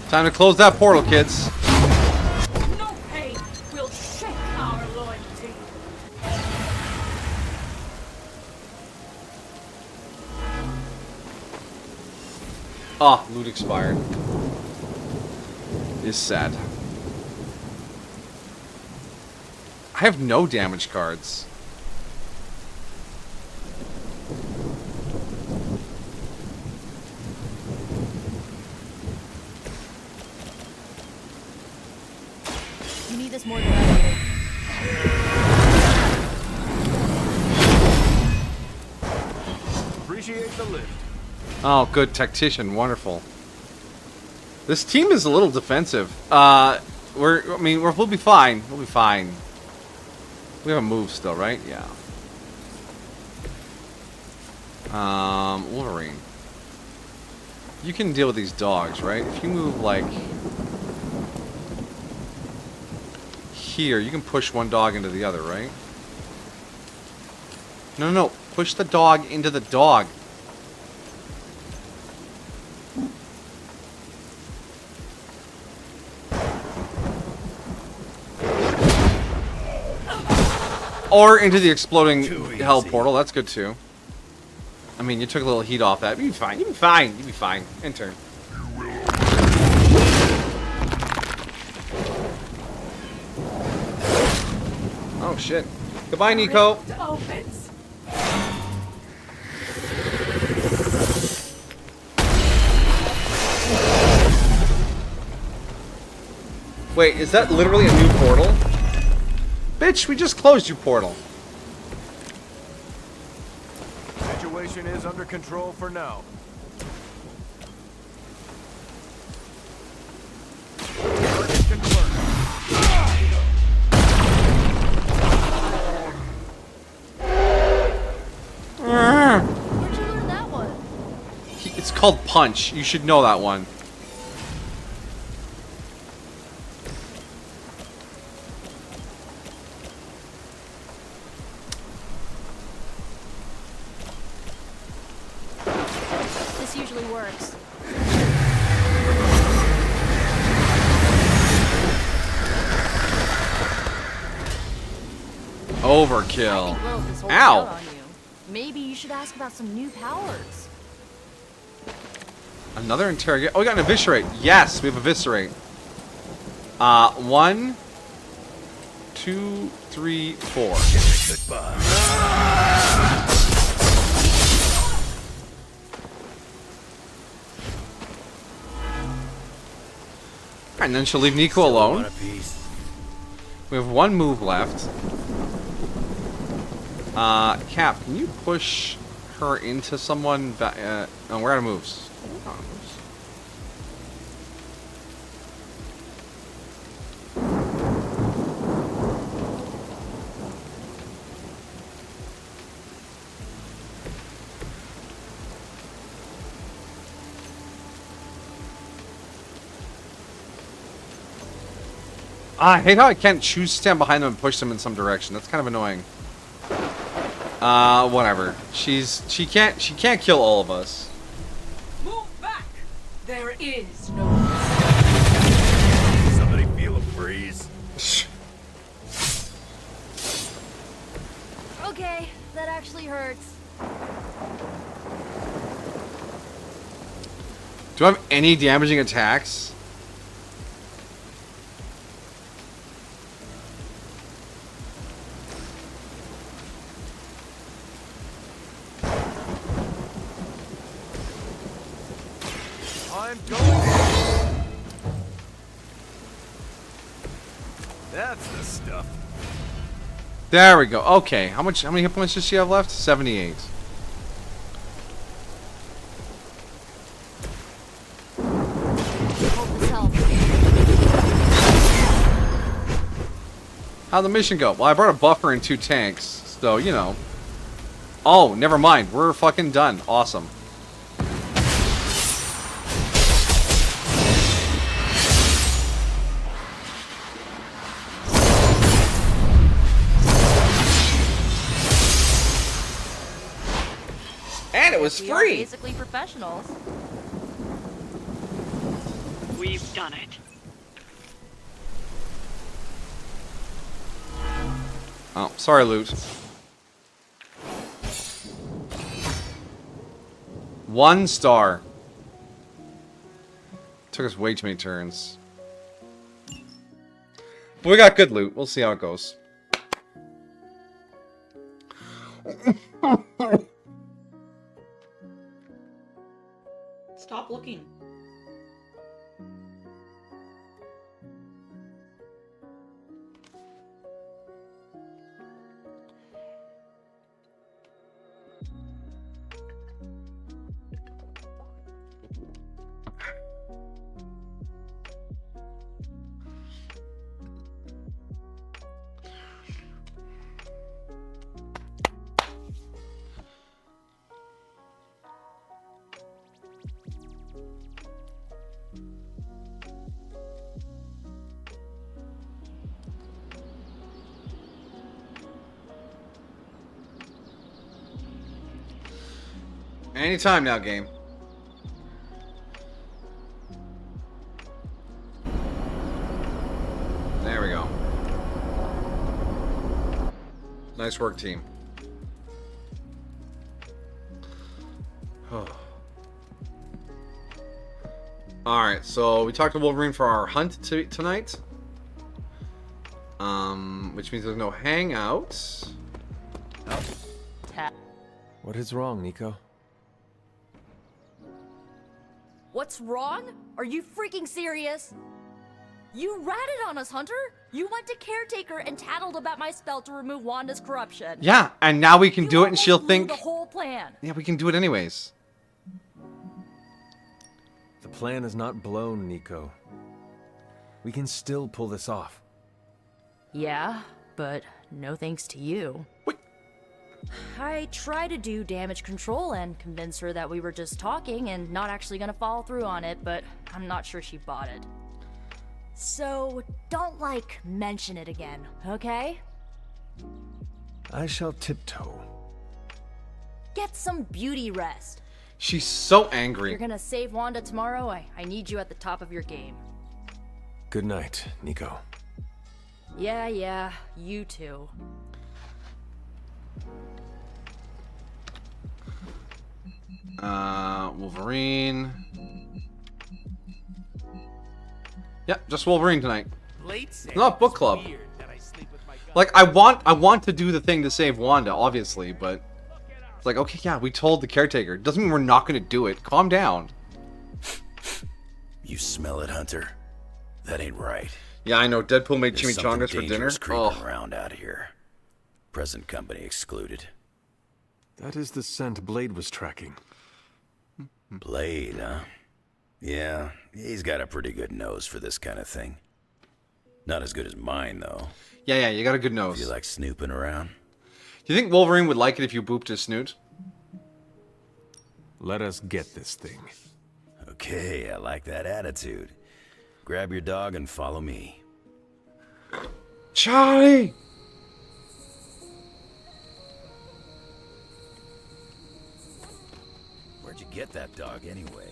Time to close that portal, kids. No pain will shake our loyalty. Ah, loot expired. Is sad. I have no damage cards. You need this more than I do. Appreciate the lift. Oh, good tactician, wonderful. This team is a little defensive. We'll be fine. We'll be fine. We have a move still, right? Yeah. Wolverine. You can deal with these dogs, right? If you move like here, you can push one dog into the other, right? No, no, no. Push the dog into the dog. Or into the exploding hell portal. That's good too. I mean, you took a little heat off that. You'll be fine. You'll be fine. You'll be fine. Intern. Oh shit. Goodbye, Nico. Opens. Wait, is that literally a new portal? Bitch, we just closed your portal. Situation is under control for now. Target confirmed. Where'd you learn that one? It's called Punch. You should know that one. This usually works. Overkill. Growth is holding Ow. out on you. Maybe you should ask about some new powers. Another interrogate. Oh, we got an eviscerate. Yes, we have eviscerate. 1, 2, 3, 4. And then she'll leave Nico alone. We have one move left. Cap, can you push her into someone? No, we're out of moves. I hate how I can't choose to stand behind them and push them in some direction. That's kind of annoying. Whatever. She can't kill all of us. Move back. There is no. Somebody feel a breeze? Okay, that actually hurts. Do I have any damaging attacks? I'm going. That's the stuff. There we go. Okay, how many hit points does she have left? 78. How'd the mission go? Well, I brought a buffer and 2 tanks, so, you know. Oh, never mind. We're fucking done. Awesome. And it was We are free! basically professionals. We've done it. Oh, sorry, loot. 1 star. Took us way too many turns. But we got good loot. We'll see how it goes. Stop looking. Anytime now, game. There we go. Nice work, team. Alright, so we talked to Wolverine for our hunt tonight. Which means there's no hangouts. What is wrong, Nico? What's wrong? Are you freaking serious? You ratted on us, Hunter! You went to Caretaker and tattled about my spell to remove Wanda's corruption. Yeah, and now we can do it and she'll Blew think... the whole plan. Yeah, we can do it anyways. The plan is not blown, Nico. We can still pull this off. Yeah, but no thanks to you. What? I tried to do damage control and convince her that we were just talking and not actually gonna follow through on it, but I'm not sure she bought it. So, don't, mention it again, okay? I shall tiptoe. Get some beauty rest. She's so If angry. you're gonna save Wanda tomorrow, I need you at the top of your game. Good night, Nico. Yeah, you too. Wolverine. Yep, just Wolverine tonight. Not book club. Like, I want to do the thing to save Wanda, obviously, but it's like, okay, yeah, we told the Caretaker. Doesn't mean we're not going to do it. Calm down. You smell it, Hunter? That ain't right. Yeah, I know. Deadpool made There's chimichangas for something dinner. dangerous creeping around out here. Present company excluded. That is the scent Blade was tracking. Blade, huh? Yeah, he's got a pretty good nose for this kind of thing. Not as good as mine, though. Yeah, you got a good nose. You like snooping around? Do you think Wolverine would like it if you booped his snoot? Let us get this thing. Okay, I like that attitude. Grab your dog and follow me. Charlie! Where'd you get that dog anyway?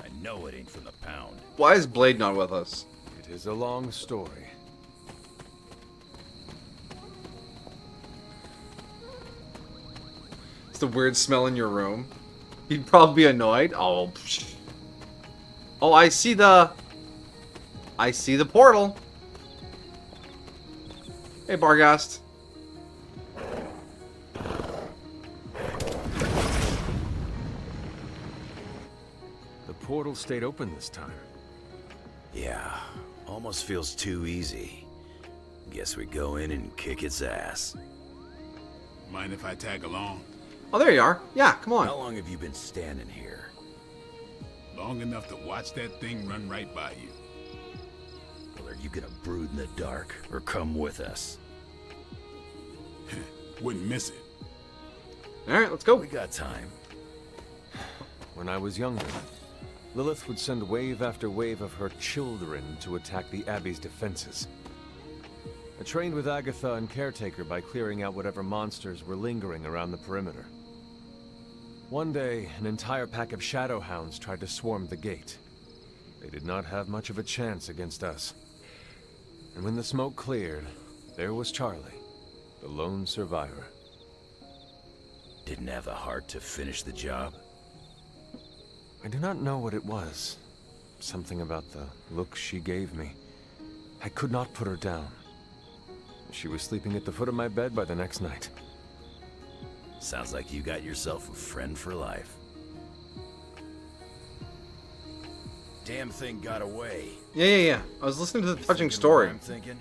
I know it ain't from the pound. Why is Blade not with us? It is a long story. It's the weird smell in your room. He'd probably be annoyed. Oh, psh. Oh, I see the portal. Hey, Barghast. The portal stayed open this time. Yeah, almost feels too easy. Guess we go in and kick its ass. Mind if I tag along? Oh, there you are. Yeah, come on. How long have you been standing here? Long enough to watch that thing run right by you. Well, are you gonna brood in the dark, or come with us? Wouldn't miss it. Alright, let's go. We got time. When I was younger, Lilith would send wave after wave of her children to attack the Abbey's defenses. I trained with Agatha and Caretaker by clearing out whatever monsters were lingering around the perimeter. One day, an entire pack of shadow hounds tried to swarm the gate. They did not have much of a chance against us. And when the smoke cleared, there was Charlie, the lone survivor. Didn't have the heart to finish the job? I do not know what it was. Something about the look she gave me. I could not put her down. She was sleeping at the foot of my bed by the next night. Sounds like you got yourself a friend for life. Damn thing got away. Yeah. I was listening to the touching story. I'm thinking.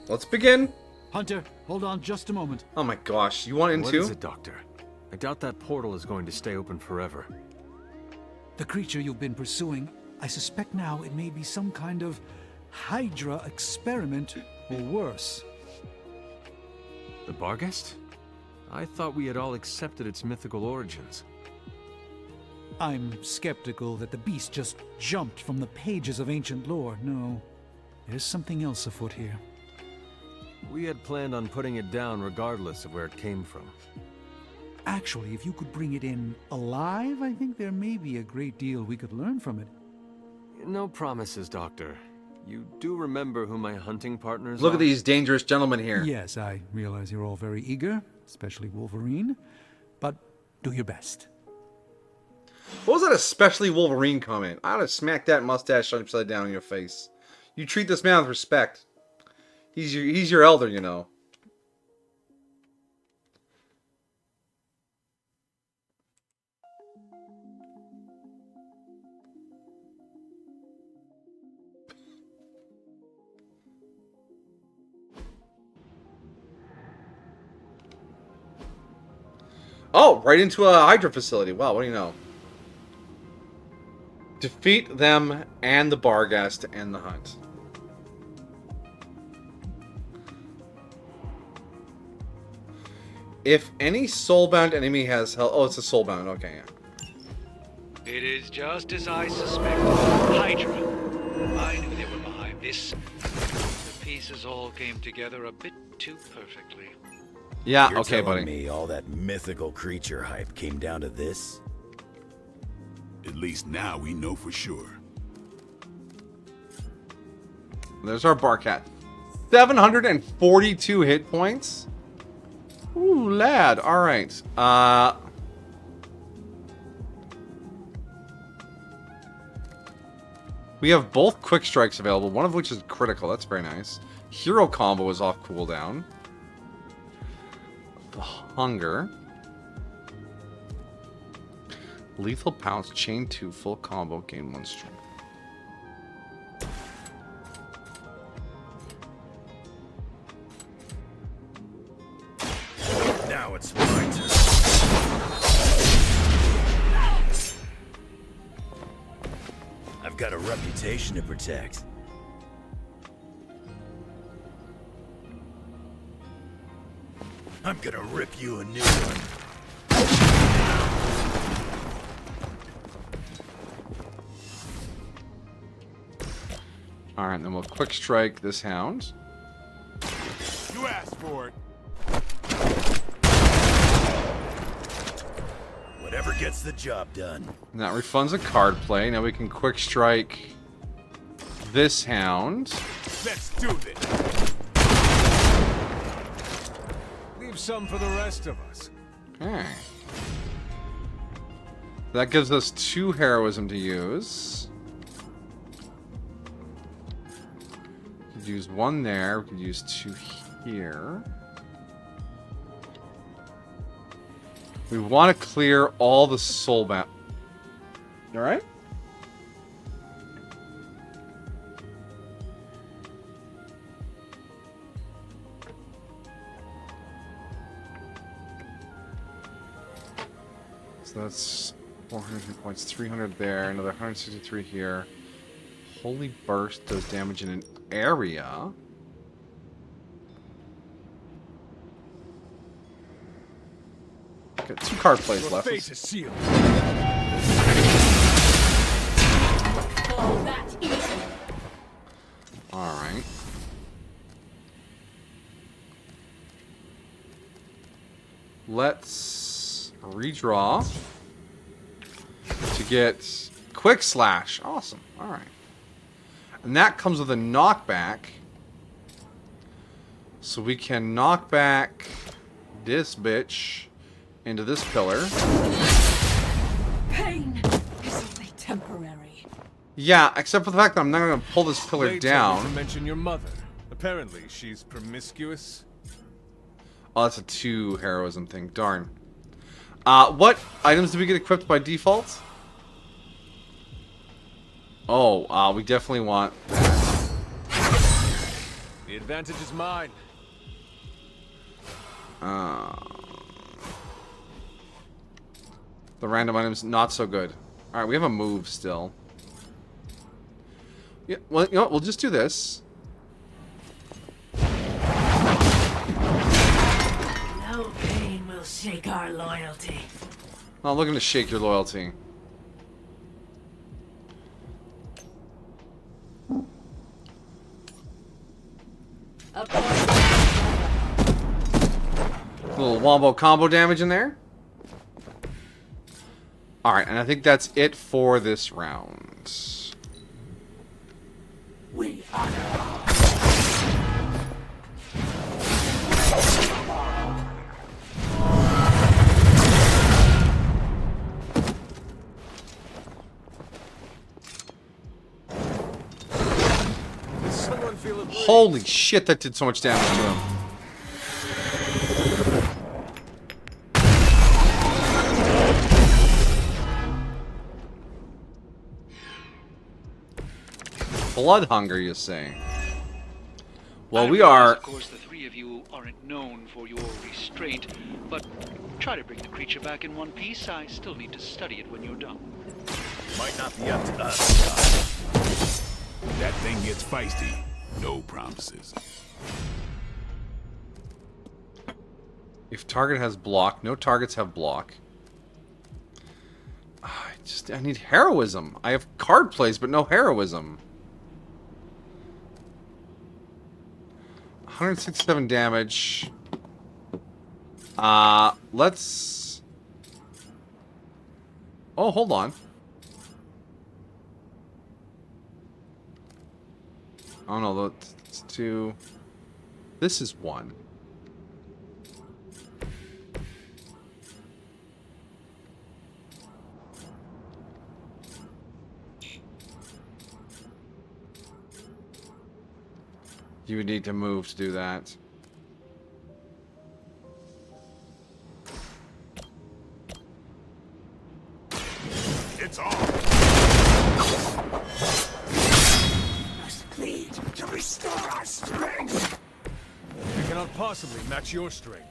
Let's begin. Hunter, hold on just a moment. Oh my gosh, you want in What too? is it, Doctor? I doubt that portal is going to stay open forever. The creature you've been pursuing, I suspect now it may be some kind of Hydra experiment or worse. The Barghest? I thought we had all accepted its mythical origins. I'm skeptical that the beast just jumped from the pages of ancient lore. No, there's something else afoot here. We had planned on putting it down regardless of where it came from. Actually, if you could bring it in alive, I think there may be a great deal we could learn from it. No promises, Doctor. You do remember who my hunting partners Look are? at these dangerous gentlemen here. Yes, I realize you're all very eager, especially Wolverine, but do your best. What was that especially Wolverine comment? I ought to smack that mustache upside down in your face. You treat this man with respect. He's your elder, you know. Oh, right into a Hydra facility. Wow, what do you know? Defeat them and the Barghest to end the hunt. If any soulbound enemy has held... Oh, it's a soulbound. Okay, yeah. It is just as I suspected. Hydra. I knew they were behind this. The pieces all came together a bit too perfectly. Yeah, You're okay, telling buddy. me all that mythical creature hype came down to this? At least now we know for sure. There's our Barcat. 742 hit points. Ooh, lad. All right. We have both quick strikes available, one of which is critical. That's very nice. Hero combo is off cooldown. The Hunger. Lethal Pounce, Chain 2, full combo, gain 1 strength. Now it's my turn. I've got a reputation to protect. I'm gonna rip you a new one. Alright, then we'll quick strike this hound. You asked for it. Whatever gets the job done. And that refunds a card play. Now we can quick strike this hound. Let's do this. Leave some for the rest of us. Okay. That gives us 2 heroism to use. We could use 1 there. We could use 2 here. We want to clear all the soul map. Alright? So that's 400 hit points, 300 there, another 163 here. Holy Burst does damage in an area. Got 2 card plays left. Your fate is sealed. Oh, that's easy. Alright. Let's redraw to get Quick Slash. Awesome. Alright. And that comes with a knockback. So we can knock back this bitch into this pillar. Pain is only temporary. Yeah, except for the fact that I'm not going to pull this pillar Blade told me down. to mention your mother. Apparently, she's promiscuous. Oh, that's a 2 heroism thing. Darn. What items do we get equipped by default? Oh, we definitely want that. The advantage is mine. The random items, not so good. Alright, we have a move still. Yeah, well, you know what? We'll just do this. No pain will shake our loyalty. Not looking to shake your loyalty. Little wombo combo damage in there. Alright, and I think that's it for this round. We are Holy shit, that did so much damage to him. Blood hunger, you say? Well, we are. Of course, the 3 of you aren't known for your restraint, but try to bring the creature back in one piece. I still need to study it when you're done. Might not be up to us. That thing gets feisty. No promises. If target has block, no targets have block. I need heroism. I have card plays, but no heroism. 167 damage. Let's... Oh, hold on. Oh no, that's 2. This is 1. You would need to move to do that. It's on. must bleed to restore our strength. We cannot possibly match your strength.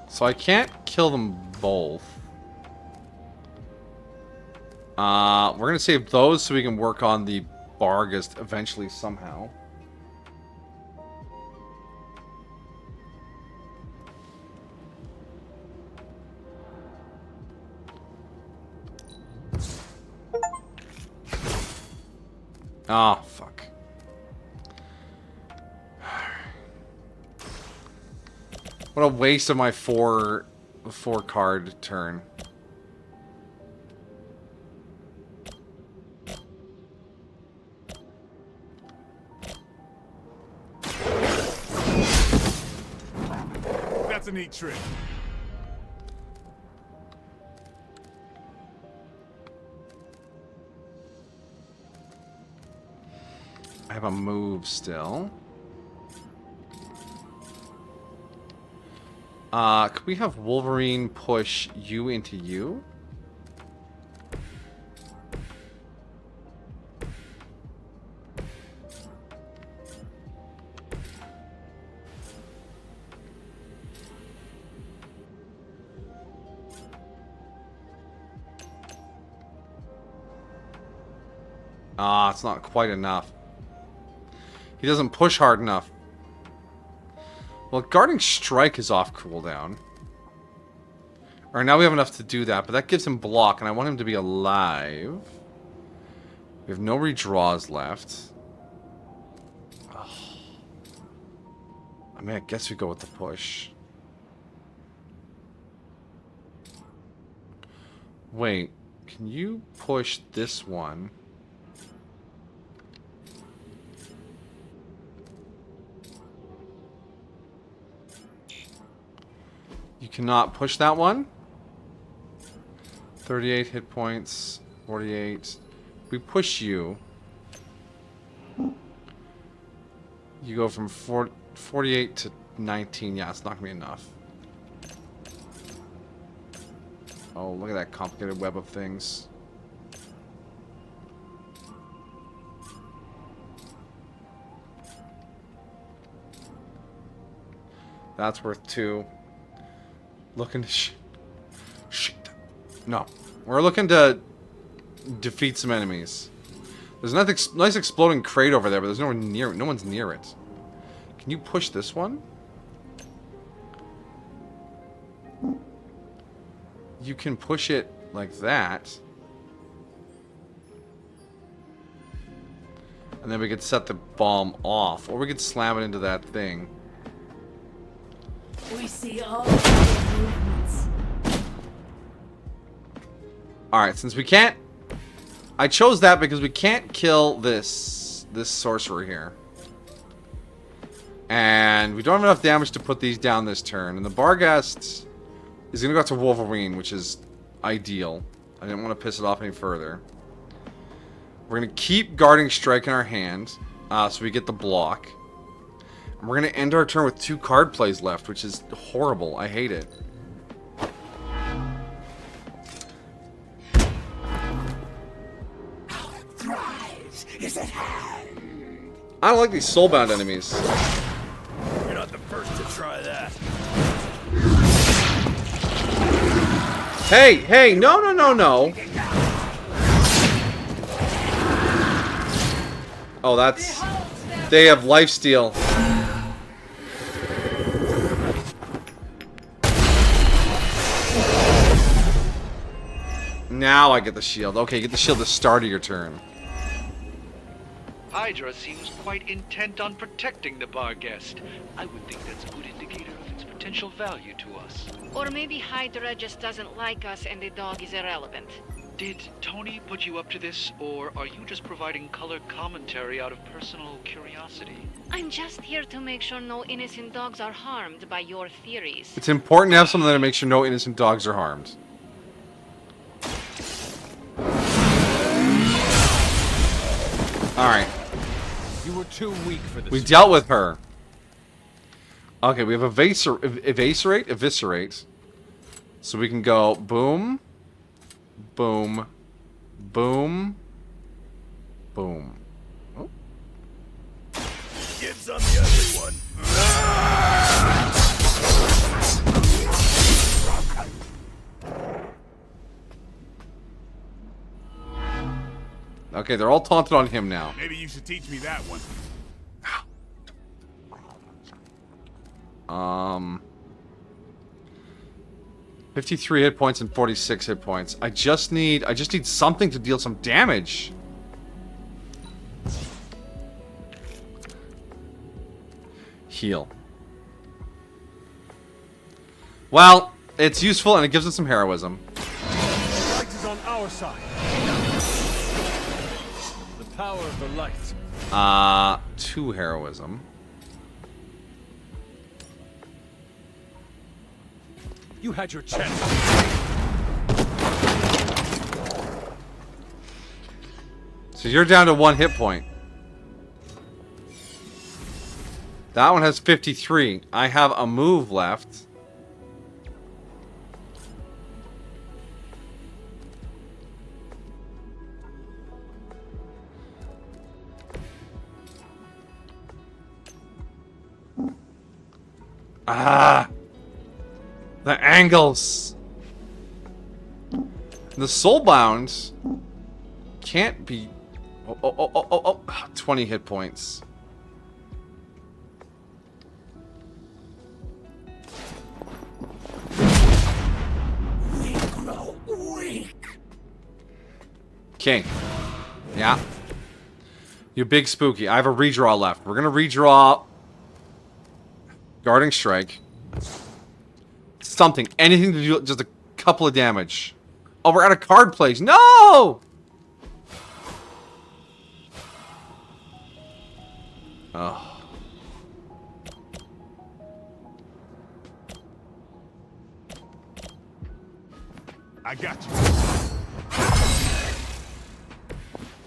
So I can't kill them both. We're gonna save those so we can work on the Barghest eventually somehow. Ah, fuck. What a waste of my four card turn. That's a neat trick. I have a move still. Could we have Wolverine push you into you? It's not quite enough. He doesn't push hard enough. Well, Guarding Strike is off cooldown. Alright, now we have enough to do that, but that gives him block, and I want him to be alive. We have no redraws left. Ugh. I mean, I guess we go with the push. Wait, can you push this one? You cannot push that one. 38 hit points, 48. We push you. You go from 48 to 19. Yeah, it's not gonna be enough. Oh, look at that complicated web of things. That's worth 2. Looking to shit. No. We're looking to defeat some enemies. There's a nice exploding crate over there, but there's no one near it. No one's near it. Can you push this one? You can push it like that. And then we could set the bomb off. Or we could slam it into that thing. We see all of your movements. Alright, since we can't... I chose that because we can't kill this sorcerer here. And we don't have enough damage to put these down this turn. And the Barghast is going to go out to Wolverine, which is ideal. I didn't want to piss it off any further. We're going to keep Guarding Strike in our hand, so we get the block. And we're going to end our turn with 2 card plays left, which is horrible. I hate it. Is at hand. I don't like these soulbound enemies. You're not the first to try that. Hey, hey, no, no, no, no. Oh, that's... They have lifesteal. Now I get the shield. Okay, get the shield at the start of your turn. Hydra seems quite intent on protecting the Barghest. I would think that's a good indicator of its potential value to us. Or maybe Hydra just doesn't like us and the dog is irrelevant. Did Tony put you up to this, or are you just providing color commentary out of personal curiosity? I'm just here to make sure no innocent dogs are harmed by your theories. It's important to have something that makes sure no innocent dogs are harmed. Alright. You were too weak for this. We dealt with her. Okay, we have eviscerate. So we can go boom, boom, boom, boom. Oh. Gives on the ugly one. Okay, they're all taunted on him now. Maybe you should teach me that one. 53 hit points and 46 hit points. I just need something to deal some damage. Heal. Well, it's useful and it gives us some heroism. Light is on our side. The power of the light. 2 heroism. You had your chance. So you're down to 1 hit point. That one has 53. I have a move left. Ah! The angles! The soulbound can't be... Oh. 20 hit points. King. Yeah. You big spooky. I have a redraw left. We're gonna redraw... Guarding Strike. Something. Anything to do just a couple of damage. Oh, we're out of card plays. No! Oh. I got you.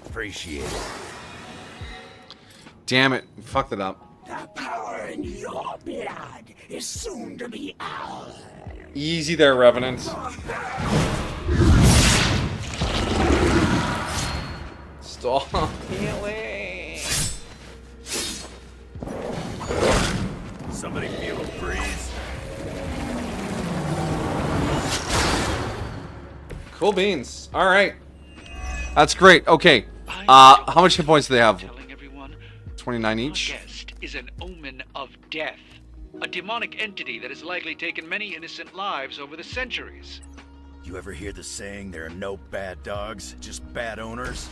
Appreciate it. Damn it. Fucked it up. The power in your blood is soon to be ours. Easy there, Revenant. Stop healing. Somebody feel a breeze? Cool beans. All right. That's great. Okay. How much hit points do they have? 29 each. Guest is an omen of death. A demonic entity that has likely taken many innocent lives over the centuries. You ever hear the saying, there are no bad dogs, just bad owners?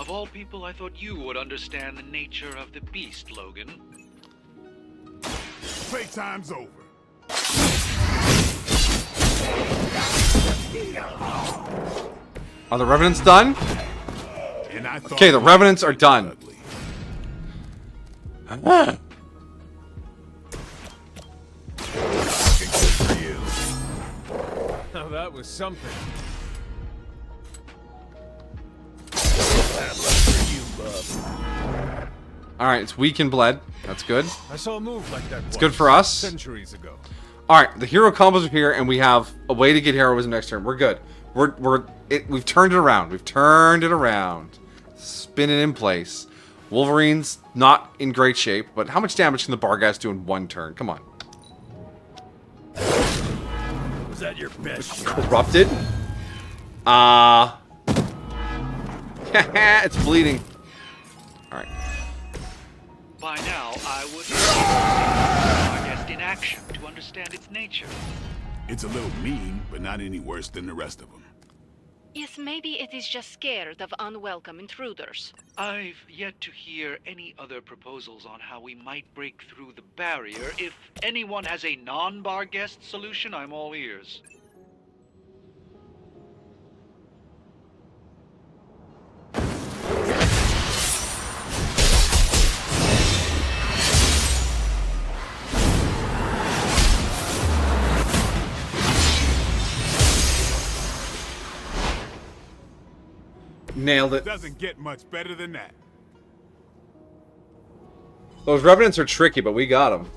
Of all people, I thought you would understand the nature of the beast, Logan. Playtime's over. Are the Revenants done? Okay, the Revenants are done. Ah. Now that was something. Alright, it's weak and bled. That's good. I saw a move like that. It's good for us. Centuries ago. Alright, the hero combos are here, and we have a way to get heroism next turn. We're good. We've turned it around. We've turned it around. Spin it in place. Wolverine's not in great shape, but how much damage can the Barghast do in 1 turn? Come on. Was that your best Corrupted? It's bleeding. Alright. By now, I would have our guest in action to understand its nature. It's a little mean, but not any worse than the rest of them. Yes, maybe it is just scared of unwelcome intruders. I've yet to hear any other proposals on how we might break through the barrier. If anyone has a non-bar guest solution, I'm all ears. Nailed it. Doesn't get much better than that. Those Revenants are tricky, but we got them.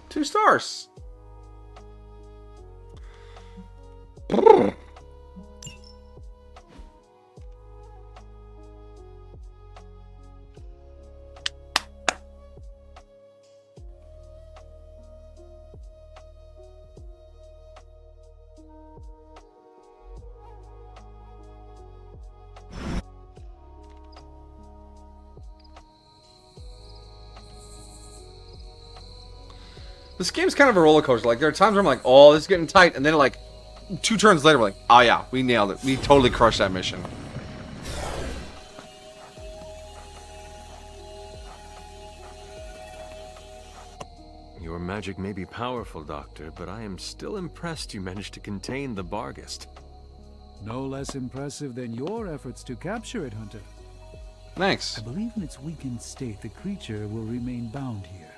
2 stars. This game's kind of a roller coaster. Like, there are times where I'm like, oh, this is getting tight. And then, like, 2 turns later, we're like, oh, yeah, we nailed it. We totally crushed that mission. Your magic may be powerful, Doctor, but I am still impressed you managed to contain the Barghast. No less impressive than your efforts to capture it, Hunter. Thanks. I believe in its weakened state, the creature will remain bound here.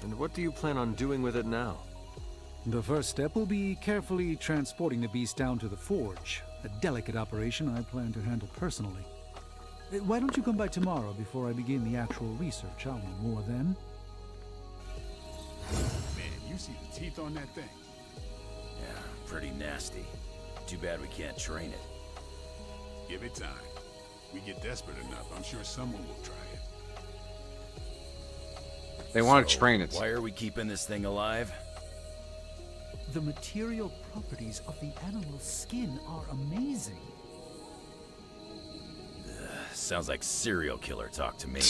Then And what do you plan on doing with it now? The first step will be carefully transporting the beast down to the forge. A delicate operation I plan to handle personally. Why don't you come by tomorrow before I begin the actual research? I'll know more then. Man, you see the teeth on that thing? Yeah, pretty nasty. Too bad we can't train it. Give it time. We get desperate enough, I'm sure someone will try it. They want to train it. Why are we keeping this thing alive? The material properties of the animal's skin are amazing. Sounds like serial killer talk to me.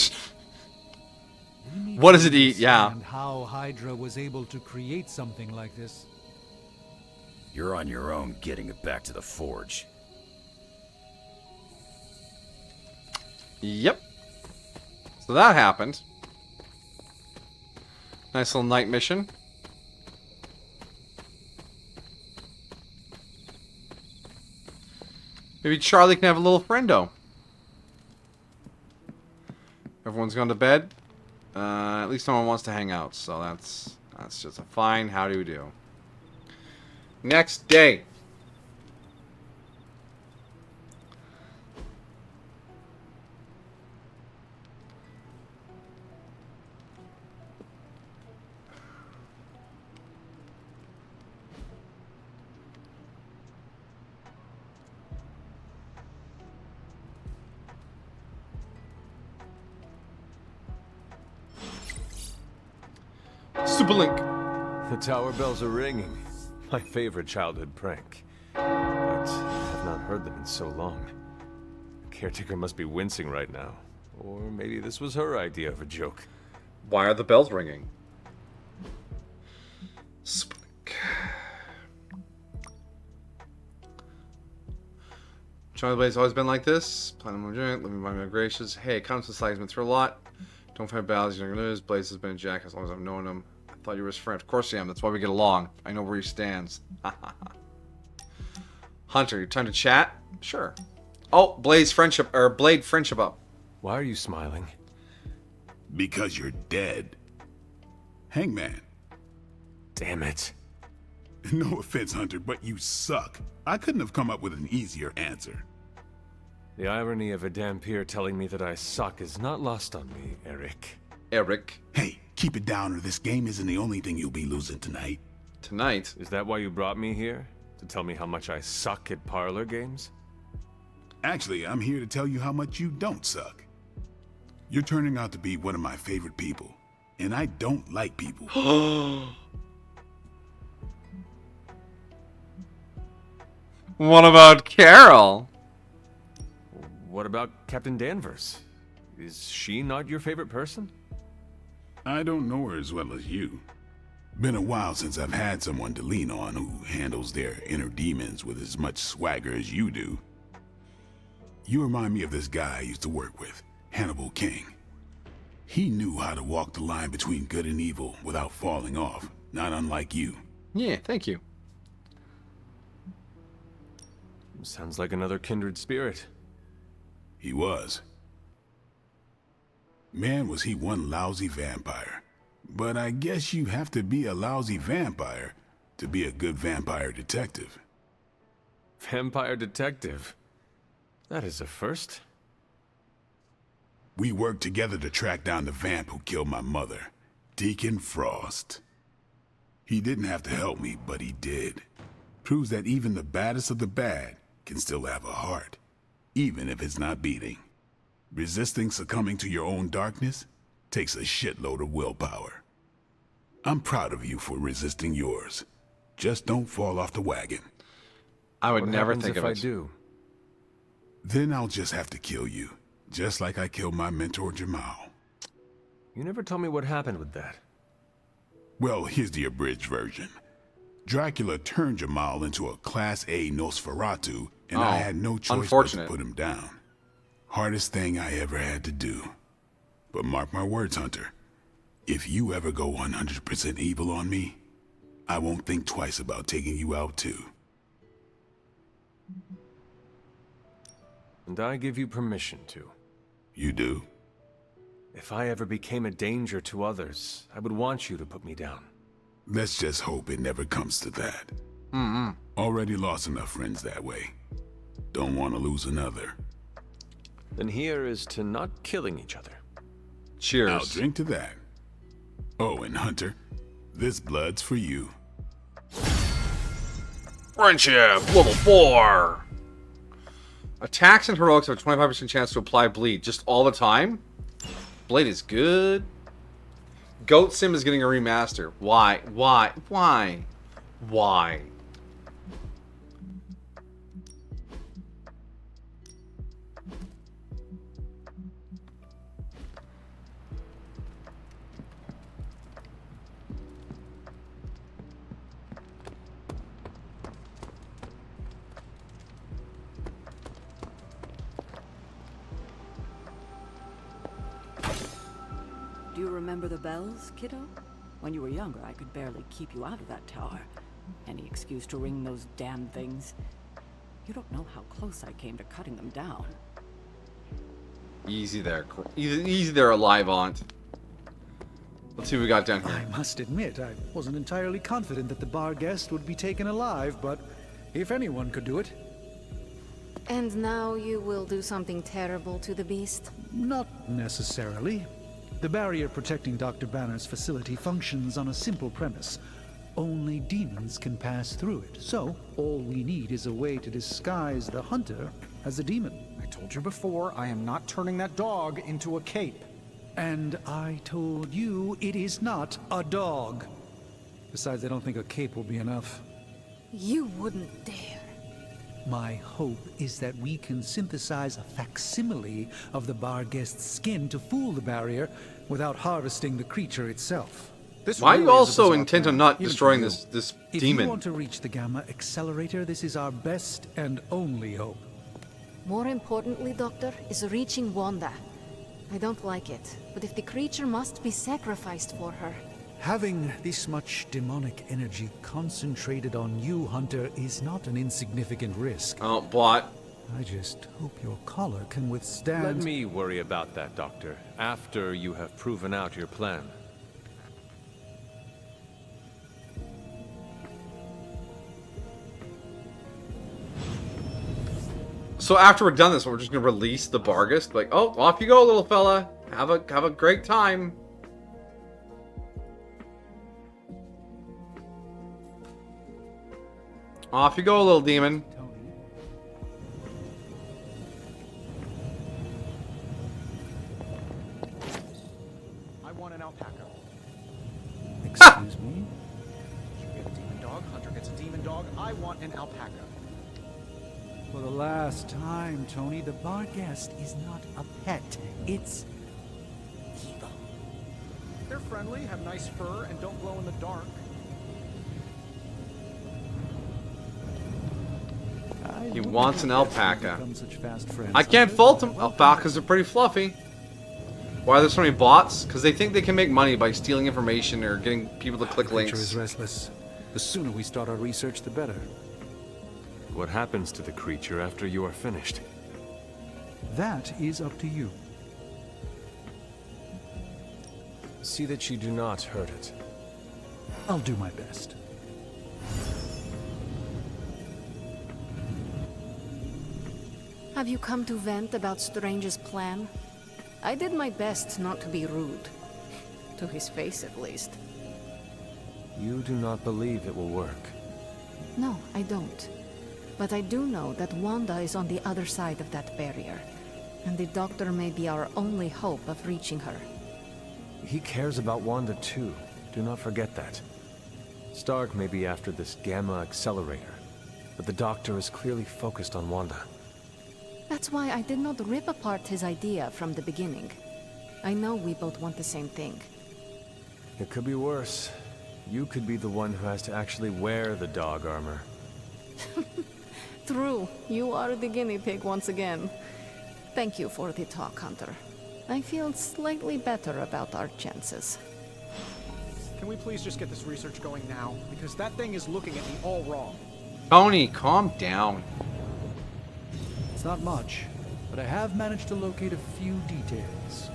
What does it eat? Yeah. And how Hydra was able to create something like this. You're on your own getting it back to the forge. Yep. So that happened. Nice little night mission. Maybe Charlie can have a little friendo. Everyone's gone to bed. At least no one wants to hang out, so that's just a fine how do you do. Next day. Superlink. The tower bells are ringing. My favorite childhood prank. But I have not heard them in so long. The caretaker must be wincing right now. Or maybe this was her idea of a joke. Why are the bells ringing? Superlink. Charlie Blaze always been like this. Platinum Joint, living by my gracious. Hey, comes to slides been through a lot. Don't fight battles you're gonna lose. Blaze has been a jack as long as I've known him. I thought you were his friend. Of course I am. That's why we get along. I know where he stands. Hunter, you time to chat? Sure. Oh, Blade friendship up. Why are you smiling? Because you're dead. Hangman. Damn it. No offense, Hunter, but you suck. I couldn't have come up with an easier answer. The irony of a Dampier telling me that I suck is not lost on me, Eric. Eric. Hey, keep it down or this game isn't the only thing you'll be losing tonight. Tonight? Is that why you brought me here? To tell me how much I suck at parlor games? Actually, I'm here to tell you how much you don't suck. You're turning out to be one of my favorite people, and I don't like people. What about Carol? What about Captain Danvers? Is she not your favorite person? I don't know her as well as you. Been a while since I've had someone to lean on who handles their inner demons with as much swagger as you do. You remind me of this guy I used to work with, Hannibal King. He knew how to walk the line between good and evil without falling off, not unlike you. Yeah, thank you. Sounds like another kindred spirit. He was. Man, was he one lousy vampire. But I guess you have to be a lousy vampire to be a good vampire detective. Vampire detective? That is a first. We worked together to track down the vamp who killed my mother, Deacon Frost. He didn't have to help me, but he did. Proves that even the baddest of the bad can still have a heart, even if it's not beating. Resisting succumbing to your own darkness takes a shitload of willpower. I'm proud of you for resisting yours. Just don't fall off the wagon. I would never think of it. What happens if I do? Then I'll just have to kill you, just like I killed my mentor Jamal. You never told me what happened with that. Well, here's the abridged version. Dracula turned Jamal into a Class A Nosferatu, and I had no choice but to put him down. Hardest thing I ever had to do. But mark my words, Hunter. If you ever go 100% evil on me, I won't think twice about taking you out too. And I give you permission to. You do? If I ever became a danger to others, I would want you to put me down. Let's just hope it never comes to that. Already lost enough friends that way. Don't want to lose another. Then here is to not killing each other. Cheers. I'll drink to that. Oh, and Hunter, this blood's for you. Friendship, level 4. Attacks and heroics have a 25% chance to apply bleed just all the time. Blade is good. Goat Sim is getting a remaster. Why? Why? Why? Why? Do you remember the bells, kiddo? When you were younger, I could barely keep you out of that tower. Any excuse to ring those damn things. You don't know how close I came to cutting them down. Easy there. Easy there, alive aunt. Let's see what we got down here. I must admit, I wasn't entirely confident that the bar guest would be taken alive, but if anyone could do it. And now you will do something terrible to the beast? Not necessarily. The barrier protecting Dr. Banner's facility functions on a simple premise. Only demons can pass through it. So, all we need is a way to disguise the hunter as a demon. I told you before, I am not turning that dog into a cape. And I told you it is not a dog. Besides, I don't think a cape will be enough. You wouldn't dare. My hope is that we can synthesize a facsimile of the bar guest's skin to fool the barrier without harvesting the creature itself. Why are you all so intent on not destroying this If demon? you want to reach the Gamma Accelerator, this is our best and only hope. More importantly, Doctor, is reaching Wanda. I don't like it, but if the creature must be sacrificed for her... Having this much demonic energy concentrated on you, Hunter, is not an insignificant risk. Oh, bot. I just hope your collar can withstand... Let me worry about that, Doctor, after you have proven out your plan. So after we're done this, we're just gonna release the Bargus. Like, oh, off you go, little fella. Have a great time. Off you go, little demon. I want an alpaca. Excuse me? You get a demon dog, Hunter gets a demon dog. I want an alpaca. For the last time, Tony, the bar guest is not a pet. It's evil. They're friendly, have nice fur, and don't glow in the dark. He wants an alpaca. Such fast friends. I can't fault him. Alpacas are pretty fluffy. Why are there so many bots? Because they think they can make money by stealing information or getting people to click The creature links. is restless. The sooner we start our research, the better. What happens to the creature after you are finished? That is up to you. See that you do not hurt it. I'll do my best. Have you come to vent about Strange's plan? I did my best not to be rude. To his face, at least. You do not believe it will work. No, I don't. But I do know that Wanda is on the other side of that barrier. And the Doctor may be our only hope of reaching her. He cares about Wanda too. Do not forget that. Stark may be after this Gamma Accelerator, but the Doctor is clearly focused on Wanda. That's why I did not rip apart his idea from the beginning. I know we both want the same thing. It could be worse. You could be the one who has to actually wear the dog armor. True, you are the guinea pig once again. Thank you for the talk, Hunter. I feel slightly better about our chances. Can we please just get this research going now? Because that thing is looking at me all wrong. Tony, calm down. It's not much, but I have managed to locate a few details.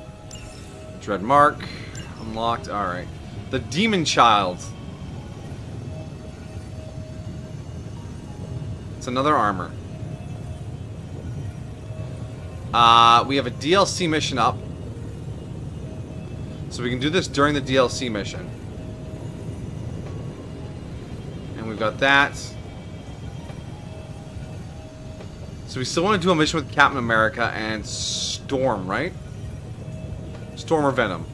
Dread Mark. Unlocked. Alright. The Demon Child. It's another armor. We have a DLC mission up. So we can do this during the DLC mission. And we've got that. So we still want to do a mission with Captain America and Storm, right? Storm or Venom.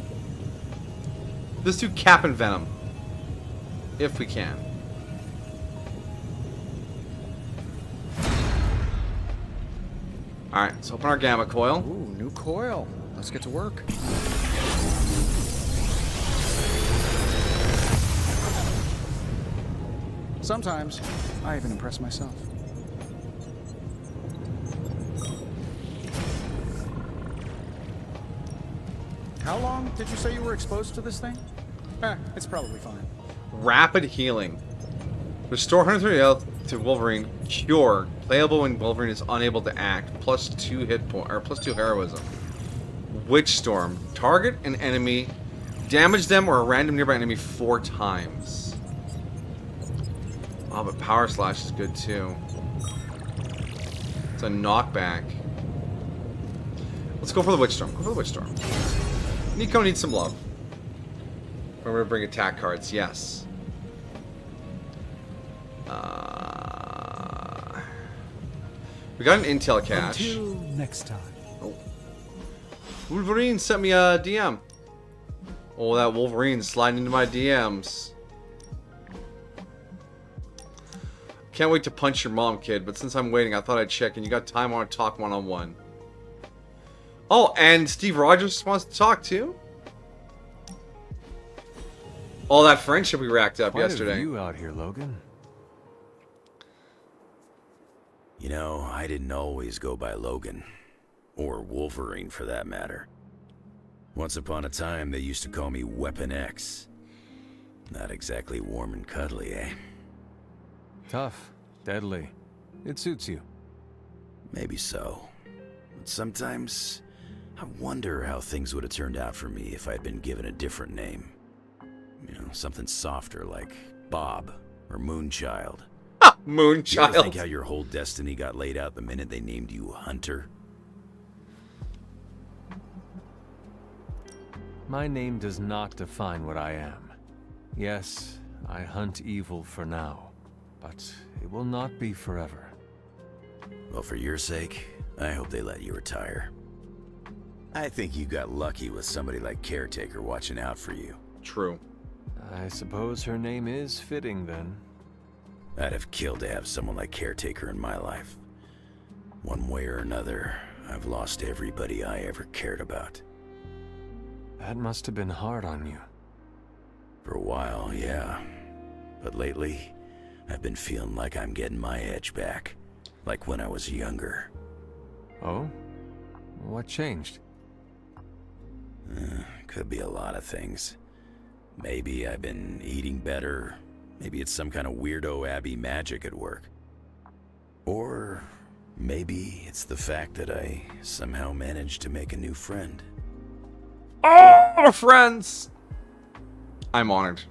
Let's do Cap and Venom. If we can. Alright, let's open our gamma coil. Ooh, new coil. Let's get to work. Sometimes, I even impress myself. How long did you say you were exposed to this thing? It's probably fine. Rapid healing. Restore 130 health to Wolverine. Cure. Playable when Wolverine is unable to act. +2 hit point or +2 heroism. Witch Storm. Target an enemy. Damage them or a random nearby enemy 4 times. Oh, but Power Slash is good too. It's a knockback. Let's go for the Witch Storm. Go for the Witch Storm. Nico needs some love. We're going to bring attack cards. Yes. We got an intel cache. Until next time. Oh. Wolverine sent me a DM. Oh, that Wolverine's sliding into my DMs. Can't wait to punch your mom, kid. But since I'm waiting, I thought I'd check. And you got time? I want to talk one-on-one. Oh, and Steve Rogers wants to talk too. All that friendship we racked up yesterday. You out here, Logan. You know, I didn't always go by Logan. Or Wolverine, for that matter. Once upon a time, they used to call me Weapon X. Not exactly warm and cuddly, eh? Tough. Deadly. It suits you. Maybe so. But sometimes, I wonder how things would have turned out for me if I'd been given a different name. You know, something softer like Bob or Moonchild. Moonchild. You ever think how your whole destiny got laid out the minute they named you Hunter? My name does not define what I am. Yes, I hunt evil for now, but it will not be forever. Well, for your sake, I hope they let you retire. I think you got lucky with somebody like Caretaker watching out for you. True. I suppose her name is fitting then. I'd have killed to have someone like Caretaker in my life. One way or another, I've lost everybody I ever cared about. That must have been hard on you. For a while, yeah. But lately, I've been feeling like I'm getting my edge back. Like when I was younger. Oh? What changed? Could be a lot of things. Maybe I've been eating better. Maybe it's some kind of weirdo Abby magic at work. Or maybe it's the fact that I somehow managed to make a new friend. Oh, friends! I'm honored.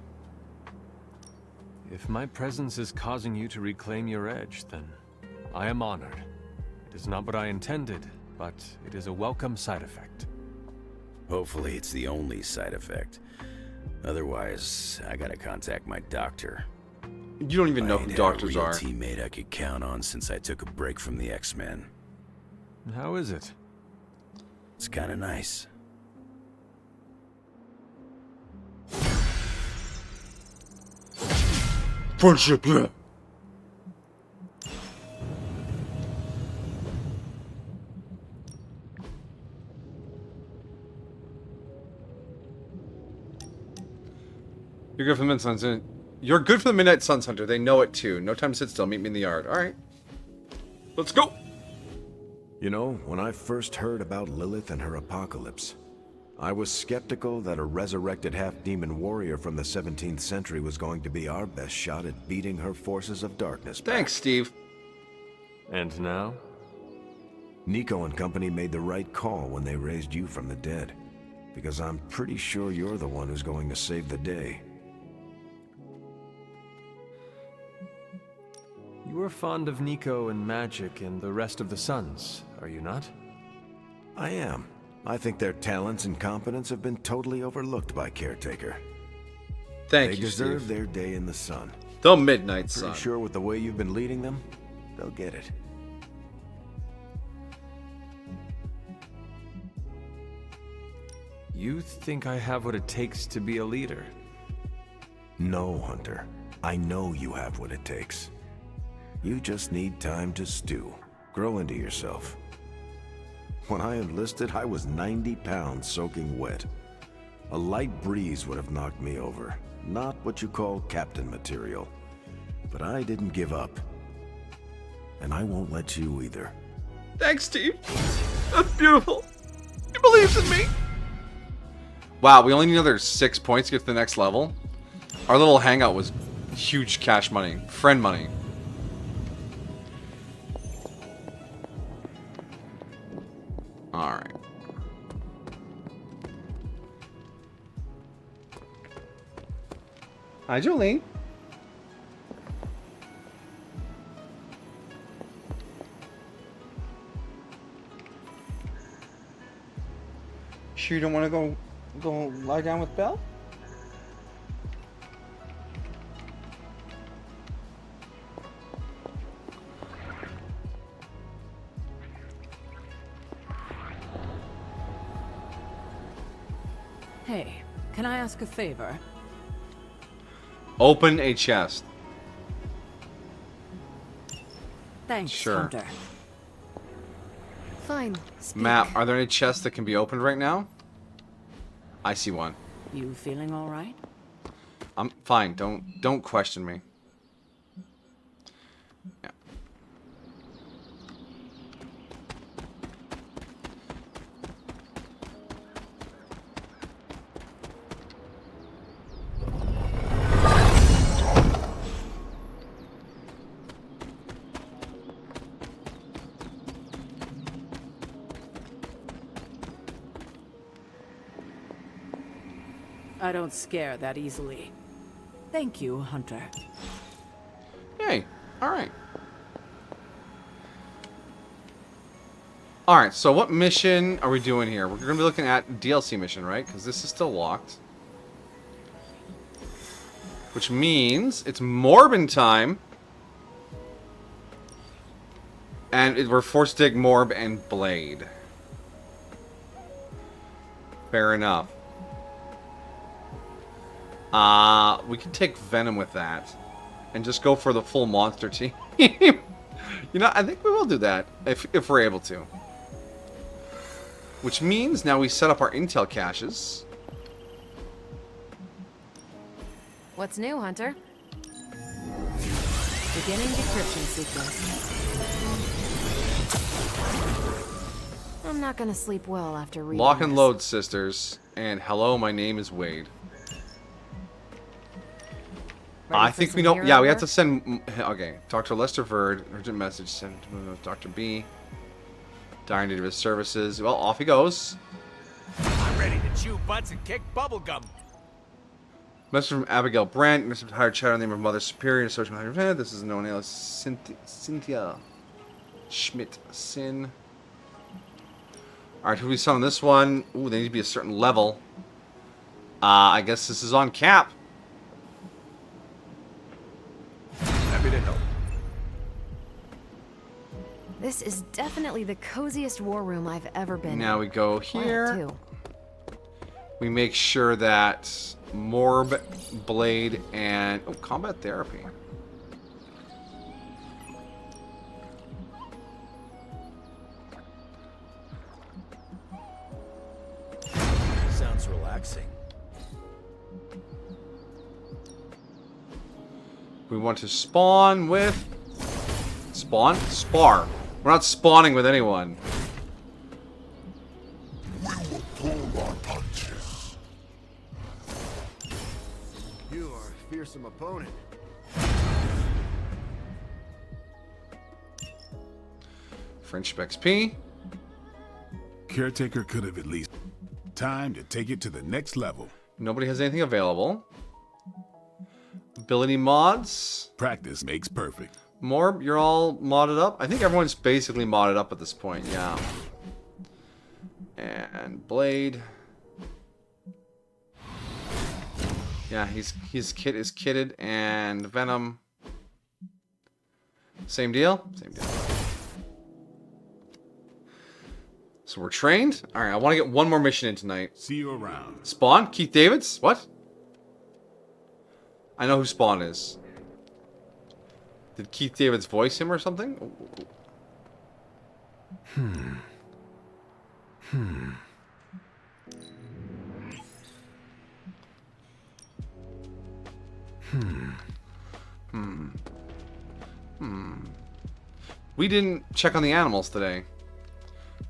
If my presence is causing you to reclaim your edge, then I am honored. It is not what I intended, but it is a welcome side effect. Hopefully it's the only side effect. Otherwise, I gotta contact my doctor. You don't even know who doctors are. I ain't had a real teammate I could count on since I took a break from the X-Men. How is it? It's kinda nice. Friendship, yeah. You're good for the Midnight Suns. You're good for the Midnight Suns, Hunter. They know it too. No time to sit still. Meet me in the yard. All right. Let's go. You know, when I first heard about Lilith and her apocalypse, I was skeptical that a resurrected half-demon warrior from the 17th century was going to be our best shot at beating her forces of darkness back. Thanks, Steve. And now? Nico and company made the right call when they raised you from the dead. because I'm pretty sure you're the one who's going to save the day. You are fond of Nico and magic and the rest of the SUNS, are you not? I am. I think their talents and competence have been totally overlooked by Caretaker. Thank They you, deserve Steve. their day in the sun. The Midnight Sun. Pretty sure with the way you've been leading them, they'll get it. You think I have what it takes to be a leader? No, Hunter. I know you have what it takes. You just need time to stew, grow into yourself. When I enlisted, I was 90 pounds soaking wet. A light breeze would have knocked me over. Not what you call captain material. But I didn't give up. And I won't let you either. Thanks, Steve. That's beautiful. He believes in me. Wow, we only need another 6 points to get to the next level. Our little hangout was huge cash money. Friend money. Alright. Hi, Jolene. Sure you don't want to go lie down with Belle? Hey, can I ask a favor? Open a chest. Thanks, Sure. Hunter. Fine. Speak. Map, are there any chests that can be opened right now? I see one. You feeling all right? I'm fine. Don't question me. Yeah. I don't scare that easily. Thank you, Hunter. Hey, alright. Alright, so what mission are we doing here? We're going to be looking at DLC mission, right? Because this is still locked. Which means it's Morbin time. And we're forced to take Morb and Blade. Fair enough. We can take Venom with that. And just go for the full monster team. You know, I think we will do that. If we're able to. Which means now we set up our intel caches. What's new, Hunter? Beginning decryption sequence. I'm not gonna sleep well after reading Lock and this. load, sisters. And hello, my name is Wade. I think we know. Yeah, we have to send. Okay, Dr. Lester Verd, urgent message sent to Dr. B. Dying to do his services. Well, off he goes. I'm ready to chew butts and kick bubblegum. Message from Abigail Brandt. Message from hired chat on the name of Mother Superior. Social media. This is known as Cynthia Schmidt Sin. Alright, who we saw on this one? Ooh, they need to be a certain level. I guess this is on Cap. Happy to help. This is definitely the coziest war room I've ever been in. Now we go Well, here. too. We make sure that Morb, Blade, and combat therapy. Sounds relaxing. We want to spawn with... Spawn? Spar. We're not spawning with anyone. You are a fearsome opponent. Friendship XP. Caretaker could have at least... Time to take it to the next level. Nobody has anything available. Ability mods. Practice makes perfect. Morb, you're all modded up? I think everyone's basically modded up at this point, yeah. And Blade. Yeah, his kit is kitted, and Venom. Same deal? Same deal. So we're trained? Alright, I want to get one more mission in tonight. See you around. Spawn? Keith Davids? What? I know who Spawn is. Did Keith Davids voice him or something? We didn't check on the animals today.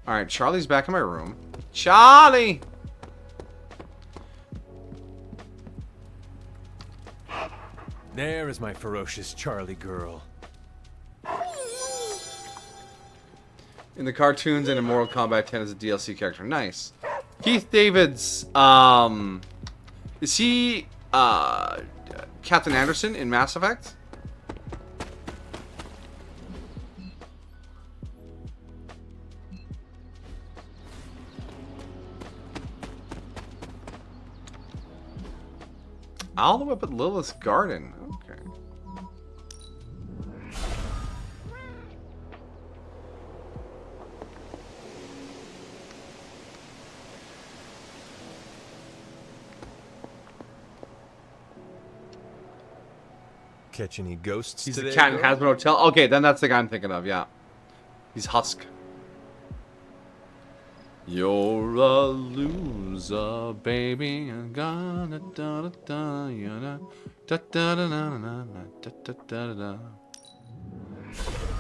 Alright, Charlie's back in my room. Charlie! There is my ferocious Charlie girl. In the cartoons and in Mortal Kombat 10 as a DLC character. Nice. Keith Davids, is he, Captain Anderson in Mass Effect? All the way up at Lilith's Garden. Okay. Catch any ghosts He's today, the cat in girl? Hasbro Hotel. Okay, then that's the guy I'm thinking of, yeah. He's Husk. You're a loser, baby. I'm gonna da da da da da da da da da da da.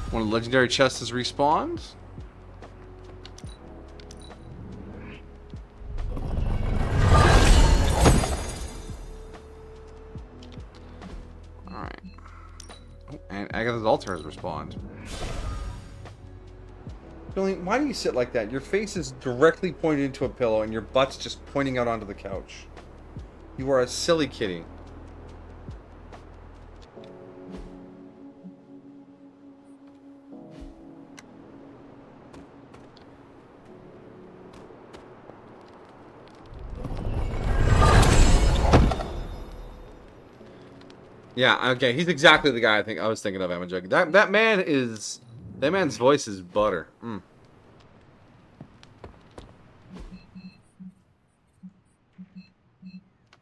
One of the legendary chests has respawned. Alright. Oh, and Agatha's altar has respawned. Billy, why do you sit like that? Your face is directly pointed into a pillow and your butt's just pointing out onto the couch. You are a silly kitty. Yeah, okay, he's exactly the guy I was thinking of, Emma Jug. That man's voice is butter. Mm.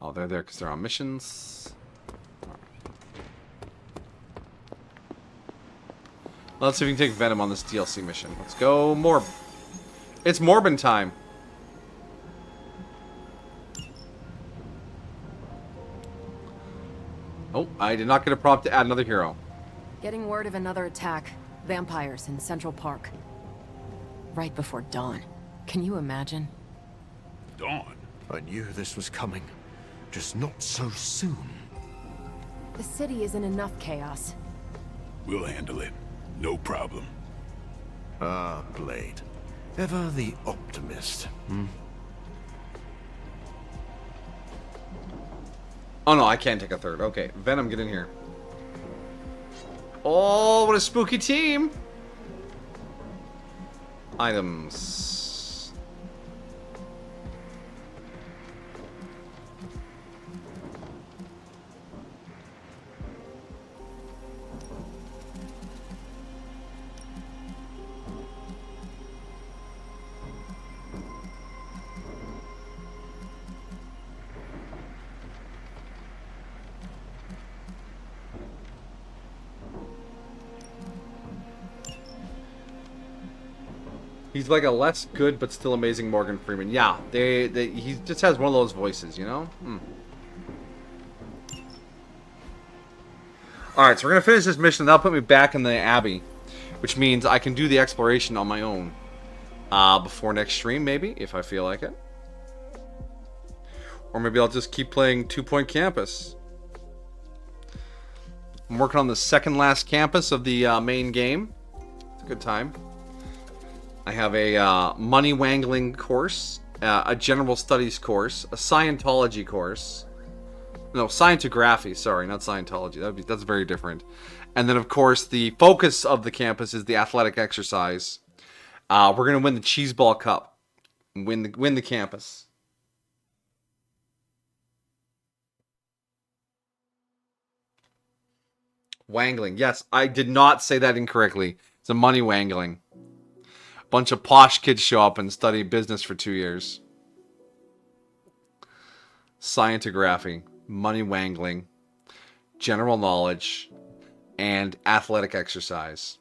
Oh, they're there because they're on missions. Let's see if we can take Venom on this DLC mission. Let's go Morb. It's Morbin time. Oh, I did not get a prompt to add another hero. Getting word of another attack. Vampires in Central Park. Right before dawn. Can you imagine? Dawn? I knew this was coming. Just not so soon. The city is in enough chaos. We'll handle it. No problem. Ah, Blade. Ever the optimist, hmm? Oh no, I can't take a third. Okay, Venom, get in here. Oh, what a spooky team! Items. He's like a less good but still amazing Morgan Freeman. Yeah, he just has one of those voices, you know? Alright, so we're going to finish this mission. That'll put me back in the Abbey, which means I can do the exploration on my own before next stream, maybe, if I feel like it. Or maybe I'll just keep playing 2 Point Campus. I'm working on the second last campus of the main game. It's a good time. I have a money wangling course a general studies course, a Scientology course. No, Scientography, sorry, not Scientology. That's very different. And then, of course, the focus of the campus is the athletic exercise. We're going to win the Cheese Ball Cup. Win the campus. Wangling. Yes, I did not say that incorrectly. It's a money wangling. A bunch of posh kids show up and study business for 2 years. Scientography, money wangling, general knowledge, and athletic exercise.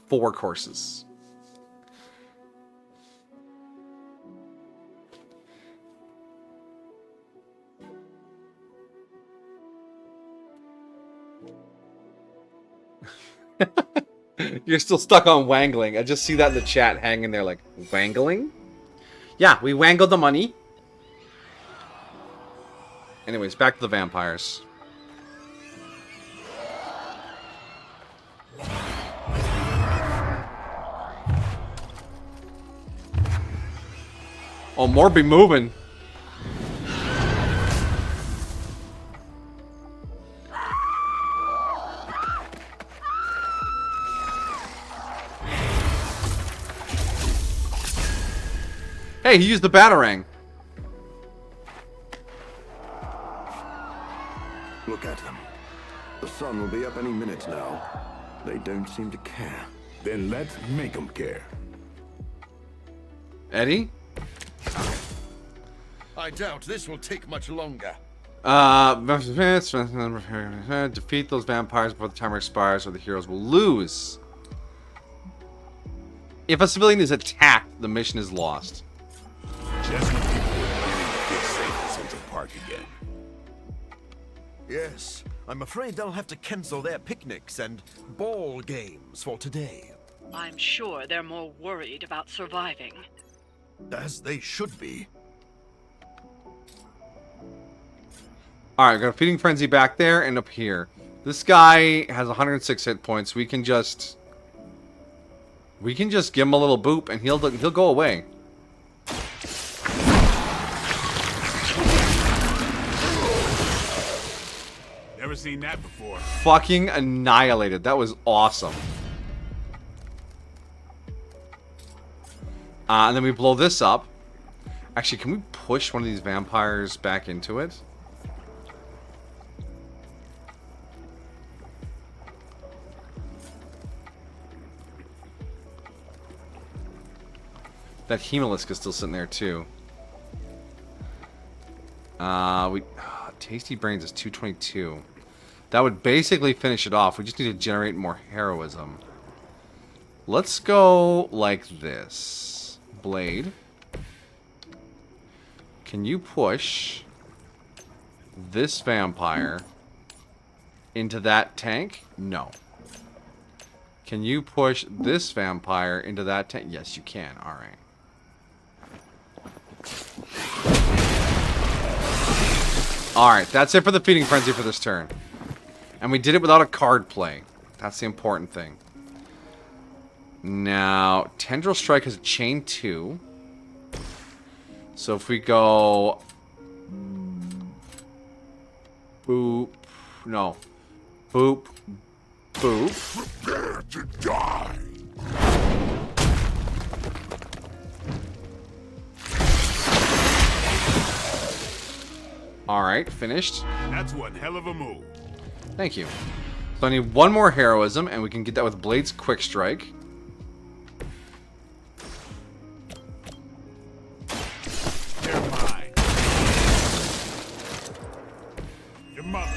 4 courses. You're still stuck on wangling. I just see that in the chat hanging there like, wangling? Yeah, we wangled the money. Anyways, back to the vampires. Oh, more be moving. Hey, he used the batarang. Look at them. The sun will be up any minute now. They don't seem to care. Then let's make them care. Eddie? I doubt this will take much longer. Defeat those vampires before the timer expires or the heroes will lose. If a civilian is attacked, the mission is lost. Just when people get safe in Central Park again. Yes, I'm afraid they'll have to cancel their picnics and ball games for today. I'm sure they're more worried about surviving. As they should be. Alright, got a feeding frenzy back there and up here. This guy has 106 hit points. We can just give him a little boop and he'll go away. Never seen that before. Fucking annihilated. That was awesome. And then we blow this up. Actually, can we push one of these vampires back into it? That Hemolisk is still sitting there too. Tasty Brains is 222. That would basically finish it off. We just need to generate more heroism. Let's go like this. Blade. Can you push this vampire into that tank? No. Can you push this vampire into that tank? Yes, you can. All right. Alright, that's it for the feeding frenzy for this turn. And we did it without a card play. That's the important thing. Now, Tendril Strike has a chain 2. So if we go... Boop. No. Boop. Boop. Prepare to die. Alright, finished. That's one hell of a move. Thank you. So I need one more heroism, and we can get that with Blade's Quick Strike. They're mine. Your mother.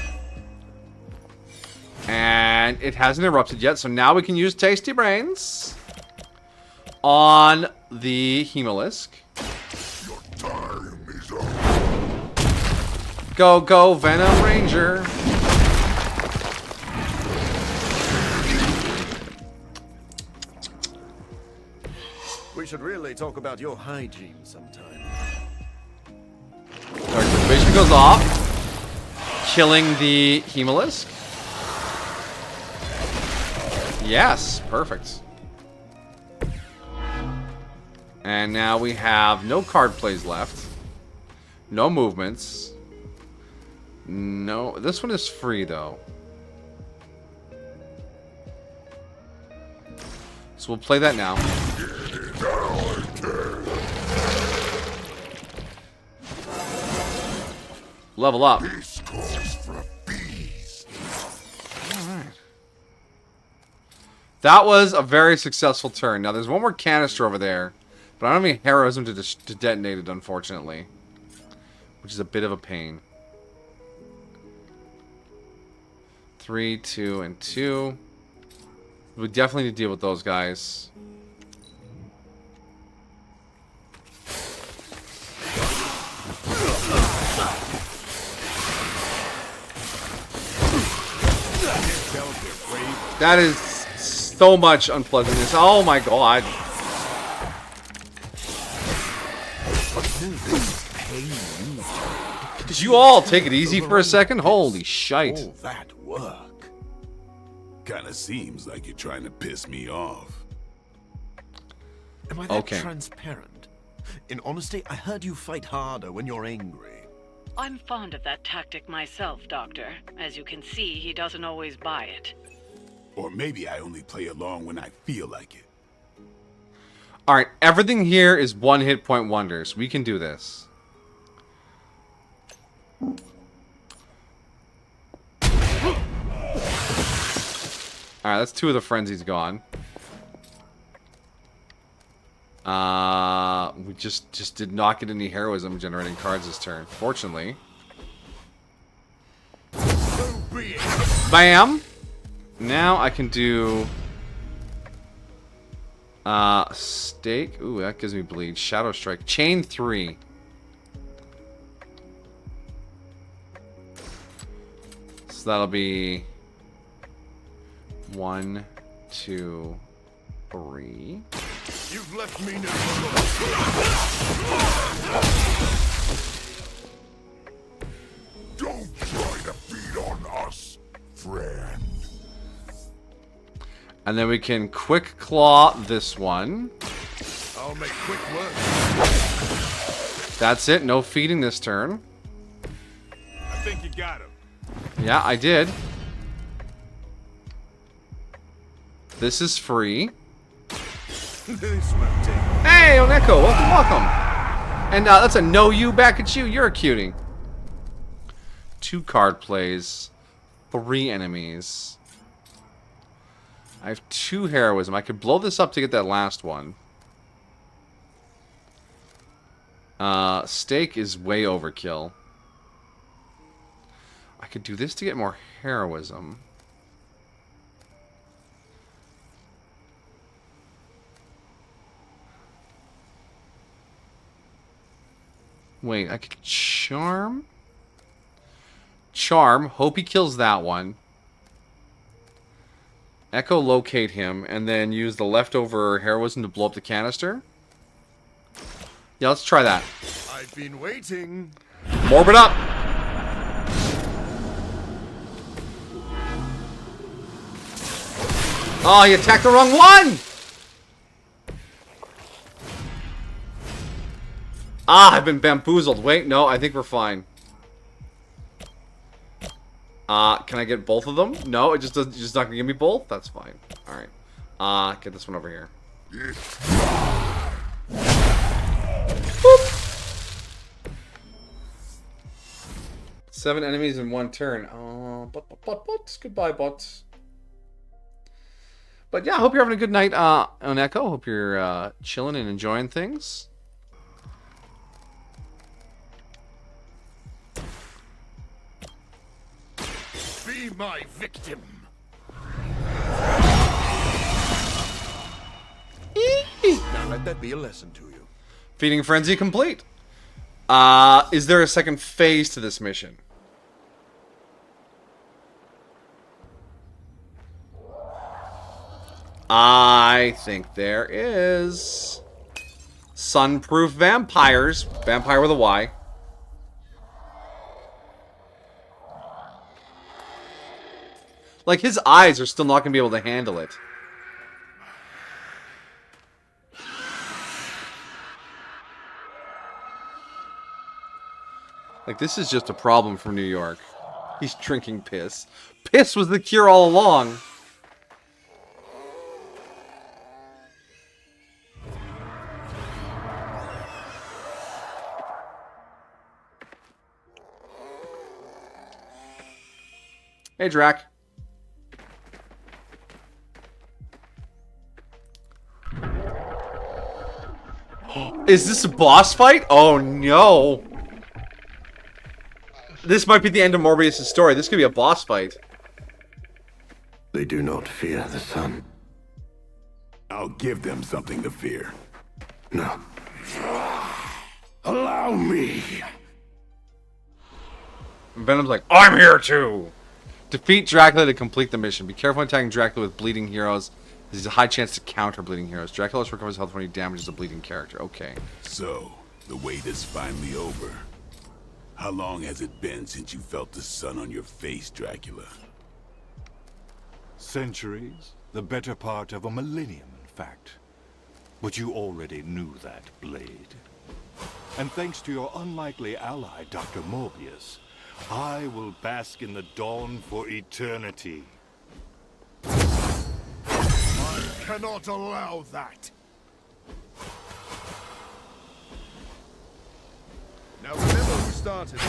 And it hasn't erupted yet, so now we can use Tasty Brains on the Hemolisk. Your time is up. Go, go, Venom Ranger. We should really talk about your hygiene sometime. Dark Vision goes off, killing the Hemolisk. Yes, perfect. And now we have no card plays left. No movements. No, this one is free though. So we'll play that now. Level up. Alright. That was a very successful turn. Now there's one more canister over there. But I don't have any heroism to detonate it, unfortunately. Which is a bit of a pain. 3, 2, and 2. We definitely need to deal with those guys. That is so much unpleasantness. Oh my god. Did you all take it easy for a second? Holy shite. All that work. Kinda seems like you're trying to piss me off. Am I that transparent? In honesty, I heard you fight harder when you're angry. I'm fond of that tactic myself, Doctor. As you can see, he doesn't always buy it. Or maybe I only play along when I feel like it. Alright, everything here is 1 hit point wonders. We can do this. Alright, that's 2 of the frenzies gone. We just did not get any heroism generating cards this turn, fortunately. Bam! Now I can do stake. Ooh, that gives me bleed. Shadow strike. Chain 3. So that'll be 1, 2, 3. You've left me now. Don't try to feed on us, friend. And then we can quick claw this one. I'll make quick work. That's it. No feeding this turn. I think you got him. Yeah, I did. This is free. Hey, Oneko, welcome. And that's a no you back at you. You're a cutie. 2 card plays. 3 enemies. I have 2 heroism. I could blow this up to get that last one. Stake is way overkill. I could do this to get more heroism. Wait, I could charm? Charm. Hope he kills that one. Echolocate him, and then use the leftover heroism to blow up the canister. Yeah, let's try that. I've been waiting. Morbid up! Oh, he attacked the wrong one! Ah, I've been bamboozled. Wait, no, I think we're fine. Can I get both of them? No, it just not gonna give me both? That's fine. Alright. Get this one over here. Boop. 7 enemies in 1 turn. But. Goodbye, bots. But yeah, I hope you're having a good night on Echo. Hope you're chilling and enjoying things. Be my victim. Now let that be a lesson to you. Feeding Frenzy complete. Is there a second phase to this mission? I think there is. Sunproof vampires. Vampire with a Y. Like, his eyes are still not going to be able to handle it. Like, this is just a problem for New York. He's drinking piss. Piss was the cure all along. Hey, Drac. Is this a boss fight? Oh, no. This might be the end of Morbius' story. This could be a boss fight. They do not fear the sun. I'll give them something to fear. No. Allow me. Venom's like, I'm here too. Defeat Dracula to complete the mission. Be careful when attacking Dracula with bleeding heroes. There's a high chance to counter bleeding heroes. Dracula also recovers health when he damages a bleeding character. Okay. So, the wait is finally over. How long has it been since you felt the sun on your face, Dracula? Centuries. The better part of a millennium, in fact. But you already knew that, Blade. And thanks to your unlikely ally, Dr. Morbius, I will bask in the dawn for eternity. I cannot allow that. Now remember who started.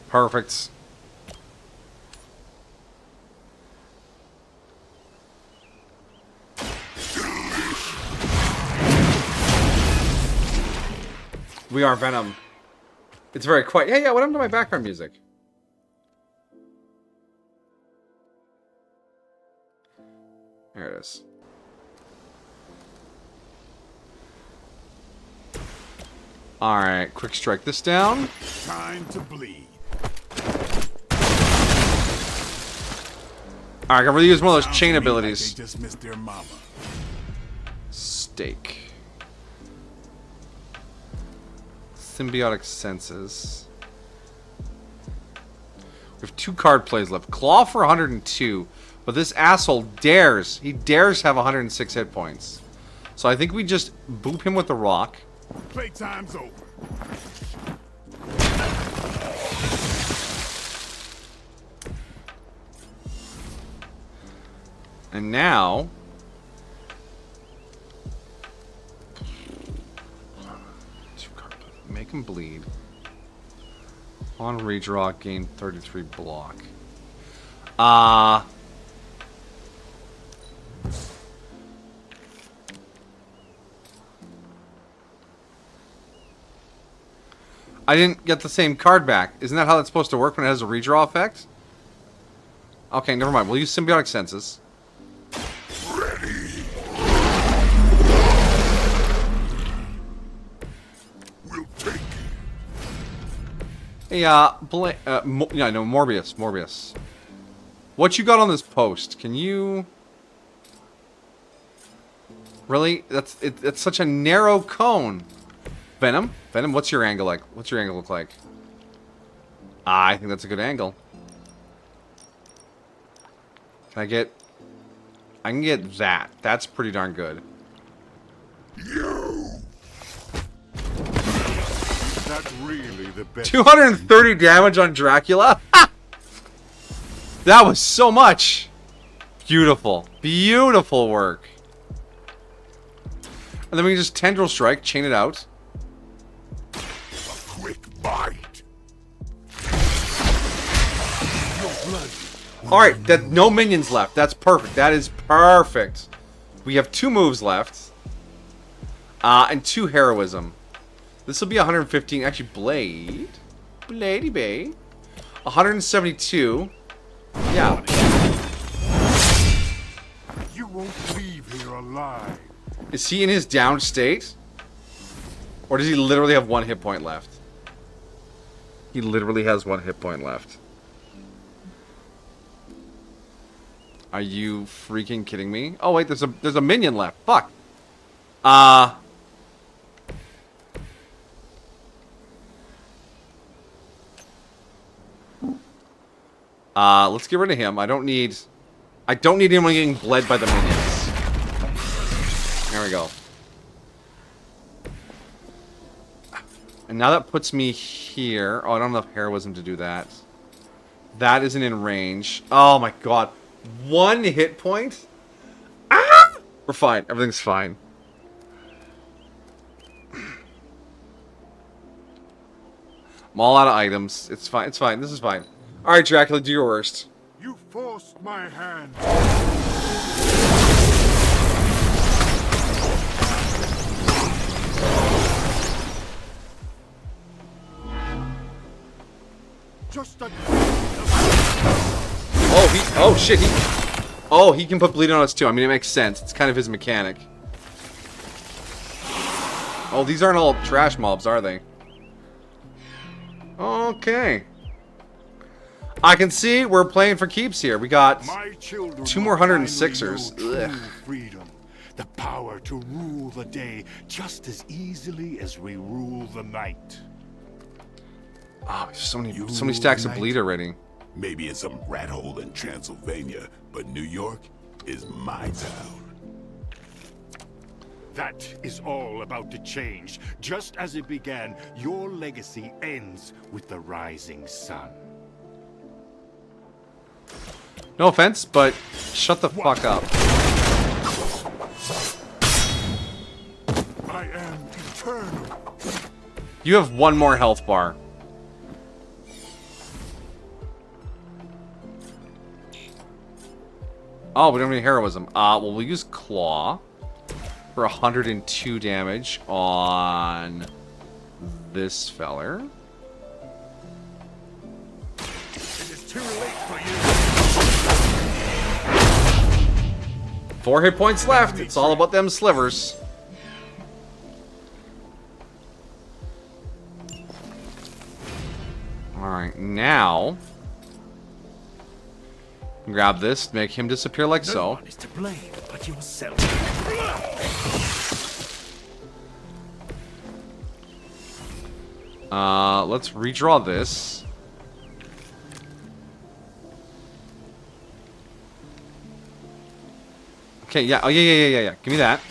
Perfect. We are Venom. It's very quiet. Yeah, what happened to my background music? There it is. Alright, quick strike this down. Time to bleed. Alright, I'm gonna use one of those chain abilities. Like they just missed their mama. Steak. Symbiotic senses. We have 2 card plays left. Claw for 102. But this asshole dares. He dares have 106 hit points. So I think we just boop him with the rock. Playtime's over. And now... Make him bleed. On redraw, gain 33 block. I didn't get the same card back. Isn't that how that's supposed to work when it has a redraw effect? Okay, never mind. We'll use symbiotic senses. Hey, Morbius. What you got on this post? Can you... Really? That's such a narrow cone. Venom? Venom, what's your angle like? What's your angle look like? I think that's a good angle. Can I get... I can get that. That's pretty darn good. That really the best. 230 damage on Dracula? That was so much. Beautiful. Beautiful work. And then we can just Tendril Strike, chain it out. A quick bite. Alright, no minions left. That's perfect. That is perfect. We have 2 moves left. And 2 heroism. This will be 115. Actually, Blade. Bladey Bay. 172. Yeah. You won't leave here alive. Is he in his down state? Or does he literally have 1 hit point left? He literally has 1 hit point left. Are you freaking kidding me? Oh wait, there's a minion left. Fuck. Let's get rid of him. I don't need anyone getting bled by the minions. There we go. And now that puts me here. Oh, I don't have enough heroism to do that. That isn't in range. Oh my god. 1 hit point? Ah! We're fine. Everything's fine. I'm all out of items. It's fine. It's fine. This is fine. Alright, Dracula, do your worst. You forced my hand. Just a... Oh shit, he can put bleed on us too. I mean, it makes sense. It's kind of his mechanic. Oh, these aren't all trash mobs, are they? Okay. I can see we're playing for keeps here. We got 2 more 106ers. Ugh. Freedom, the power to rule the day just as easily as we rule the night. Oh, so many stacks of bleed already. Maybe in some rat hole in Transylvania, but New York is my town. That is all about to change. Just as it began, your legacy ends with the rising sun. No offense, but shut the fuck up. I am eternal. You have 1 more health bar. Oh, we don't have any heroism. Well, we'll use Claw for 102 damage on this feller. It is too late for you. 4 hit points left. It's all about them slivers. Alright, now... grab this, make him disappear like so. No one is to blame but yourself. Let's redraw this. Okay, yeah, oh yeah. Give me that.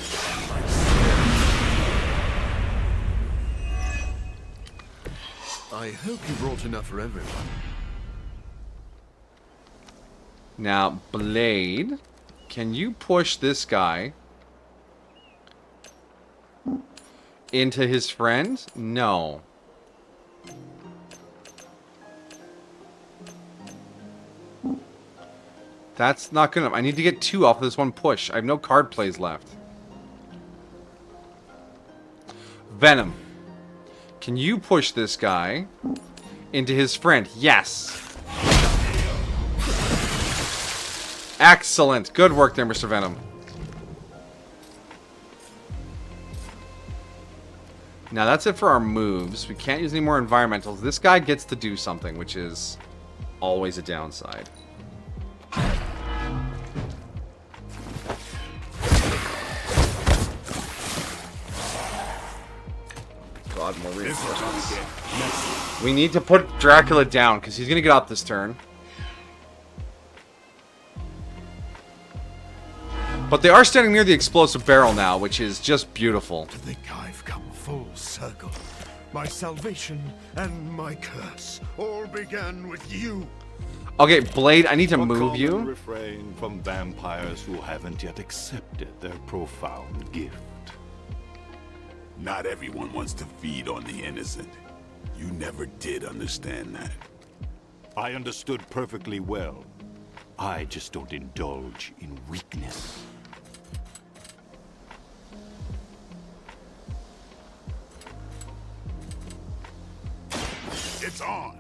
I hope you brought enough for everyone. Now, Blade, can you push this guy into his friend? No. That's not good enough. I need to get 2 off of this 1 push. I have no card plays left. Venom, can you push this guy into his friend? Yes. Excellent. Good work there, Mr. Venom. Now, that's it for our moves. We can't use any more environmentals. This guy gets to do something, which is always a downside. God, more reinforcements. We need to put Dracula down, because he's going to get up this turn. But they are standing near the explosive barrel now, which is just beautiful. To think I've come full circle. My salvation and my curse all began with you. Okay, Blade, I need to move you. Refrain from vampires who haven't yet accepted their profound gift. Not everyone wants to feed on the innocent. You never did understand that. I understood perfectly well. I just don't indulge in weakness. It's on.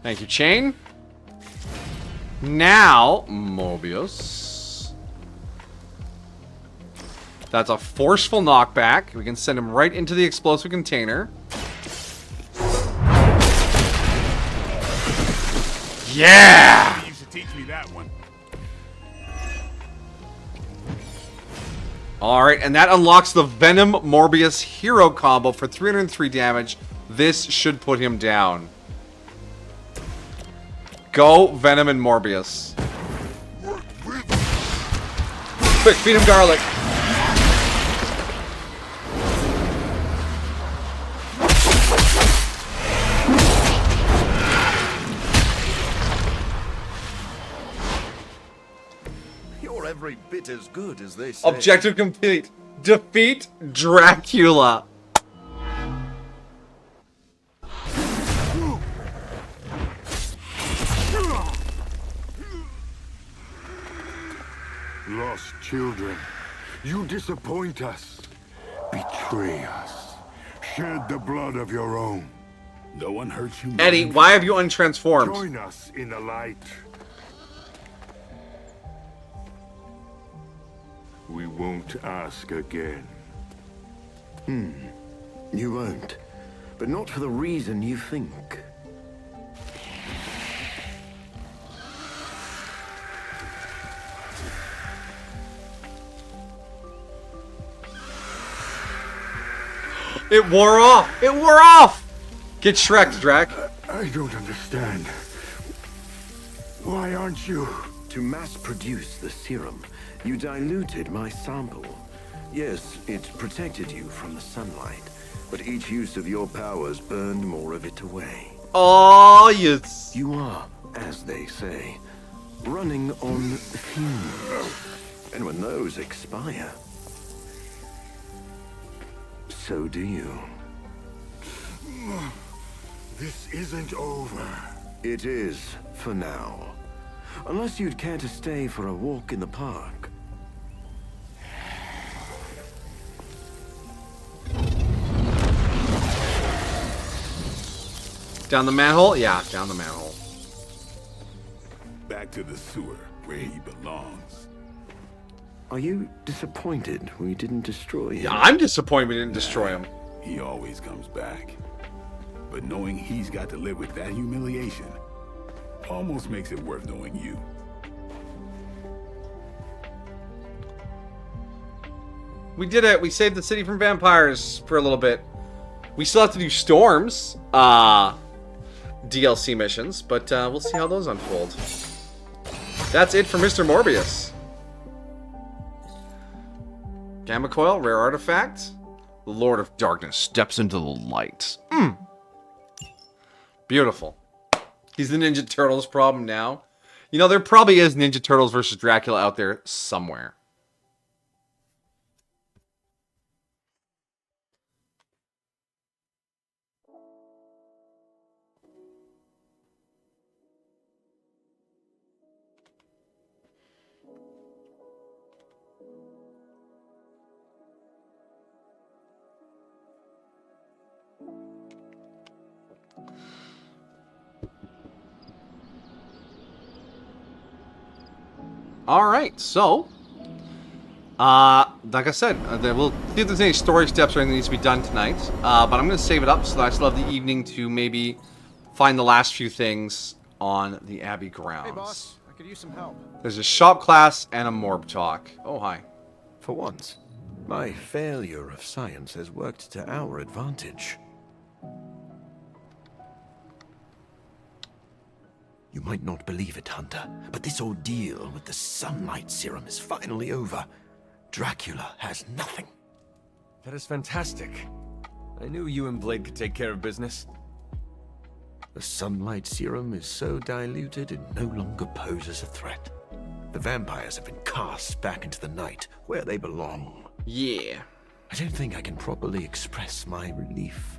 Thank you, Chain. Now, Mobius. That's a forceful knockback. We can send him right into the explosive container. Yeah! You should teach me that one. Alright, and that unlocks the Venom Morbius hero combo for 303 damage. This should put him down. Go, Venom and Morbius. Quick, feed him garlic. every bit as good as they say. Objective complete. Defeat Dracula. Lost children, you disappoint us, betray us, shed the blood of your own. No one hurts you. Eddie, why have you untransformed? Join us in the light. We won't ask again. You won't. But not for the reason you think. It wore off! It wore off! Get Shrek'd, Drac. I don't understand. Why aren't you? To mass produce the serum, you diluted my sample. Yes, it protected you from the sunlight, but each use of your powers burned more of it away. Oh, yes. You are, as they say, running on fumes. And when those expire, so do you. This isn't over. It is, for now. Unless you'd care to stay for a walk in the park. Down the manhole? Yeah, down the manhole. Back to the sewer, where he belongs. Are you disappointed we didn't destroy him? Yeah, I'm disappointed we didn't destroy him. He always comes back. But knowing he's got to live with that humiliation almost makes it worth knowing you. We did it. We saved the city from vampires for a little bit. We still have to do Storm's DLC missions, but we'll see how those unfold. That's it for Mr. Morbius. Gamma Coil, rare artifact. The Lord of Darkness steps into the light. Beautiful. He's the Ninja Turtles problem now. You know, there probably is Ninja Turtles versus Dracula out there somewhere. Alright, so, like I said, we'll see if there's any story steps or anything that needs to be done tonight, but I'm going to save it up so that I still have the evening to maybe find the last few things on the Abbey grounds. Hey, boss, I could use some help. There's a shop class and a morb talk. Oh, hi. For once, my failure of science has worked to our advantage. You might not believe it, Hunter, but this ordeal with the sunlight serum is finally over. Dracula has nothing. That is fantastic. I knew you and Blade could take care of business. The sunlight serum is so diluted it no longer poses a threat. The vampires have been cast back into the night, where they belong. Yeah. I don't think I can properly express my relief.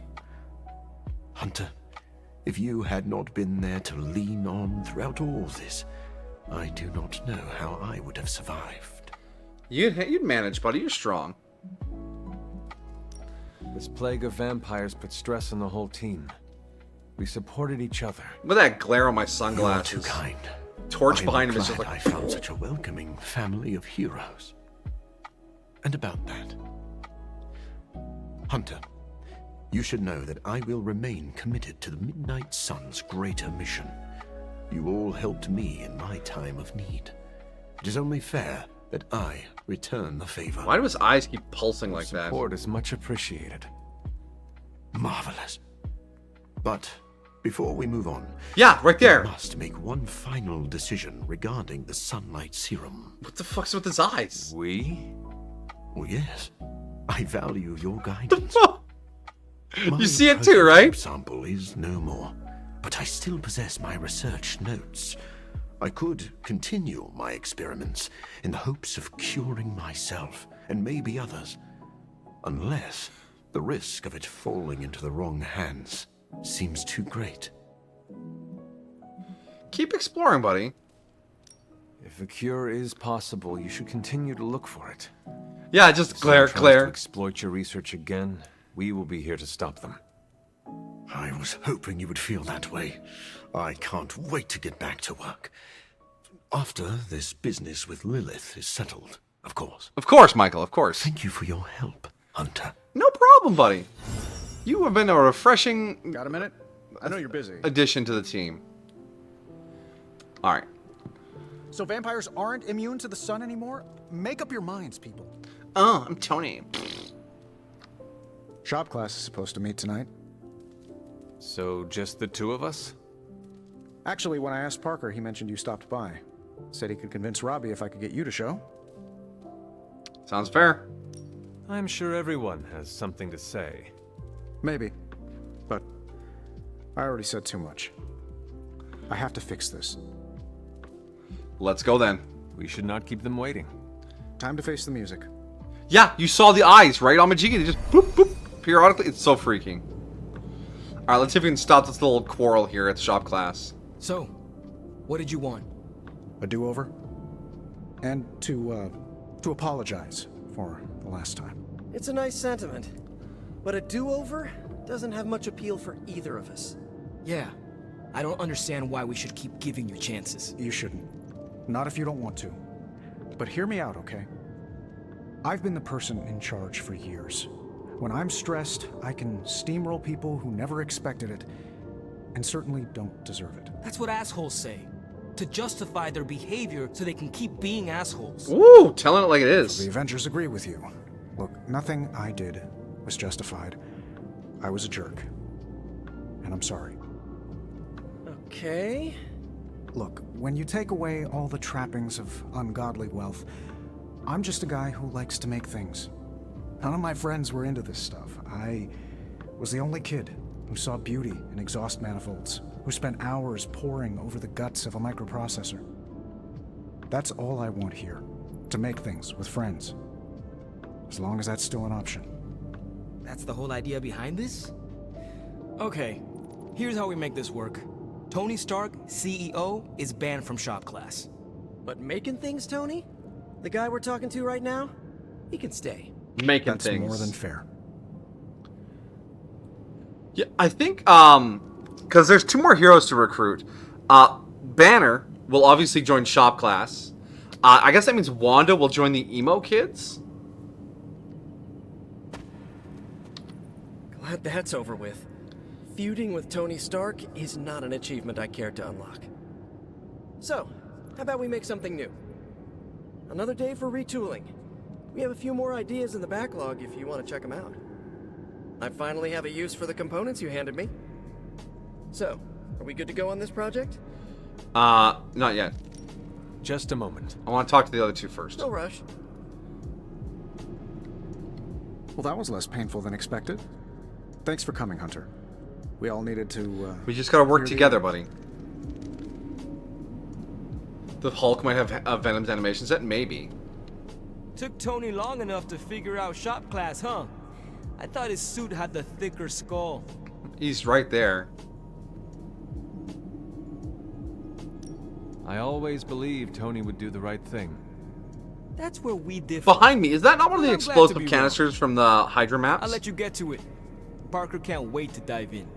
Hunter, if you had not been there to lean on throughout all this, I do not know how I would have survived. You'd manage, buddy. You're strong. This plague of vampires put stress on the whole team. We supported each other. Look at that glare on my sunglasses. You're too kind. Torch behind him is just like... I found such a welcoming family of heroes. And about that, Hunter, you should know that I will remain committed to the Midnight Sun's greater mission. You all helped me in my time of need. It is only fair that I return the favor. Why do his eyes keep pulsing like that? Support is much appreciated. Marvelous. But before we move on... Yeah, right there. We must make one final decision regarding the sunlight serum. What the fuck's with his eyes? We? Oh, yes. I value your guidance. You see it too, right? Sample is no more, but I still possess my research notes. I could continue my experiments in the hopes of curing myself and maybe others. Unless the risk of it falling into the wrong hands seems too great. Keep exploring, buddy. If a cure is possible, you should continue to look for it. Yeah, just If someone Claire, tries Claire. to exploit your research again, we will be here to stop them. I was hoping you would feel that way. I can't wait to get back to work. After this business with Lilith is settled, of course. Of course, Michael, of course. Thank you for your help, Hunter. No problem, buddy. You have been a refreshing... Got a minute? I know you're busy. ...addition to the team. Alright. So vampires aren't immune to the sun anymore? Make up your minds, people. Oh, I'm Tony. Shop class is supposed to meet tonight. So, just the two of us? Actually, when I asked Parker, he mentioned you stopped by. Said he could convince Robbie if I could get you to show. Sounds fair. I'm sure everyone has something to say. Maybe. But I already said too much. I have to fix this. Let's go then. We should not keep them waiting. Time to face the music. Yeah, you saw the eyes, right? On Majiki, they just boop, boop, periodically. It's so freaking. Alright, let's see if we can stop this little quarrel here at the shop class. So, what did you want? A do-over? And to apologize for the last time. It's a nice sentiment. But a do-over doesn't have much appeal for either of us. Yeah, I don't understand why we should keep giving you chances. You shouldn't. Not if you don't want to. But hear me out, okay? I've been the person in charge for years. When I'm stressed, I can steamroll people who never expected it, and certainly don't deserve it. That's what assholes say. To justify their behavior so they can keep being assholes. Ooh, telling it like it is. The Avengers agree with you. Look, nothing I did was justified. I was a jerk. And I'm sorry. Okay. Look, when you take away all the trappings of ungodly wealth, I'm just a guy who likes to make things. None of my friends were into this stuff. I was the only kid who saw beauty in exhaust manifolds, who spent hours poring over the guts of a microprocessor. That's all I want here, to make things with friends. As long as that's still an option. That's the whole idea behind this? Okay, here's how we make this work. Tony Stark, CEO, is banned from shop class. But making things, Tony? The guy we're talking to right now? He can stay. Making That's things. more than fair. Yeah, I think, because there's two more heroes to recruit. Banner will obviously join shop class. I guess that means Wanda will join the emo kids. Glad that's over with. Feuding with Tony Stark is not an achievement I care to unlock. So, how about we make something new? Another day for retooling. We have a few more ideas in the backlog if you want to check them out. I finally have a use for the components you handed me. So, are we good to go on this project? Not yet. Just a moment. I want to talk to the other two first. No rush. Well, that was less painful than expected. Thanks for coming, Hunter. We all needed to, We just gotta work together, buddy. The Hulk might have Venom's animation set? Maybe. Took Tony long enough to figure out shop class, huh? I thought his suit had the thicker skull. He's right there. I always believed Tony would do the right thing. That's where we differ. Behind me, is that not one of the I'm glad to explosive be canisters from the Hydra maps? I'll let you get to it. Parker can't wait to dive in.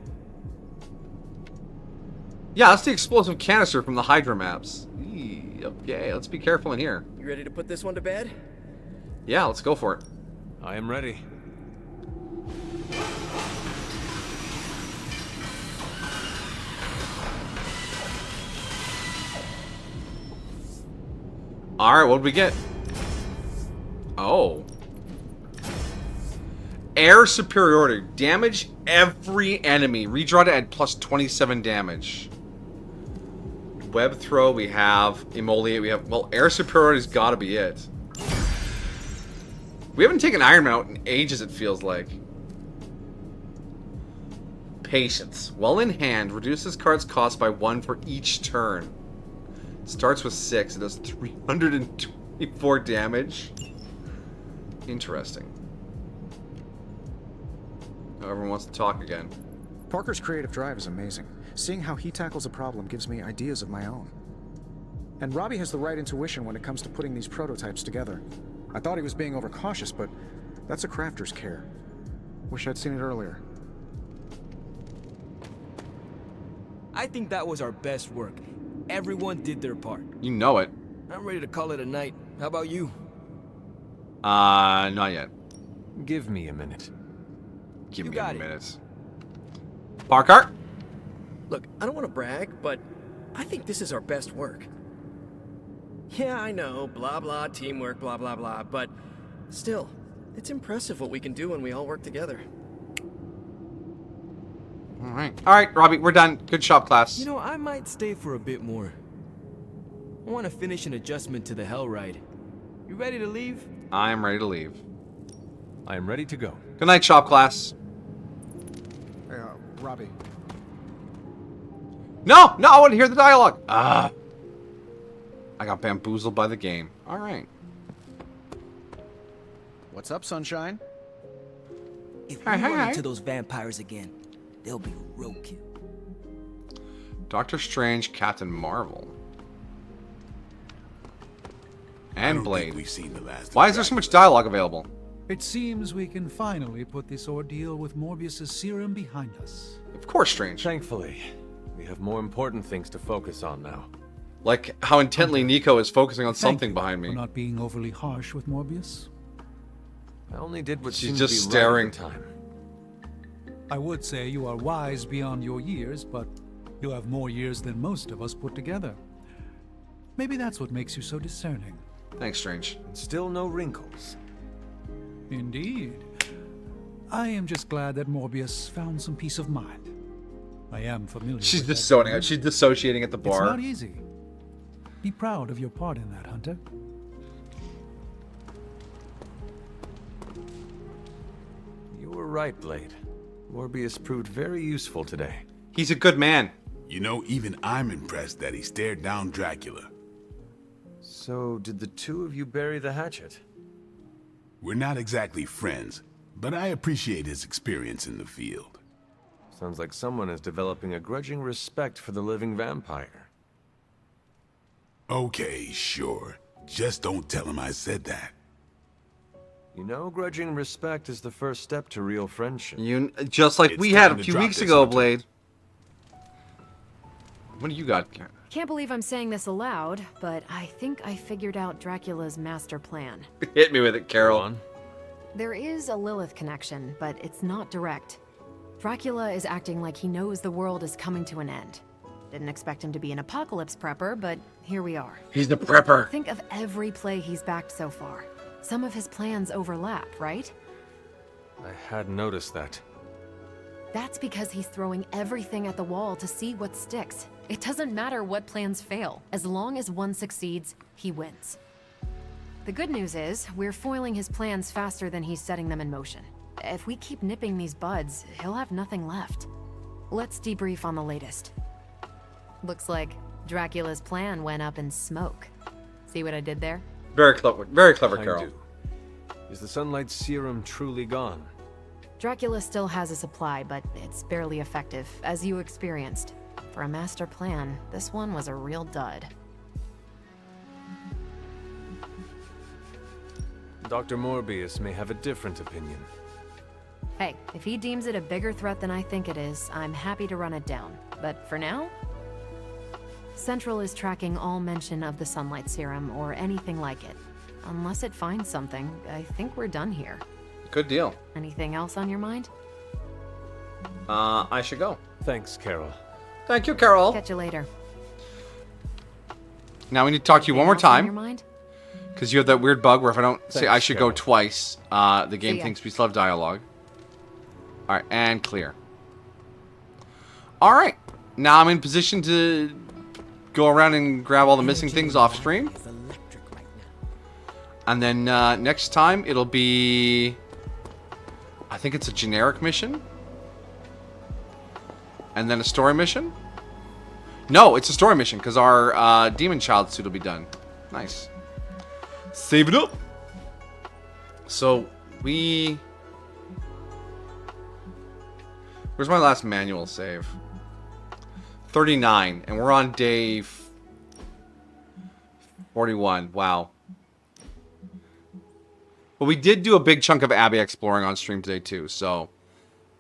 Yeah, that's the explosive canister from the Hydra maps. Okay, let's be careful in here. You ready to put this one to bed? Yeah, let's go for it. I am ready. Alright, what did we get? Oh. Air superiority. Damage every enemy. Redraw to add plus 27 damage. Web throw, we have. Emoliate, we have. Well, air superiority's gotta be it. We haven't taken Iron Man out in ages, it feels like. Patience. Well in hand. Reduces card's cost by 1 for each turn. Starts with 6. It does 324 damage. Interesting. Oh, everyone wants to talk again. Parker's creative drive is amazing. Seeing how he tackles a problem gives me ideas of my own. And Robbie has the right intuition when it comes to putting these prototypes together. I thought he was being overcautious, but that's a crafter's care. Wish I'd seen it earlier. I think that was our best work. Everyone did their part. You know it. I'm ready to call it a night. How about you? Not yet. Give me a minute. Give me a minute. Parker? Look, I don't want to brag, but I think this is our best work. Yeah, I know, blah blah, teamwork, blah blah blah, but still, it's impressive what we can do when we all work together. Alright, Robbie, we're done. Good shop class. You know, I might stay for a bit more. I want to finish an adjustment to the Hell Ride. You ready to leave? I'm ready to leave. I am ready to go. Good night, shop class. Hey, Robbie. No, I want to hear the dialogue. I got bamboozled by the game. All right. What's up, Sunshine? If we run into those vampires again, they'll be roadkill. Doctor Strange, Captain Marvel, and Blade. We've seen the last. Why is there so much dialogue available? It seems we can finally put this ordeal with Morbius' serum behind us. Of course, Strange. Thankfully, we have more important things to focus on now. Like how intently Nico is focusing on something behind me. For not being overly harsh with Morbius. I only did what she's seemed just to be staring. right at the time. I would say you are wise beyond your years, but you have more years than most of us put together. Maybe that's what makes you so discerning. Thanks, Strange. And still no wrinkles. Indeed. I am just glad that Morbius found some peace of mind. I am familiar She's with She's dissociating at the bar. It's not easy. Be proud of your part in that, Hunter. You were right, Blade. Morbius proved very useful today. He's a good man. You know, even I'm impressed that he stared down Dracula. So, did the two of you bury the hatchet? We're not exactly friends, but I appreciate his experience in the field. Sounds like someone is developing a grudging respect for the living vampire. Okay, sure. Just don't tell him I said that. You know, grudging respect is the first step to real friendship. Just like we had a few weeks ago, Blade. What do you got? Can't believe I'm saying this aloud, but I think I figured out Dracula's master plan. Hit me with it, Carol. There is a Lilith connection, but it's not direct. Dracula is acting like he knows the world is coming to an end. Didn't expect him to be an apocalypse prepper, but here we are. He's the prepper. Think of every play he's backed so far. Some of his plans overlap, right? I had noticed that. That's because he's throwing everything at the wall to see what sticks. It doesn't matter what plans fail. As long as one succeeds, he wins. The good news is, we're foiling his plans faster than he's setting them in motion. If we keep nipping these buds, he'll have nothing left. Let's debrief on the latest. Looks like Dracula's plan went up in smoke. See what I did there? Very clever, I Carol. do. Is the sunlight serum truly gone? Dracula still has a supply, but it's barely effective, as you experienced. For a master plan, this one was a real dud. Dr. Morbius may have a different opinion. Hey, if he deems it a bigger threat than I think it is, I'm happy to run it down. But for now, Central is tracking all mention of the sunlight serum or anything like it. Unless it finds something, I think we're done here. Good deal. Anything else on your mind? I should go. Thanks, Carol. Thank you, Carol. Catch you later. Now we need to talk to you one more Anything else on time. your mind? Because you have that weird bug where if I don't say Thanks, I should go Carol. twice, the game See ya. thinks we still have dialogue. Alright, and clear. Alright. Now I'm in position to go around and grab all the missing things off stream. And then next time it'll be... I think it's a generic mission. And then a story mission. No, it's a story mission because our demon child suit will be done. Nice. Save it up. So we... Where's my last manual save? 39, and we're on day 41. Wow. But we did do a big chunk of Abbey exploring on stream today too, so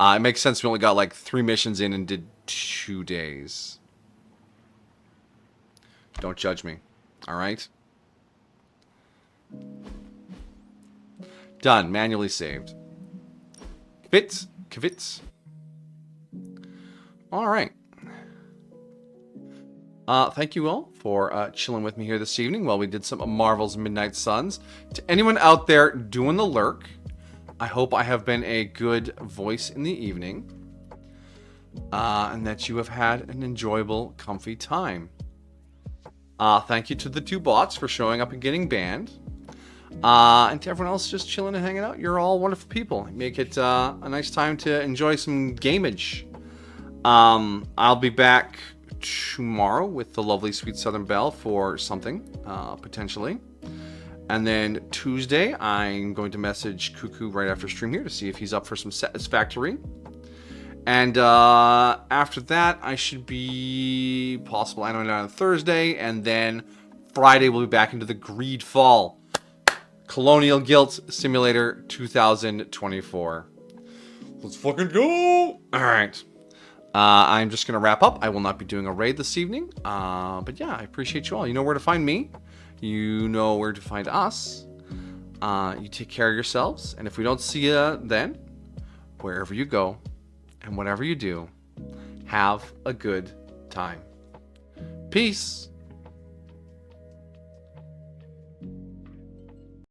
it makes sense we only got like 3 missions in and did 2 days. Don't judge me. Alright? Done. Manually saved. Kvitz. Alright. Thank you all for chilling with me here this evening while we did some of Marvel's Midnight Suns. To anyone out there doing the lurk, I hope I have been a good voice in the evening. And that you have had an enjoyable, comfy time. Thank you to the 2 bots for showing up and getting banned. And to everyone else just chilling and hanging out. You're all wonderful people. Make it a nice time to enjoy some gamage. I'll be back tomorrow with the lovely Sweet Southern Belle for something, potentially. And then Tuesday, I'm going to message Cuckoo right after stream here to see if he's up for some Satisfactory. And after that, I should be possible I know on Thursday, and then Friday we'll be back into the Greedfall Colonial Guilt Simulator 2024. Let's fucking go! Alright. I'm just going to wrap up. I will not be doing a raid this evening. But yeah, I appreciate you all. You know where to find me. You know where to find us. You take care of yourselves. And if we don't see you then, wherever you go and whatever you do, have a good time. Peace.